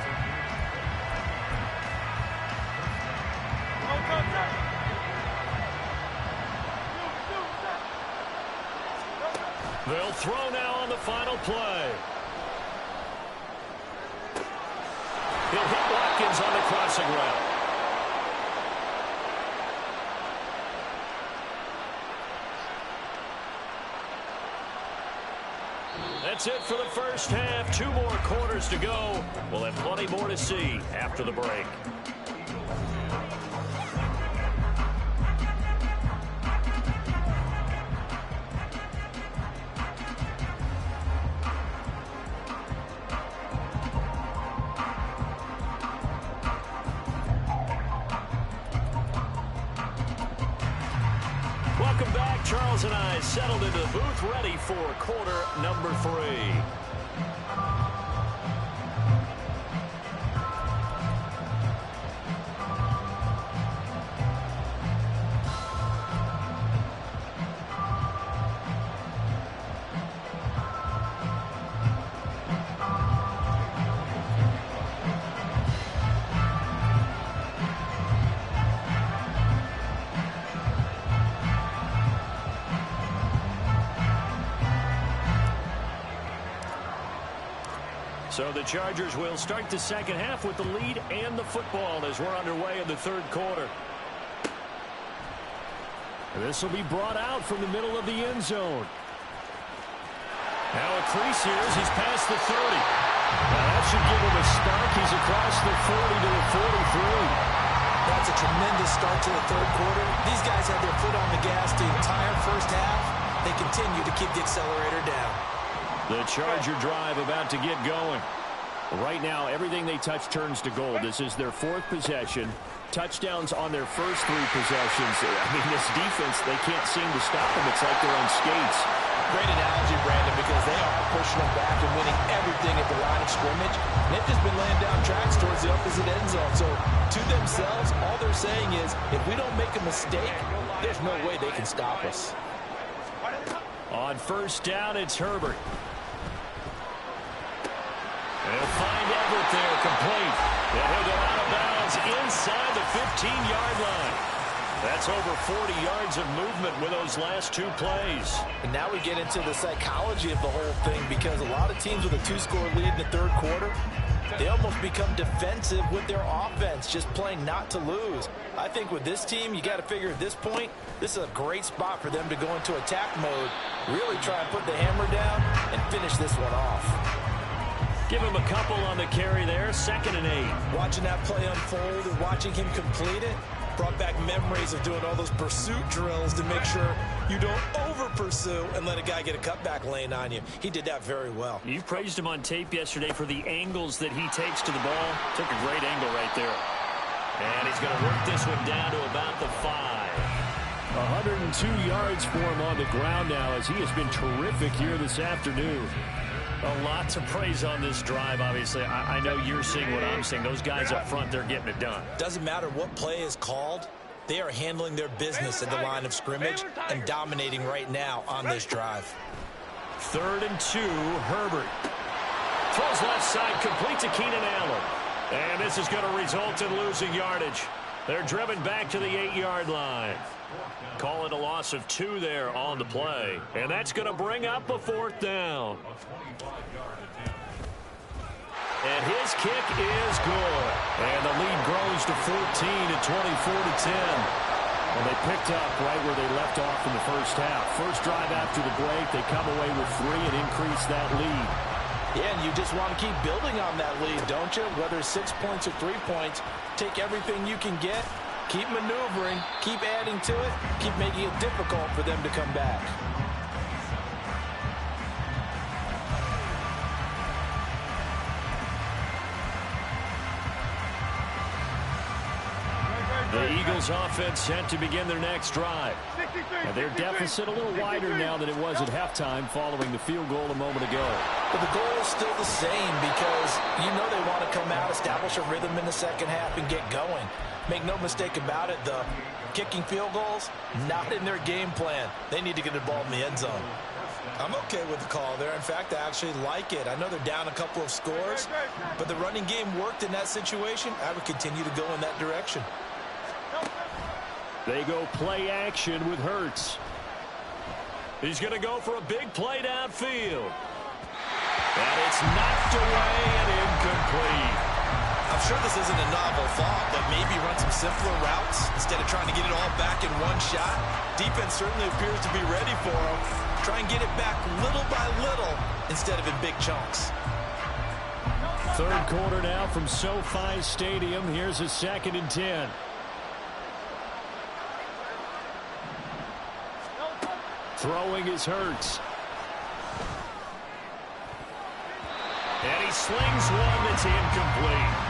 They'll throw now on the final play. He'll hit Watkins on the crossing route. That's it for the first half. 2 more quarters to go. We'll have plenty more to see after the break. Eagles and I settled into the booth, ready for quarter number 3. So the Chargers will start the second half with the lead and the football as we're underway in the third quarter. This will be brought out from the middle of the end zone. Now a crease here as he's past the 30. Now that should give him a spark. He's across the 40 to the 43. That's a tremendous start to the third quarter. These guys had their foot on the gas the entire first half. They continue to keep the accelerator down. The Charger drive about to get going. Right now, everything they touch turns to gold. This is their 4th possession. Touchdowns on their first 3 possessions. I mean, this defense, they can't seem to stop them. It's like they're on skates. Great analogy, Brandon, because they are pushing them back and winning everything at the line of scrimmage. And they've just been laying down tracks towards the opposite end zone. So, to themselves, all they're saying is, if we don't make a mistake, there's no way they can stop us. On first down, it's Herbert. They'll find Everett there, complete. And he'll go out of bounds inside the 15-yard line. That's over 40 yards of movement with those last 2 plays. And now we get into the psychology of the whole thing, because a lot of teams with a 2-score lead in the third quarter, they almost become defensive with their offense, just playing not to lose. I think with this team, you got to figure at this point, this is a great spot for them to go into attack mode, really try and put the hammer down and finish this one off. Give him a couple on the carry there, 2nd and 8. Watching that play unfold and watching him complete it brought back memories of doing all those pursuit drills to make sure you don't over-pursue and let a guy get a cutback lane on you. He did that very well. You praised him on tape yesterday for the angles that he takes to the ball. Took a great angle right there. And he's going to work this one down to about the 5. 102 yards for him on the ground now, as he has been terrific here this afternoon. A lot to praise on this drive, obviously. I know you're seeing what I'm seeing. Those guys up front, they're getting it done. Doesn't matter what play is called. They are handling their business at the line of scrimmage and dominating right now on this drive. 3rd and 2, Herbert. Throws left side, complete to Keenan Allen. And this is going to result in losing yardage. They're driven back to the 8-yard line. Call it a loss of 2 there on the play. And that's going to bring up a 4th down. And his kick is good. And the lead grows to 14 at 24-10. Well, they picked up right where they left off in the first half. First drive after the break, they come away with 3 and increase that lead. Yeah, and you just want to keep building on that lead, don't you? Whether it's 6 points or 3 points, take everything you can get. Keep maneuvering, keep adding to it, keep making it difficult for them to come back. The Eagles offense set to begin their next drive. And their deficit a little wider now than it was at halftime following the field goal a moment ago. But the goal is still the same, because you know they want to come out, establish a rhythm in the second half, and get going. Make no mistake about it, the kicking field goals, not in their game plan. They need to get the ball in the end zone. I'm okay with the call there. In fact, I actually like it. I know they're down a couple of scores, but the running game worked in that situation. I would continue to go in that direction. They go play action with Hurts. He's going to go for a big play downfield. And it's knocked away and incomplete. I'm sure this isn't a novel thought, but maybe run some simpler routes instead of trying to get it all back in one shot. Defense certainly appears to be ready for him. Try and get it back little by little instead of in big chunks. Third quarter now from SoFi Stadium. Here's a 2nd and 10. Throwing is Hurts. And he slings one that's incomplete.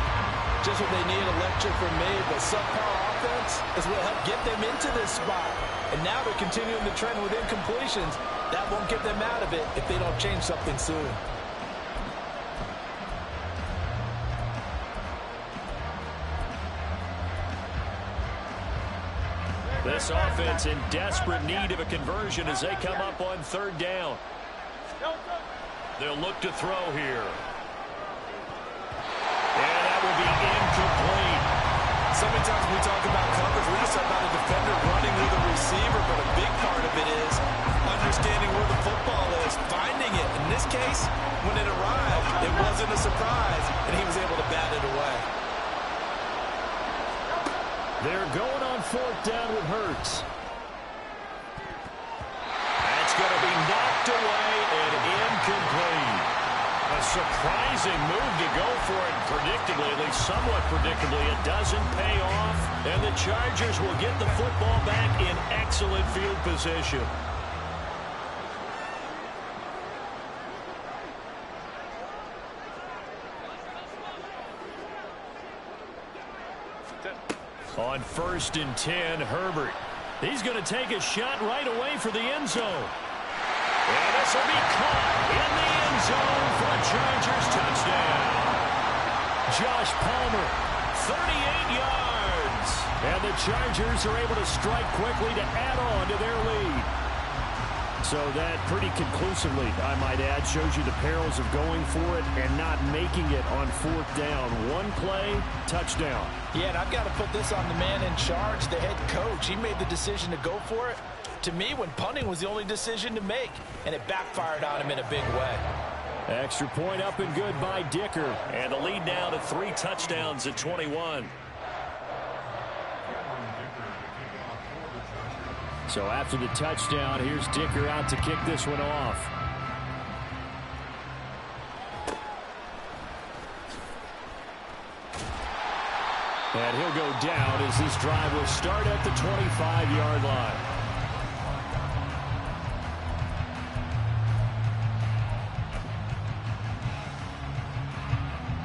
Just what they need, a lecture from me, but subpar offense is what helped get them into this spot. And now they're continuing the trend with incompletions. That won't get them out of it if they don't change something soon. This offense in desperate need of a conversion as they come up on third down. They'll look to throw here. And that will be incomplete. So many times when we talk about coverage, we just talk about a defender running with a receiver, but a big part of it is understanding where the football is, finding it. In this case, when it arrived, it wasn't a surprise, and he was able to bat it away. They're going on fourth down with Hurts. That's going to be knocked away and incomplete. A surprising move to go for it predictably, at least somewhat predictably. It doesn't pay off, and the Chargers will get the football back in excellent field position. On 1st and 10, Herbert. He's going to take a shot right away for the end zone. And this will be caught in the end zone for a Chargers touchdown. Josh Palmer, 38 yards. And the Chargers are able to strike quickly to add on to their lead. So that pretty conclusively, I might add, shows you the perils of going for it and not making it on fourth down. One play, touchdown. Yeah, and I've got to put this on the man in charge, the head coach. He made the decision to go for it. To me, when punting was the only decision to make, and it backfired on him in a big way. Extra point up and good by Dicker. And the lead now to 3 touchdowns at 21. So after the touchdown, here's Dicker out to kick this one off. And he'll go down as this drive will start at the 25-yard line.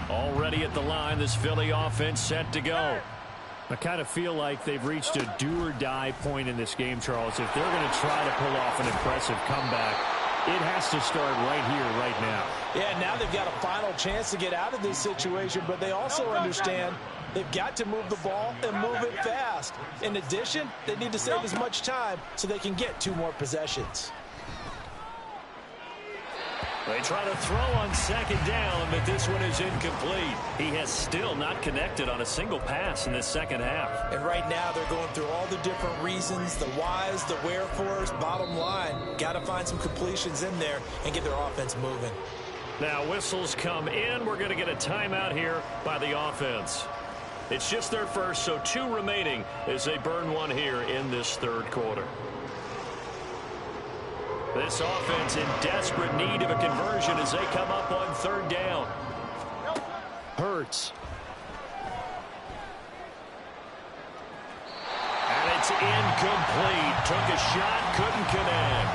Already at the line, this Philly offense set to go. I kind of feel like they've reached a do-or-die point in this game, Charles. If they're going to try to pull off an impressive comeback, it has to start right here, right now. Yeah, now they've got a final chance to get out of this situation, but they also understand they've got to move the ball and move it fast. In addition, they need to save as much time so they can get 2 more possessions. They try to throw on second down, but this one is incomplete. He has still not connected on a single pass in this second half. And right now they're going through all the different reasons, the whys, the wherefores. Bottom line, got to find some completions in there and get their offense moving. Now whistles come in. We're going to get a timeout here by the offense. It's just their first, so 2 remaining as they burn one here in this third quarter. This offense in desperate need of a conversion as they come up on third down. Hurts. And it's incomplete. Took a shot, couldn't connect.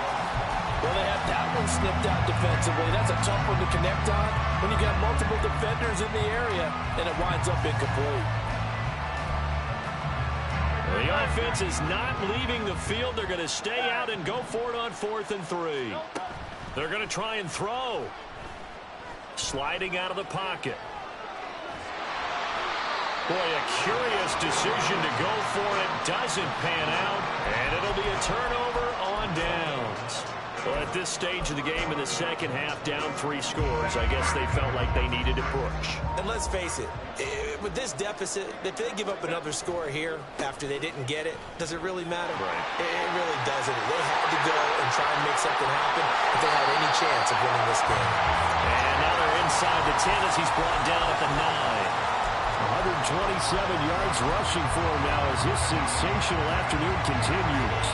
Well, they had that one snipped out defensively. That's a tough one to connect on when you got multiple defenders in the area, and it winds up incomplete. The offense is not leaving the field. They're going to stay out and go for it on 4th and 3. They're going to try and throw. Sliding out of the pocket. Boy, a curious decision to go for it. Doesn't pan out, and it'll be a turnover on downs. Well, at this stage of the game in the second half, down 3 scores, I guess they felt like they needed to push. And let's face it, with this deficit, if they give up another score here after they didn't get it, does it really matter? Right. It really doesn't. They had to go and try and make something happen if they had any chance of winning this game. And now they're inside the 10 as he's brought down at the 9. 127 yards rushing for him now as this sensational afternoon continues.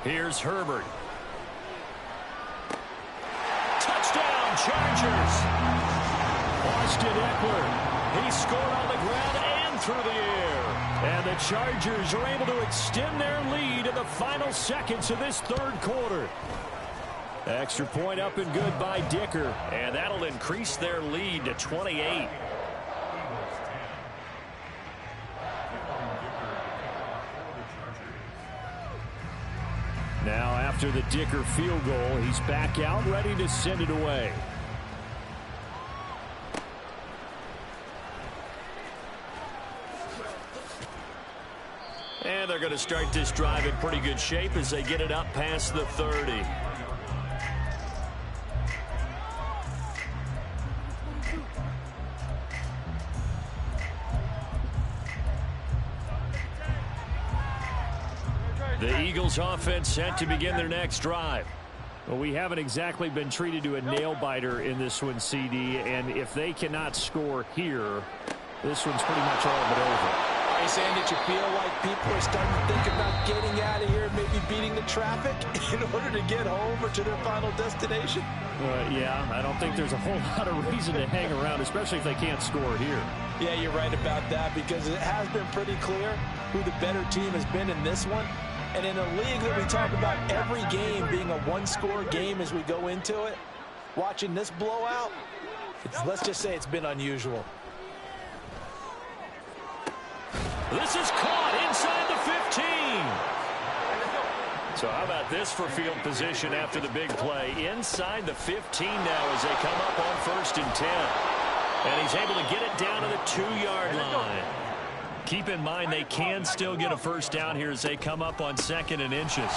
Here's Herbert. Touchdown, Chargers. Austin Eckler. He scored on the ground and through the air. And the Chargers are able to extend their lead in the final seconds of this third quarter. Extra point up and good by Dicker. And that'll increase their lead to 28. after the Dicker field goal. He's back out, ready to send it away. And they're going to start this drive in pretty good shape as they get it up past the 30. The Eagles offense set to begin their next drive. Well, we haven't exactly been treated to a nail-biter in this one, CD, and if they cannot score here, this one's pretty much all but over. Are you saying that you feel like people are starting to think about getting out of here, maybe beating the traffic in order to get home or to their final destination? Yeah, I don't think there's a whole lot of reason to hang around, especially if they can't score here. Yeah, you're right about that, because it has been pretty clear who the better team has been in this one. And in a league that we talk about every game being a one-score game as we go into it, watching this blowout, let's just say it's been unusual. This is caught inside the 15. So how about this for field position after the big play? Inside the 15 now as they come up on 1st and 10. And he's able to get it down to the 2-yard line. Keep in mind they can still get a first down here as they come up on 2nd and inches.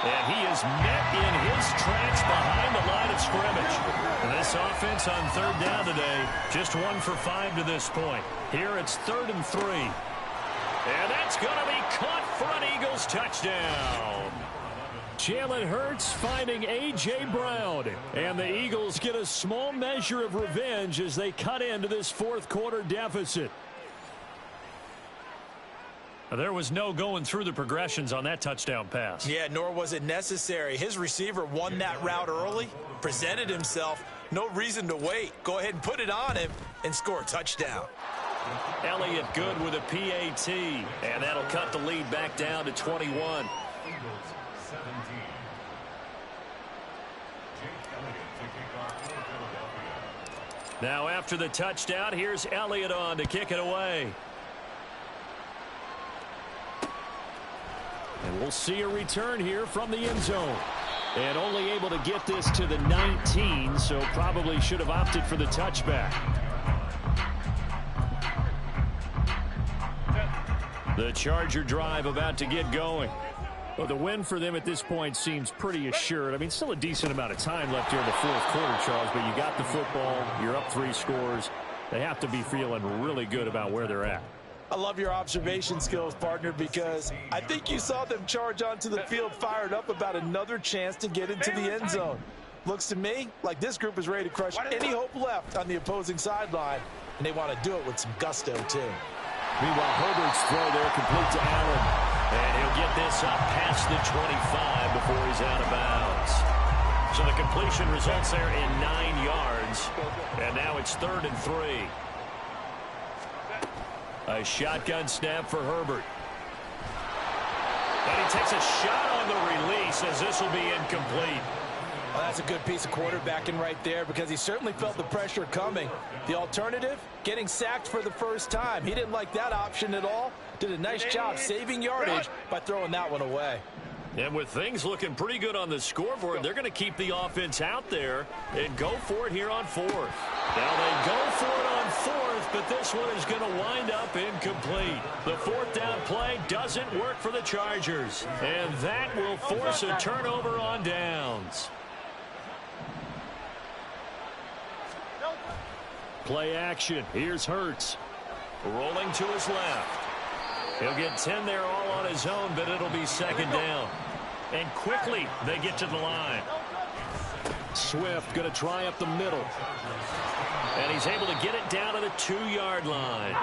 And he is met in his tracks behind the line of scrimmage. And this offense on 3rd down today, just 1 for 5 to this point. Here it's 3rd and 3. And that's going to be caught for an Eagles touchdown. Jalen Hurts finding A.J. Brown. And the Eagles get a small measure of revenge as they cut into this 4th quarter deficit. There was no going through the progressions on that touchdown pass. Yeah, nor was it necessary. His receiver won that route early, presented himself. No reason to wait. Go ahead and put it on him and score a touchdown. Elliott good with a PAT, and that'll cut the lead back down to 21. Now after the touchdown, here's Elliott on to kick it away. And we'll see a return here from the end zone. And only able to get this to the 19, so probably should have opted for the touchback. The Charger drive about to get going. Well, the win for them at this point seems pretty assured. I mean, still a decent amount of time left here in the 4th quarter, Charles, but you got the football, you're up 3 scores. They have to be feeling really good about where they're at. I love your observation skills, partner, because I think you saw them charge onto the field fired up about another chance to get into the end zone. Looks to me like this group is ready to crush any hope left on the opposing sideline, and they want to do it with some gusto, too. Meanwhile, Herbert's throw there complete to Allen. And he'll get this up past the 25 before he's out of bounds. So the completion results there in 9 yards. And now it's 3rd and 3. A shotgun snap for Herbert. And he takes a shot on the release as this will be incomplete. Well, that's a good piece of quarterbacking right there because he certainly felt the pressure coming. The alternative, getting sacked for the first time. He didn't like that option at all. Did a nice job saving yardage by throwing that one away. And with things looking pretty good on the scoreboard, they're going to keep the offense out there and go for it here on 4th. Now they go for it on 4th, but this one is going to wind up incomplete. The 4th down play doesn't work for the Chargers, and that will force a turnover on downs. Play action. Here's Hurts. Rolling to his left. He'll get 10 there all on his own, but it'll be 2nd down. And quickly they get to the line. Swift going to try up the middle. And he's able to get it down to the 2-yard line.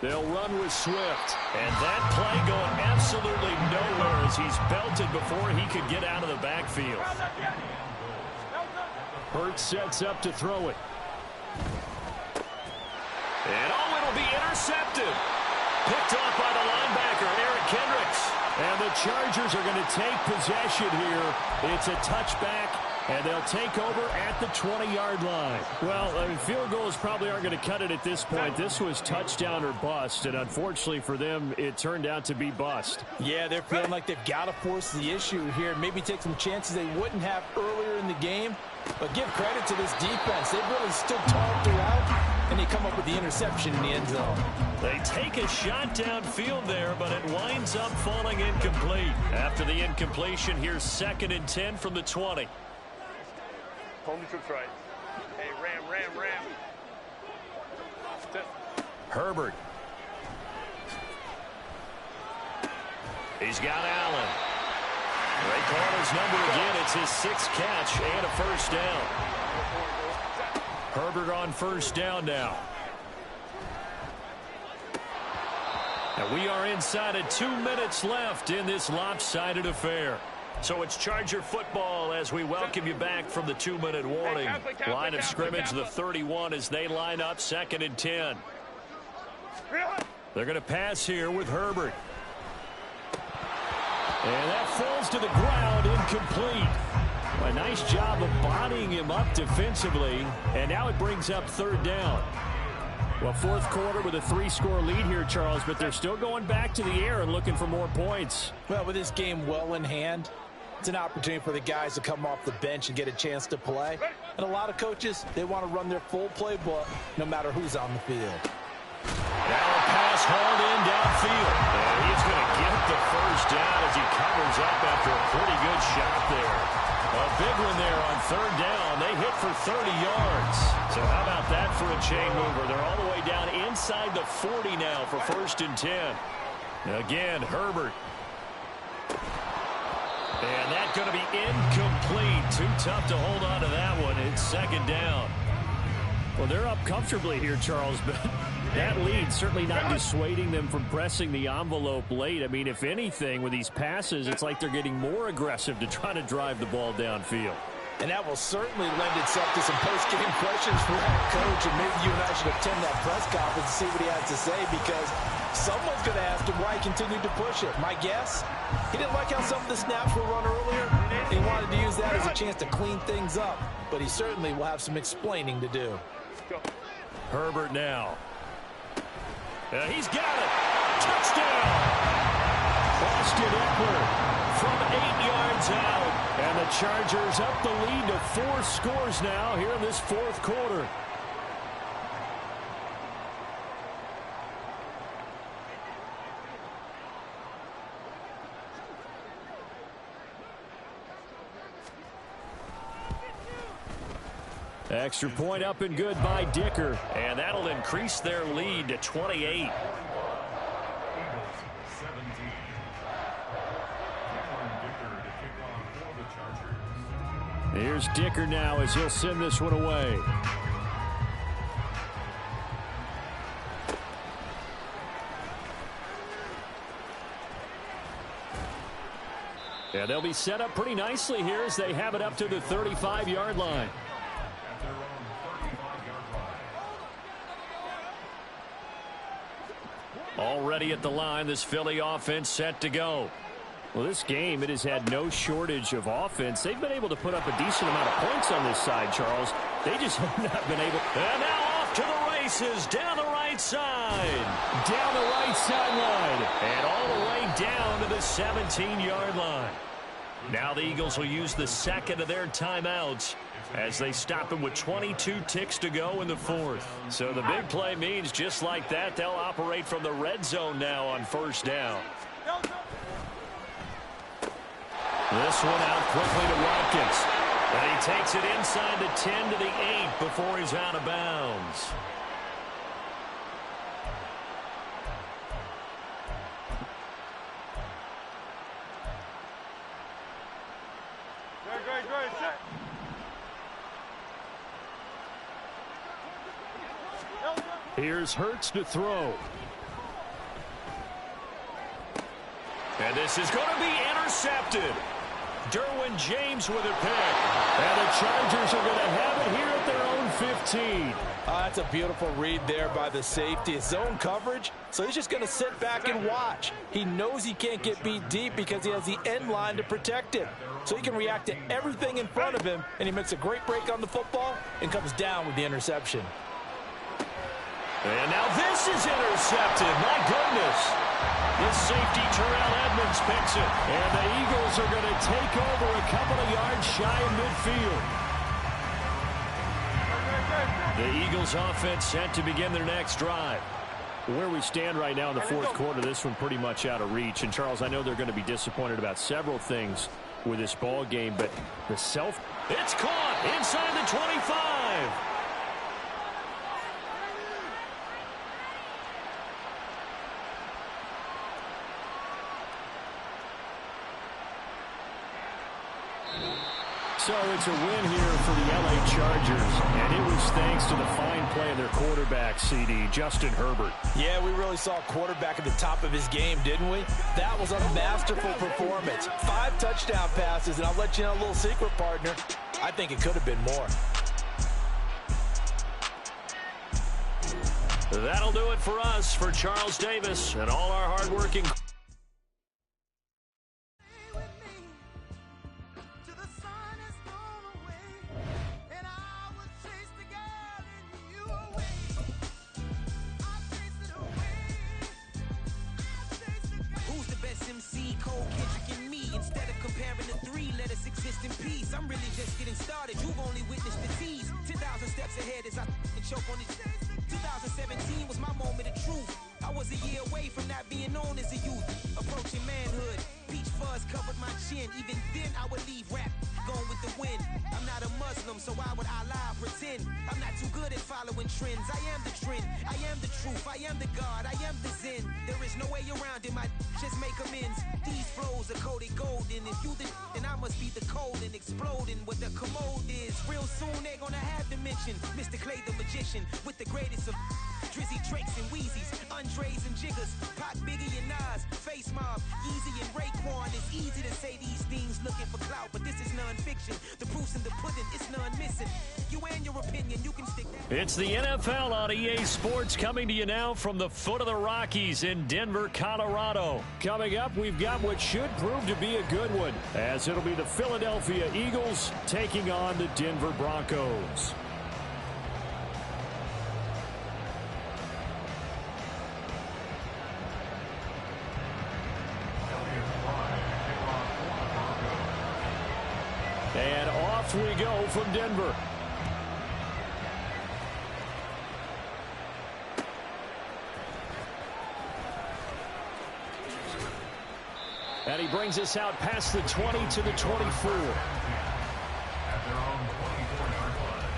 They'll run with Swift. And that play going absolutely nowhere as he's belted before he could get out of the backfield. Hurts sets up to throw it. And it'll be intercepted. Picked off by the linebacker, Eric Kendricks. And the Chargers are going to take possession here. It's a touchback And they'll take over at the 20-yard line. Well, I mean, field goals probably aren't going to cut it at this point. This was touchdown or bust, and unfortunately for them, it turned out to be bust. Yeah, they're feeling like they've got to force the issue here. Maybe take some chances they wouldn't have earlier in the game. But give credit to this defense. They've really stood tall throughout, and they come up with the interception in the end zone. They take a shot downfield there, but it winds up falling incomplete. After the incompletion, here's 2nd and 10 from the 20. Home troops right. Hey, ram. Herbert. He's got Allen. They call his number again. It's his 6th catch and a first down. Herbert on first down now. And we are inside of 2 minutes left in this lopsided affair. So it's Charger football as we welcome you back from the 2-minute warning. Line of scrimmage, the 31 as they line up 2nd and 10. They're going to pass here with Herbert. And that falls to the ground, incomplete. Well, a nice job of bodying him up defensively. And now it brings up 3rd down. Well, 4th quarter with a 3-score lead here, Charles, but they're still going back to the air and looking for more points. Well, with this game well in hand, it's an opportunity for the guys to come off the bench and get a chance to play. And a lot of coaches, they want to run their full playbook no matter who's on the field. Now a pass hauled in downfield. And he's going to get the first down as he covers up after a pretty good shot there. A big one there on 3rd down. They hit for 30 yards. So how about that for a chain mover? They're all the way down inside the 40 now for 1st and 10. Again, Herbert. And that's going to be incomplete. Too tough to hold on to that one. It's 2nd down. Well, they're up comfortably here, Charles, but that lead certainly not dissuading them from pressing the envelope late. I mean, if anything, with these passes, it's like they're getting more aggressive to try to drive the ball downfield. And that will certainly lend itself to some post-game questions for that coach. And maybe you and I should attend that press conference to see what he has to say, because someone's going to ask him why he continued to push it. My guess, he didn't like how some of the snaps were run earlier. He wanted to use that as a chance to clean things up. But he certainly will have some explaining to do. Herbert now. He's got it. Touchdown. Austin Eckler from 8 yards out. And the Chargers up the lead to 4 scores now here in this 4th quarter. Extra point up and good by Dicker. And that'll increase their lead to 28. Here's Dicker now as he'll send this one away. Yeah, they'll be set up pretty nicely here as they have it up to the 35-yard line. Already at the line, this Philly offense set to go. Well, this game, it has had no shortage of offense. They've been able to put up a decent amount of points on this side, Charles. They just have not been able. And now off to the races, down the right side. Down the right sideline. And all the way down to the 17-yard line. Now the Eagles will use the 2nd of their timeouts as they stop him with 22 ticks to go in the 4th. So the big play means just like that, they'll operate from the red zone now on 1st down. This one out quickly to Watkins. And he takes it inside the 10 to the 8 before he's out of bounds. Here's Hurts to throw. And this is going to be intercepted. Derwin James with a pick. And the Chargers are going to have it here at their own 15. That's a beautiful read there by the safety. It's zone coverage, so he's just going to sit back and watch. He knows he can't get beat deep because he has the end line to protect him. So he can react to everything in front of him, and he makes a great break on the football and comes down with the interception. And now this is intercepted. My goodness. This safety, Terrell Edmonds, picks it. And the Eagles are going to take over a couple of yards shy of midfield. The Eagles offense set to begin their next drive. Where we stand right now in the fourth quarter, this one pretty much out of reach. And, Charles, I know they're going to be disappointed about several things with this ball game, but the It's caught inside the 25. So it's a win here for the LA Chargers, and it was thanks to the fine play of their quarterback, CD, Justin Herbert. Yeah, we really saw a quarterback at the top of his game, didn't we? That was a masterful performance. 5 touchdown passes, and I'll let you know a little secret, partner. I think it could have been more. That'll do it for us, for Charles Davis and all our hardworking exist in peace. I'm really just getting started. You've only witnessed the tease. 10,000 steps ahead as I choke on it. 2017 was my moment of truth. I was a year away from not being known as a youth. Approaching manhood. Peach fuzz covered my chin. Even then I would leave rap going with the wind. I'm not a Muslim, so why would I lie or pretend? I'm not too good at following trends. I am the trend. I am the truth. I am the God. I am the Zen. There is no way around it. My just make amends. These flows are coated golden. If you the then I must be the cold and exploding what the commode is. Real soon they're gonna have to mention Mr. Clay the magician with the greatest of Drizzy, Drakes, and Wheezies, Andres and Jiggers, Pac, Biggie, and Nas, Face Mob, Yeezy, and Raekwon. It's easy to say these things looking for clout, but this is non-fiction. The proof's in the pudding, it's none missing. You and your opinion, you can stick that. It's the NFL on EA Sports coming to you now from the foot of the Rockies in Denver, Colorado. Coming up, we've got what should prove to be a good one, as it'll be the Philadelphia Eagles taking on the Denver Broncos. And off we go from Denver. And he brings us out past the 20 to the 24. At their own 24-yard line.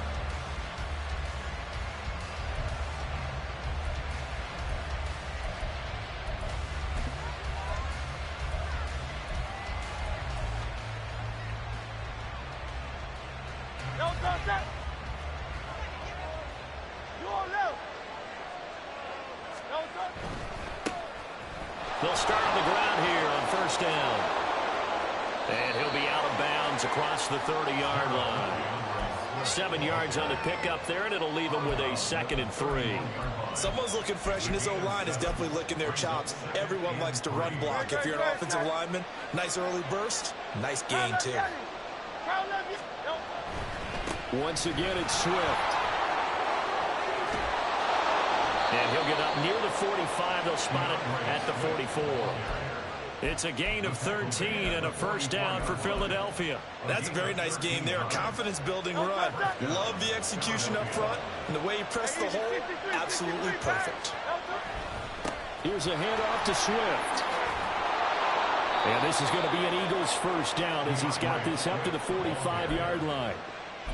They'll start on the ground here on first down. And he'll be out of bounds across the 30-yard line. 7 yards on the pickup there, and it'll leave him with a 2nd and 3. Someone's looking fresh, and this O-line is definitely licking their chops. Everyone likes to run block. If you're an offensive lineman, nice early burst, nice gain, too. Once again, it's Swift. And he'll get up near the 45. They'll spot it at the 44. It's a gain of 13 and a first down for Philadelphia. That's a very nice gain there. A confidence-building run. Love the execution up front. And the way he pressed the hole, absolutely perfect. Here's a handoff to Swift. And this is going to be an Eagles first down as he's got this up to the 45-yard line.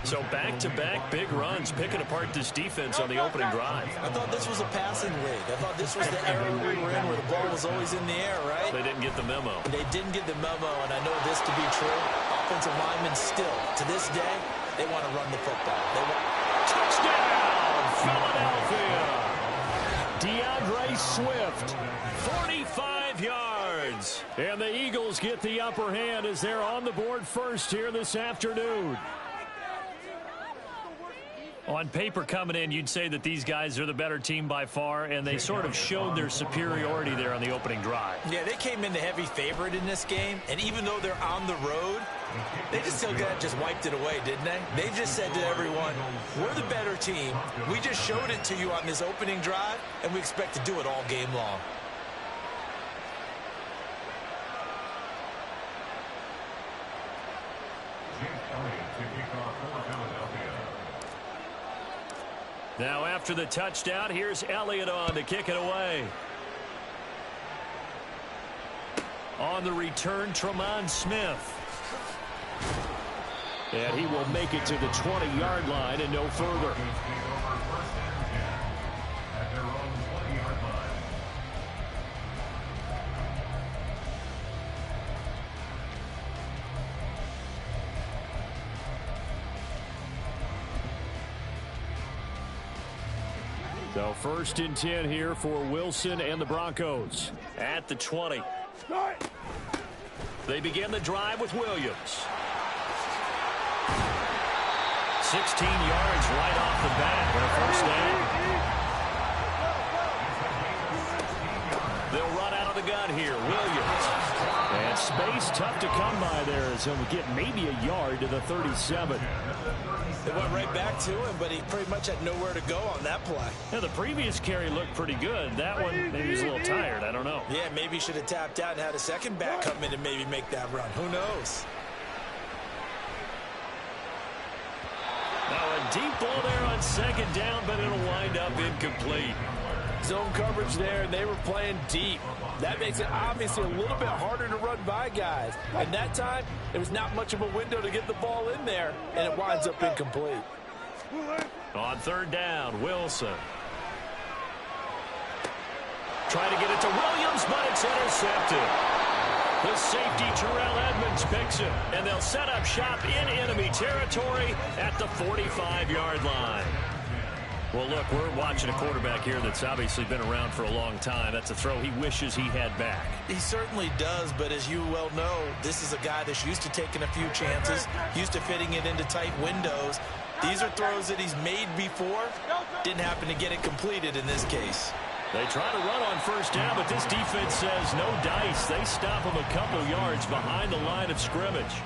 So back-to-back big runs, picking apart this defense on the opening drive. I thought this was a passing league. I thought this was the era we were in where the ball was always in the air, right? They didn't get the memo. They didn't get the memo, and I know this to be true. Offensive linemen still, to this day, they want to run the football. They want... Touchdown, Philadelphia! DeAndre Swift, 45 yards. And the Eagles get the upper hand as they're on the board first here this afternoon. On paper coming in, you'd say that these guys are the better team by far, and they sort of showed their superiority there on the opening drive. Yeah, they came in the heavy favorite in this game, and even though they're on the road, they just still just wiped it away, didn't they? They just said to everyone, we're the better team. We just showed it to you on this opening drive, and we expect to do it all game long. Now after the touchdown, here's Elliott on to kick it away. On the return, Tremont Smith. And he will make it to the 20-yard line and no further. So 1st and 10 here for Wilson and the Broncos at the 20. They begin the drive with Williams. 16 yards right off the bat for a first down. They'll run out of the gun here. Williams. And space tough to come by there, so we get maybe a yard to the 37. They went right back to him, but he pretty much had nowhere to go on that play. Yeah, the previous carry looked pretty good. That one, maybe he was a little tired. I don't know. Yeah, maybe he should have tapped out and had a second back come in and maybe make that run. Who knows? Now a deep ball there on 2nd down, but it'll wind up incomplete. Zone coverage there, and they were playing deep. That makes it obviously a little bit harder to run by guys. And that time, there was not much of a window to get the ball in there, and it winds up incomplete. On 3rd down, Wilson. Trying to get it to Williams, but it's intercepted. The safety, Terrell Edmonds, picks it, and they'll set up shop in enemy territory at the 45-yard line. Well, look, we're watching a quarterback here that's obviously been around for a long time. That's a throw he wishes he had back. He certainly does, but as you well know, this is a guy that's used to taking a few chances, used to fitting it into tight windows. These are throws that he's made before. Didn't happen to get it completed in this case. They try to run on 1st down, but this defense says no dice. They stop him a couple yards behind the line of scrimmage.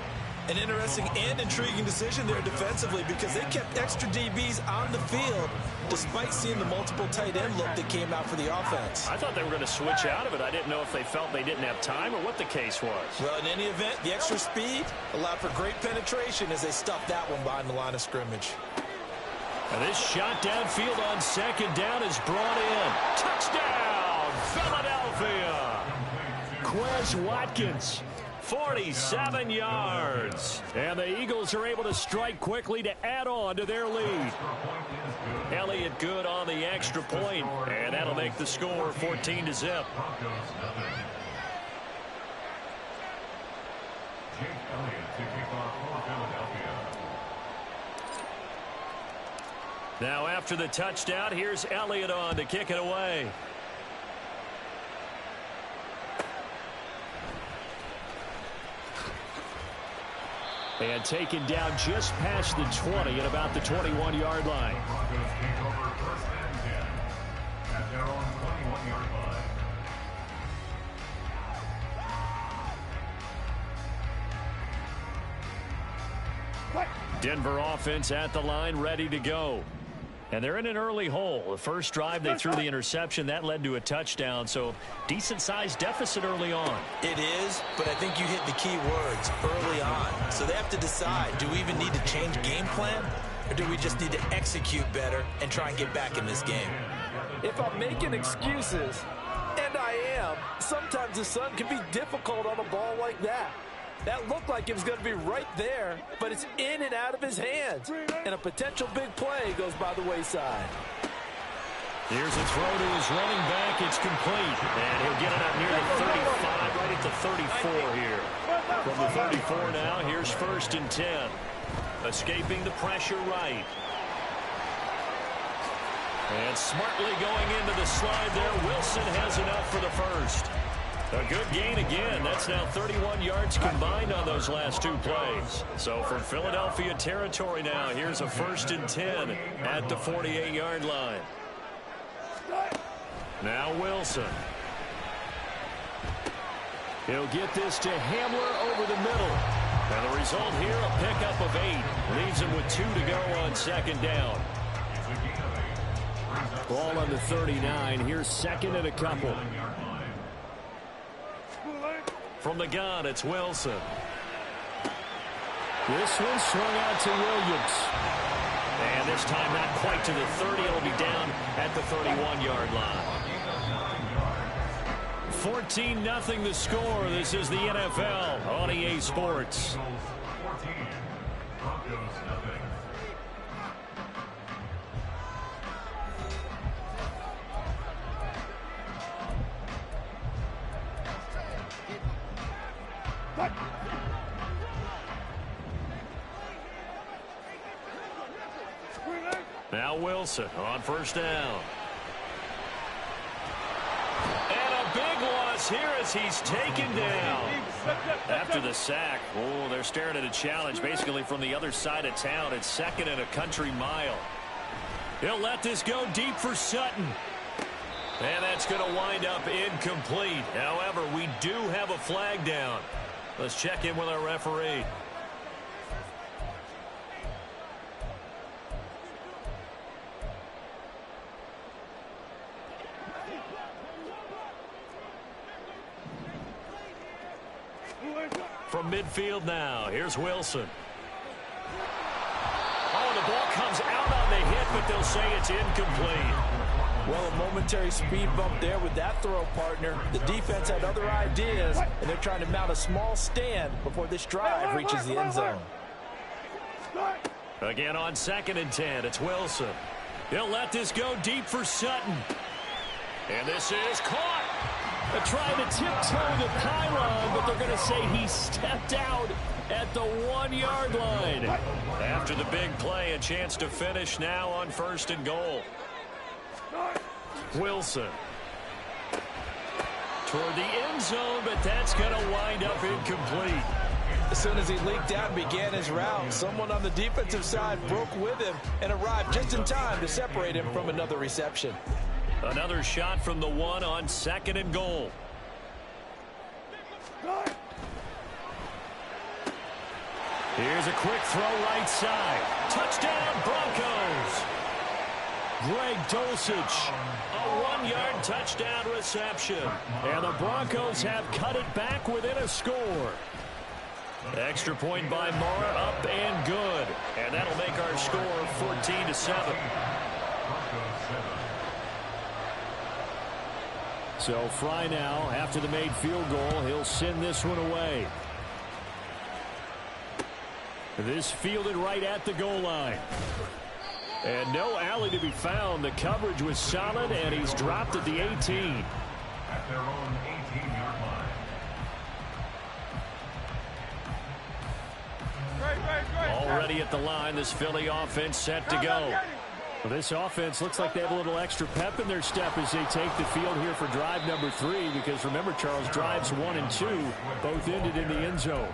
An interesting and intriguing decision there defensively because they kept extra DBs on the field despite seeing the multiple tight end look that came out for the offense. I thought they were going to switch out of it. I didn't know if they felt they didn't have time or what the case was. Well, in any event, the extra speed allowed for great penetration as they stuffed that one behind the line of scrimmage. And this shot downfield on 2nd down is brought in. Touchdown, Philadelphia! Quez Watkins. 47 yards. And the Eagles are able to strike quickly to add on to their lead. Elliott good on the extra point, and that'll make the score 14-0. Now after the touchdown, here's Elliott on to kick it away. And taken down just past the 20 at about the 21-yard line. Denver offense at the line, ready to go. And they're in an early hole. The first drive, they threw the interception. That led to a touchdown, so decent-sized deficit early on. It is, but I think you hit the key words, early on. So they have to decide, do we even need to change game plan, or do we just need to execute better and try and get back in this game? If I'm making excuses, and I am, sometimes the sun can be difficult on a ball like that. That looked like it was going to be right there, but it's in and out of his hands. And a potential big play goes by the wayside. Here's a throw to his running back. It's complete. And he'll get it up near the 35, right at the 34 here. From the 34 now, here's 1st and 10. Escaping the pressure right. And smartly going into the slide there. Wilson has enough for the first. A good gain again. That's now 31 yards combined on those last two plays. So from Philadelphia territory now, here's a 1st and 10 at the 48-yard line. Now Wilson. He'll get this to Hamler over the middle. And the result here, a pickup of 8. Leaves him with 2 to go on 2nd down. Ball on the 39. Here's 2nd and a couple. From the gun, it's Wilson. This one swung out to Williams. And this time not quite to the 30. It'll be down at the 31-yard line. 14-0 the score. This is the NFL on EA Sports. Now Wilson on 1st down. And a big loss here as he's taken down. After the sack, oh, they're staring at a challenge basically from the other side of town. It's 2nd and a country mile. He'll let this go deep for Sutton. And that's going to wind up incomplete. However, we do have a flag down. Let's check in with our referee. From midfield now, here's Wilson. Oh, the ball comes out on the hit, but they'll say it's incomplete. Well, a momentary speed bump there with that throw, partner. The defense had other ideas, and they're trying to mount a small stand before this drive reaches the end zone. Again on 2nd and 10, it's Wilson. He'll let this go deep for Sutton. And this is caught. They're trying to tiptoe the pylon, but they're going to say he stepped out at the 1-yard line. After the big play, a chance to finish now on 1st and goal. Wilson. Toward the end zone, but that's going to wind up incomplete. As soon as he leaked out and began his route, someone on the defensive side broke with him and arrived just in time to separate him from another reception. Another shot from the 1 on 2nd and goal. Here's a quick throw right side. Touchdown, Broncos. Greg Dulcich, a 1-yard touchdown reception. And the Broncos have cut it back within a score. Extra point by Moore, up and good. And that'll make our score 14-7. So Fry now, after the made field goal, he'll send this one away. This fielded right at the goal line. And no alley to be found. The coverage was solid, and he's dropped at the 18. At their own 18-yard line. Already at the line, this Philly offense set to go. Well, this offense looks like they have a little extra pep in their step as they take the field here for drive number 3. Because remember, Charles, drives 1 and 2 both ended in the end zone.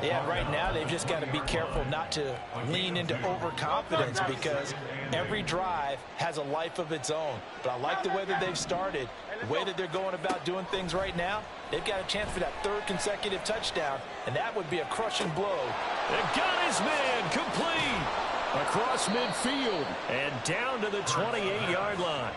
Yeah, right now they've just got to be careful not to lean into overconfidence because every drive has a life of its own. But I like the way that they've started, the way that they're going about doing things right now. They've got a chance for that 3rd consecutive touchdown, and that would be a crushing blow. They got his man complete across midfield and down to the 28-yard line.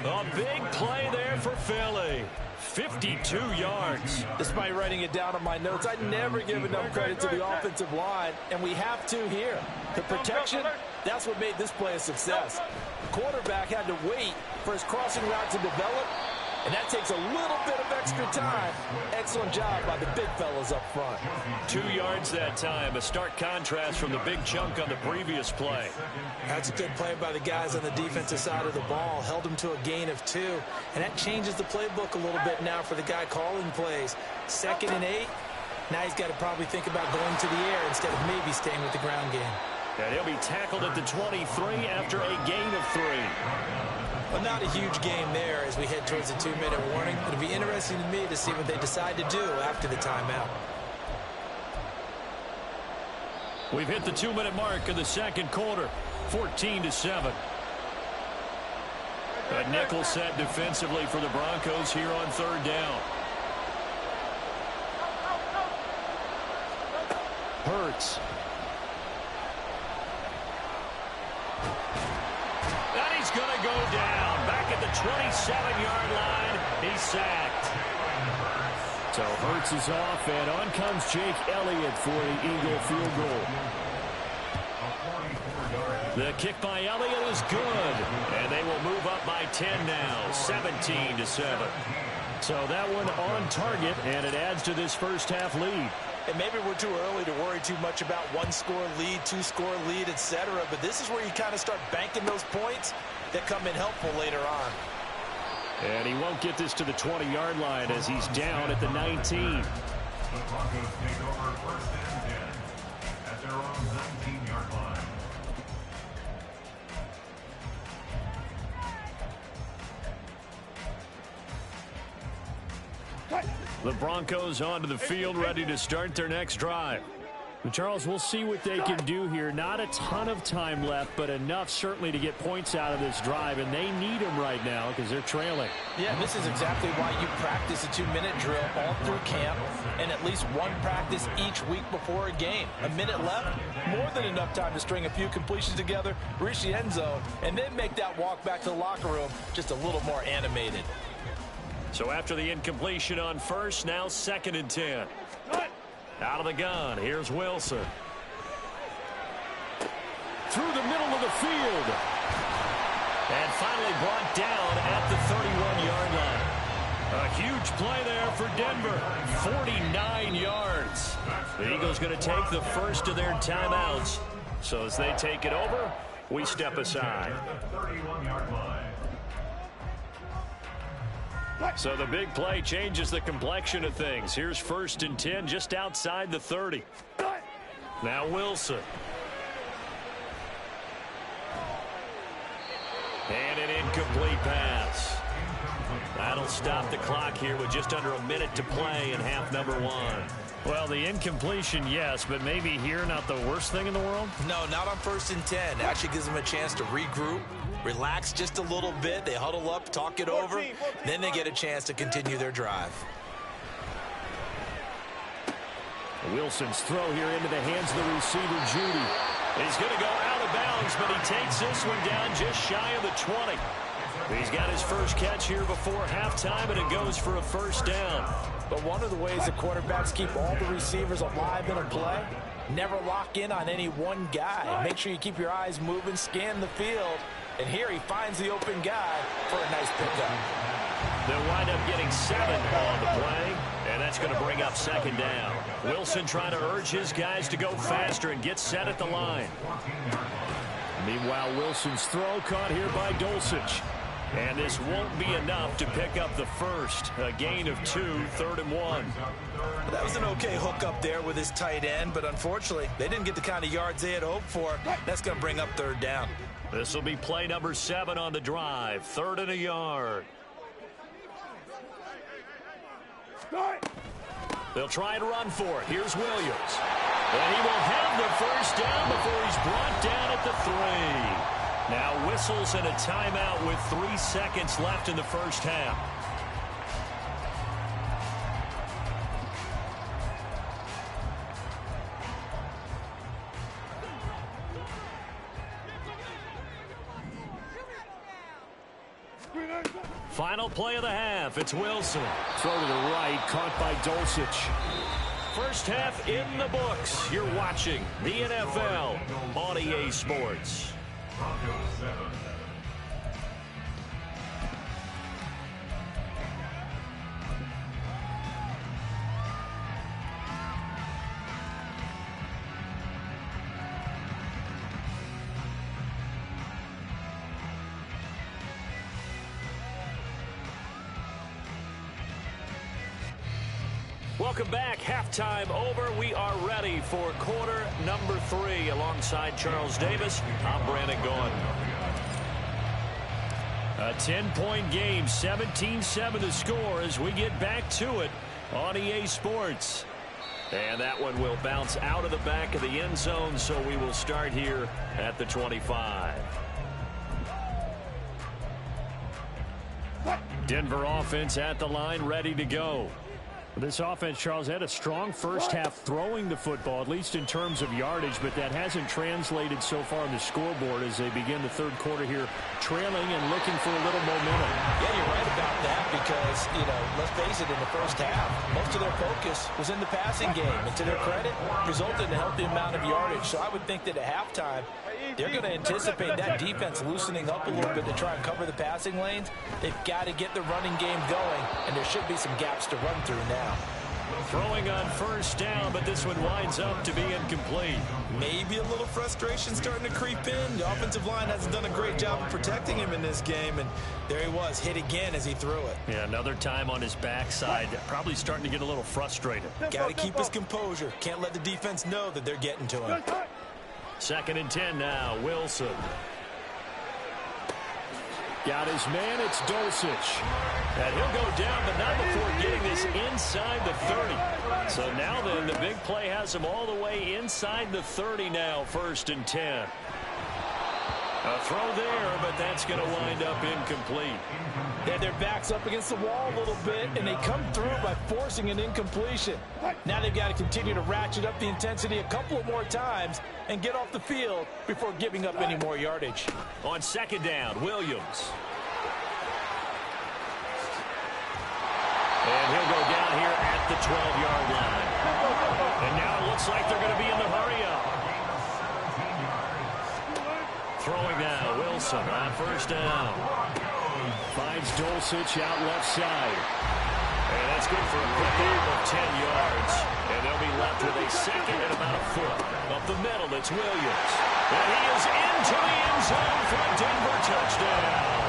A big play there for Philly. 52 yards. Despite writing it down on my notes, I never give enough credit to the offensive line, and we have to here. The protection, that's what made this play a success. The quarterback had to wait for his crossing route to develop, and that takes a little bit of extra time. Excellent job by the big fellas up front. 2 yards that time, a stark contrast from the big chunk on the previous play. That's a good play by the guys on the defensive side of the ball. Held him to a gain of 2, and that changes the playbook a little bit now for the guy calling plays. 2nd and 8, now he's got to probably think about going to the air instead of maybe staying with the ground game. And he'll be tackled at the 23 after a gain of 3. Well, not a huge game there as we head towards the 2-minute warning. It'll be interesting to me to see what they decide to do after the timeout. We've hit the 2-minute mark of the second quarter, 14-7. A nickel set defensively for the Broncos here on third down. Hurts. And he's going to go down. Back at the 27-yard line. He's sacked. So Hurts is off, and on comes Jake Elliott for the Eagle field goal. The kick by Elliott is good, and they will move up by 10 now, 17-7. So that one on target, and it adds to this first half lead. And maybe we're too early to worry too much about one-score lead, two-score lead, etc. But this is where you kind of start banking those points that come in helpful later on. And he won't get this to the 20-yard line as he's down at the 19. The Broncos take over first and 10 at their own 19-yard line. The Broncos onto the field, ready to start their next drive. But Charles, we'll see what they can do here. Not a ton of time left, but enough certainly to get points out of this drive, and they need them right now because they're trailing. Yeah, this is exactly why you practice a 2-minute drill all through camp and at least one practice each week before a game. A minute left, more than enough time to string a few completions together, reach the end zone, and then make that walk back to the locker room just a little more animated. So after the incompletion on first, now 2nd and 10. Out of the gun, here's Wilson. Through the middle of the field. And finally brought down at the 31-yard line. A huge play there for Denver. 49 yards. The Eagles going to take the first of their timeouts. So as they take it over, we step aside. 31-yard line. So the big play changes the complexion of things. Here's 1st and 10 just outside the 30. Now Wilson. And an incomplete pass. That'll stop the clock here with just under a minute to play in half number 1. Well, the incompletion, yes, but maybe here not the worst thing in the world? No, not on 1st and 10. It actually gives them a chance to regroup, relax just a little bit. They huddle up, talk it over. Then they get a chance to continue their drive. Wilson's throw here into the hands of the receiver, Judy. He's going to go out of bounds, but he takes this one down just shy of the 20. He's got his first catch here before halftime, and it goes for a first down. But one of the ways the quarterbacks keep all the receivers alive in a play, never lock in on any one guy. Make sure you keep your eyes moving, scan the field. And here he finds the open guy for a nice pickup. They'll wind up getting 7 on the play, and that's going to bring up 2nd down. Wilson trying to urge his guys to go faster and get set at the line. Meanwhile, Wilson's throw caught here by Dulcich. And this won't be enough to pick up the first. A gain of 2, 3rd and 1. That was an okay hook up there with his tight end, but unfortunately, they didn't get the kind of yards they had hoped for. That's going to bring up 3rd down. This will be play number 7 on the drive. 3rd and a yard. They'll try and run for it. Here's Williams. And he will have the first down before he's brought down at the 3. Now whistles and a timeout with 3 seconds left in the first half. Final play of the half. It's Wilson. Throw to the right, caught by Dulcich. First half in the books. You're watching the NFL on EA Sports. Broncos 7. Welcome back. Halftime over. We are ready for quarter number 3. Alongside Charles Davis, I'm Brandon Gaudin. A 10-point game, 17-7 the score as we get back to it on EA Sports. And that one will bounce out of the back of the end zone, so we will start here at the 25. Denver offense at the line, ready to go. This offense, Charles, had a strong first half throwing the football, at least in terms of yardage, but that hasn't translated so far on the scoreboard as they begin the third quarter here, trailing and looking for a little momentum. Yeah, you're right about that because, let's face it, in the first half, most of their focus was in the passing game. And to their credit, resulted in a healthy amount of yardage. So I would think that at halftime, they're going to anticipate that defense loosening up a little bit to try and cover the passing lanes. They've got to get the running game going, and there should be some gaps to run through now. Throwing on first down, but this one winds up to be incomplete. Maybe a little frustration starting to creep in. The offensive line hasn't done a great job of protecting him in this game, and there he was, hit again as he threw it. Yeah, another time on his backside, probably starting to get a little frustrated. Got to keep his composure. Can't let the defense know that they're getting to him. 2nd and 10 now, Wilson. Got his man, it's Dulcich. And he'll go down, but not before getting this inside the 30. So now then, the big play has him all the way inside the 30 now, 1st and 10. A throw there, but that's going to wind up incomplete. They had their backs up against the wall a little bit, and they come through by forcing an incompletion. Now they've got to continue to ratchet up the intensity a couple of more times and get off the field before giving up any more yardage. On 2nd down, Williams. And he'll go down here at the 12-yard line. And now it looks like they're going to be in the hurry-up. Throwing now, Wilson on 1st down. Finds Dulcich out left side. And that's good for a pickup of 10 yards. And they'll be left with a 2nd and about a foot. Up the middle, it's Williams. And he is into the end zone for a Denver touchdown.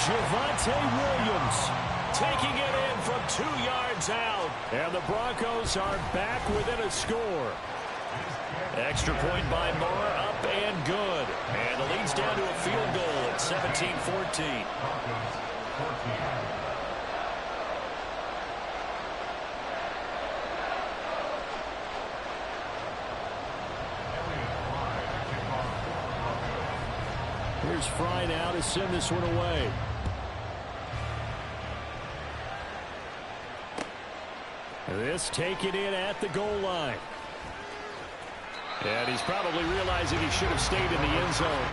Javonte Williams taking it in from 2 yards out. And the Broncos are back within a score. Extra point by Moore, up and good. And the lead's down to a field goal at 17-14. Here's Fry now to send this one away. This taken in at the goal line. And he's probably realizing he should have stayed in the end zone.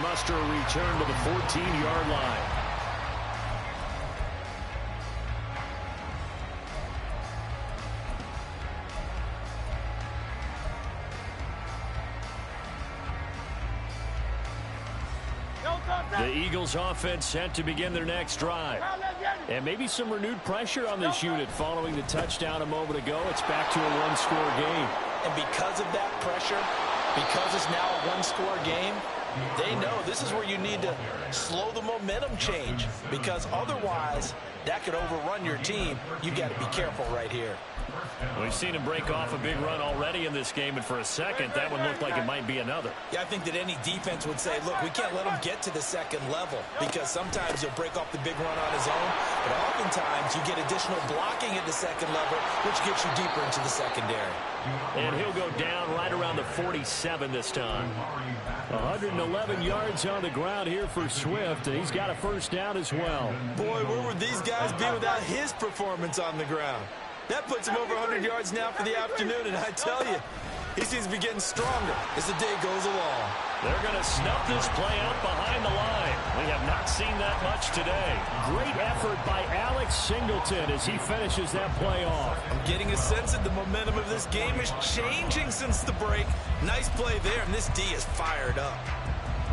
Muster a return to the 14-yard line. The Eagles offense set to begin their next drive. And maybe some renewed pressure on this unit following the touchdown a moment ago. It's back to a one-score game. And because of that pressure, because it's now a one-score game, they know this is where you need to slow the momentum change, because otherwise that could overrun your team. You got to be careful right here. We've seen him break off a big run already in this game, and for a second, that one looked like it might be another. Yeah, I think that any defense would say, look, we can't let him get to the second level, because sometimes he'll break off the big run on his own, but oftentimes you get additional blocking at the second level, which gets you deeper into the secondary. And he'll go down right around the 47 this time. 111 yards on the ground here for Swift, and he's got a first down as well. Boy, where would these guys be without his performance on the ground? That puts him over 100 yards now for the afternoon, and I tell you, he seems to be getting stronger as the day goes along. They're going to snuff this play out behind the line. We have not seen that much today. Great effort by Alex Singleton as he finishes that play off. I'm getting a sense that the momentum of this game is changing since the break. Nice play there, and this D is fired up.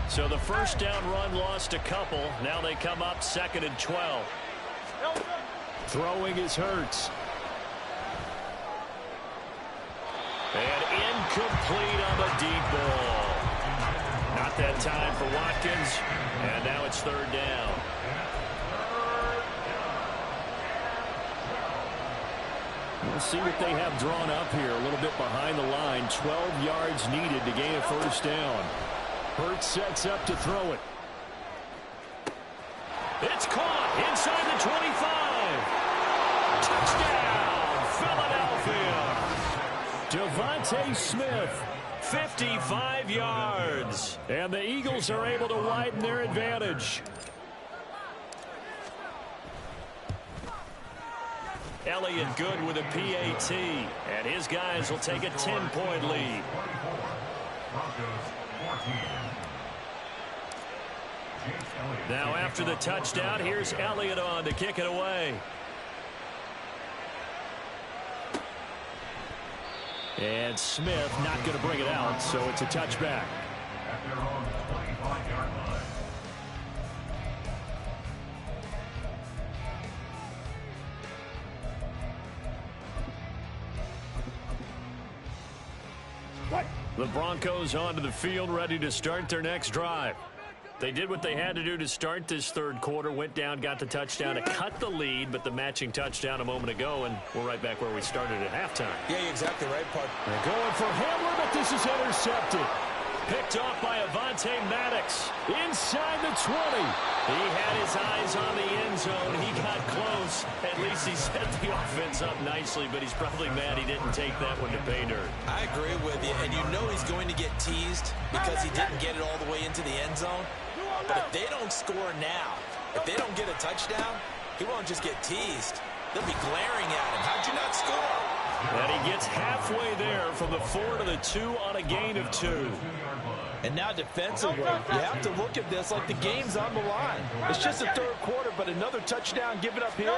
So the first down run lost a couple. Now they come up 2nd and 12. Throwing is Hurts. And incomplete on the deep ball. Not that time for Watkins. And now it's 3rd down. We'll see what they have drawn up here. A little bit behind the line. 12 yards needed to gain a 1st down. Hurts sets up to throw it. It's caught inside the 25. Touchdown, Philadelphia. Devontae Smith, 55 yards. And the Eagles are able to widen their advantage. Elliott good with a PAT. And his guys will take a 10-point lead. Now after the touchdown, here's Elliott on to kick it away. And Smith not going to bring it out, so it's a touchback. At their own 25-yard line. The Broncos onto the field, ready to start their next drive. They did what they had to do to start this 3rd quarter, went down, got the touchdown to cut the lead, but the matching touchdown a moment ago, and we're right back where we started at halftime. Yeah, you're exactly right, Puck. They're going for Hamler, but this is intercepted. Picked off by Avonte Maddox inside the 20. He had his eyes on the end zone. He got close. At least he set the offense up nicely, but he's probably mad he didn't take that one to pay dirt. I agree with you, and you know he's going to get teased because he didn't get it all the way into the end zone. But if they don't score now, if they don't get a touchdown, he won't just get teased. They'll be glaring at him. How'd you not score? And he gets halfway there from the 4 to the 2 on a gain of 2. And now defensively, you have to look at this like the game's on the line. It's just the 3rd quarter, but another touchdown given up here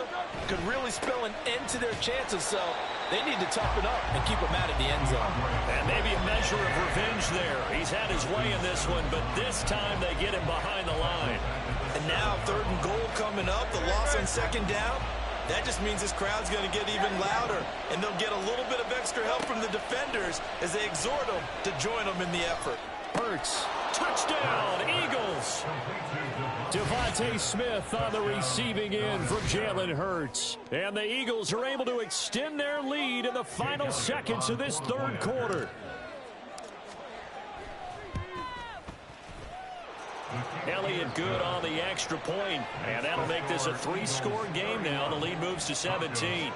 could really spell an end to their chances. So they need to toughen up and keep them out of the end zone. And maybe a measure of revenge there. He's had his way in this one, but this time they get him behind the line. And now 3rd and goal coming up, the loss on 2nd down. That just means this crowd's going to get even louder, and they'll get a little bit of extra help from the defenders as they exhort them to join them in the effort. Hurts, touchdown, Eagles. Devontae Smith on the receiving end from Jalen Hurts. And the Eagles are able to extend their lead in the final seconds of this 3rd quarter. Elliott good on the extra point, and that'll make this a 3-score game now. The lead moves to 17. Jake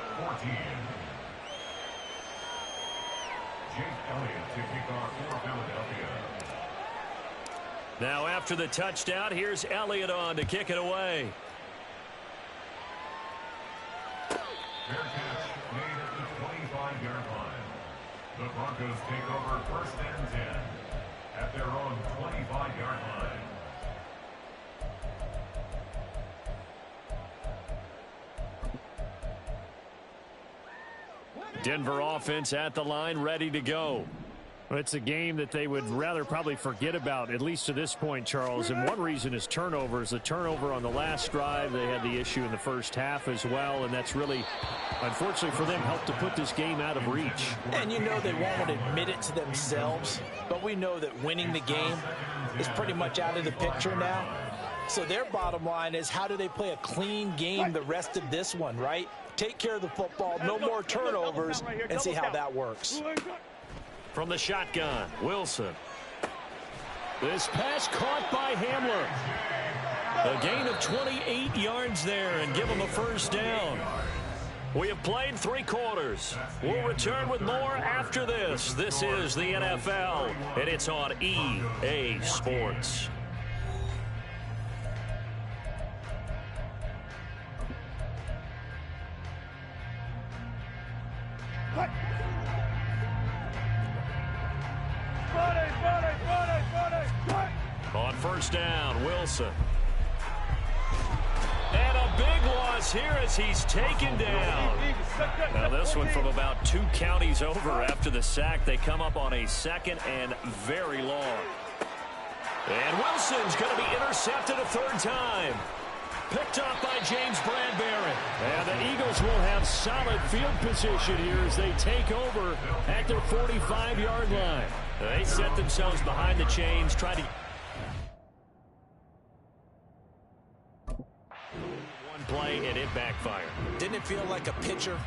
Elliott to kick off for Philadelphia. Now after the touchdown, here's Elliott on to kick it away. Fair catch made at the 25-yard line. The Broncos take over 1st and 10 at their own 25-yard line. Denver offense at the line, ready to go. It's a game that they would rather probably forget about, at least to this point, Charles. And one reason is turnovers. The turnover on the last drive, they had the issue in the first half as well, and that's really, unfortunately for them, helped to put this game out of reach. And you know they won't admit it to themselves, but we know that winning the game is pretty much out of the picture now. So their bottom line is, how do they play a clean game the rest of this one, right? Take care of the football, no more turnovers, and see how that works. From the shotgun, Wilson. This pass caught by Hamler. A gain of 28 yards there and give him a 1st down. We have played 3 quarters. We'll return with more after this. This is the NFL, and it's on EA Sports. On 1st down, Wilson. And a big loss here as he's taken down. Now this one from about 2 counties over after the sack. They come up on a 2nd and very long. And Wilson's going to be intercepted a 3rd time. Picked up by James Bradbury. And the Eagles will have solid field position here as they take over at their 45-yard line. They set themselves behind the chains, trying to... One play, and it backfired. Didn't it feel like a pitcher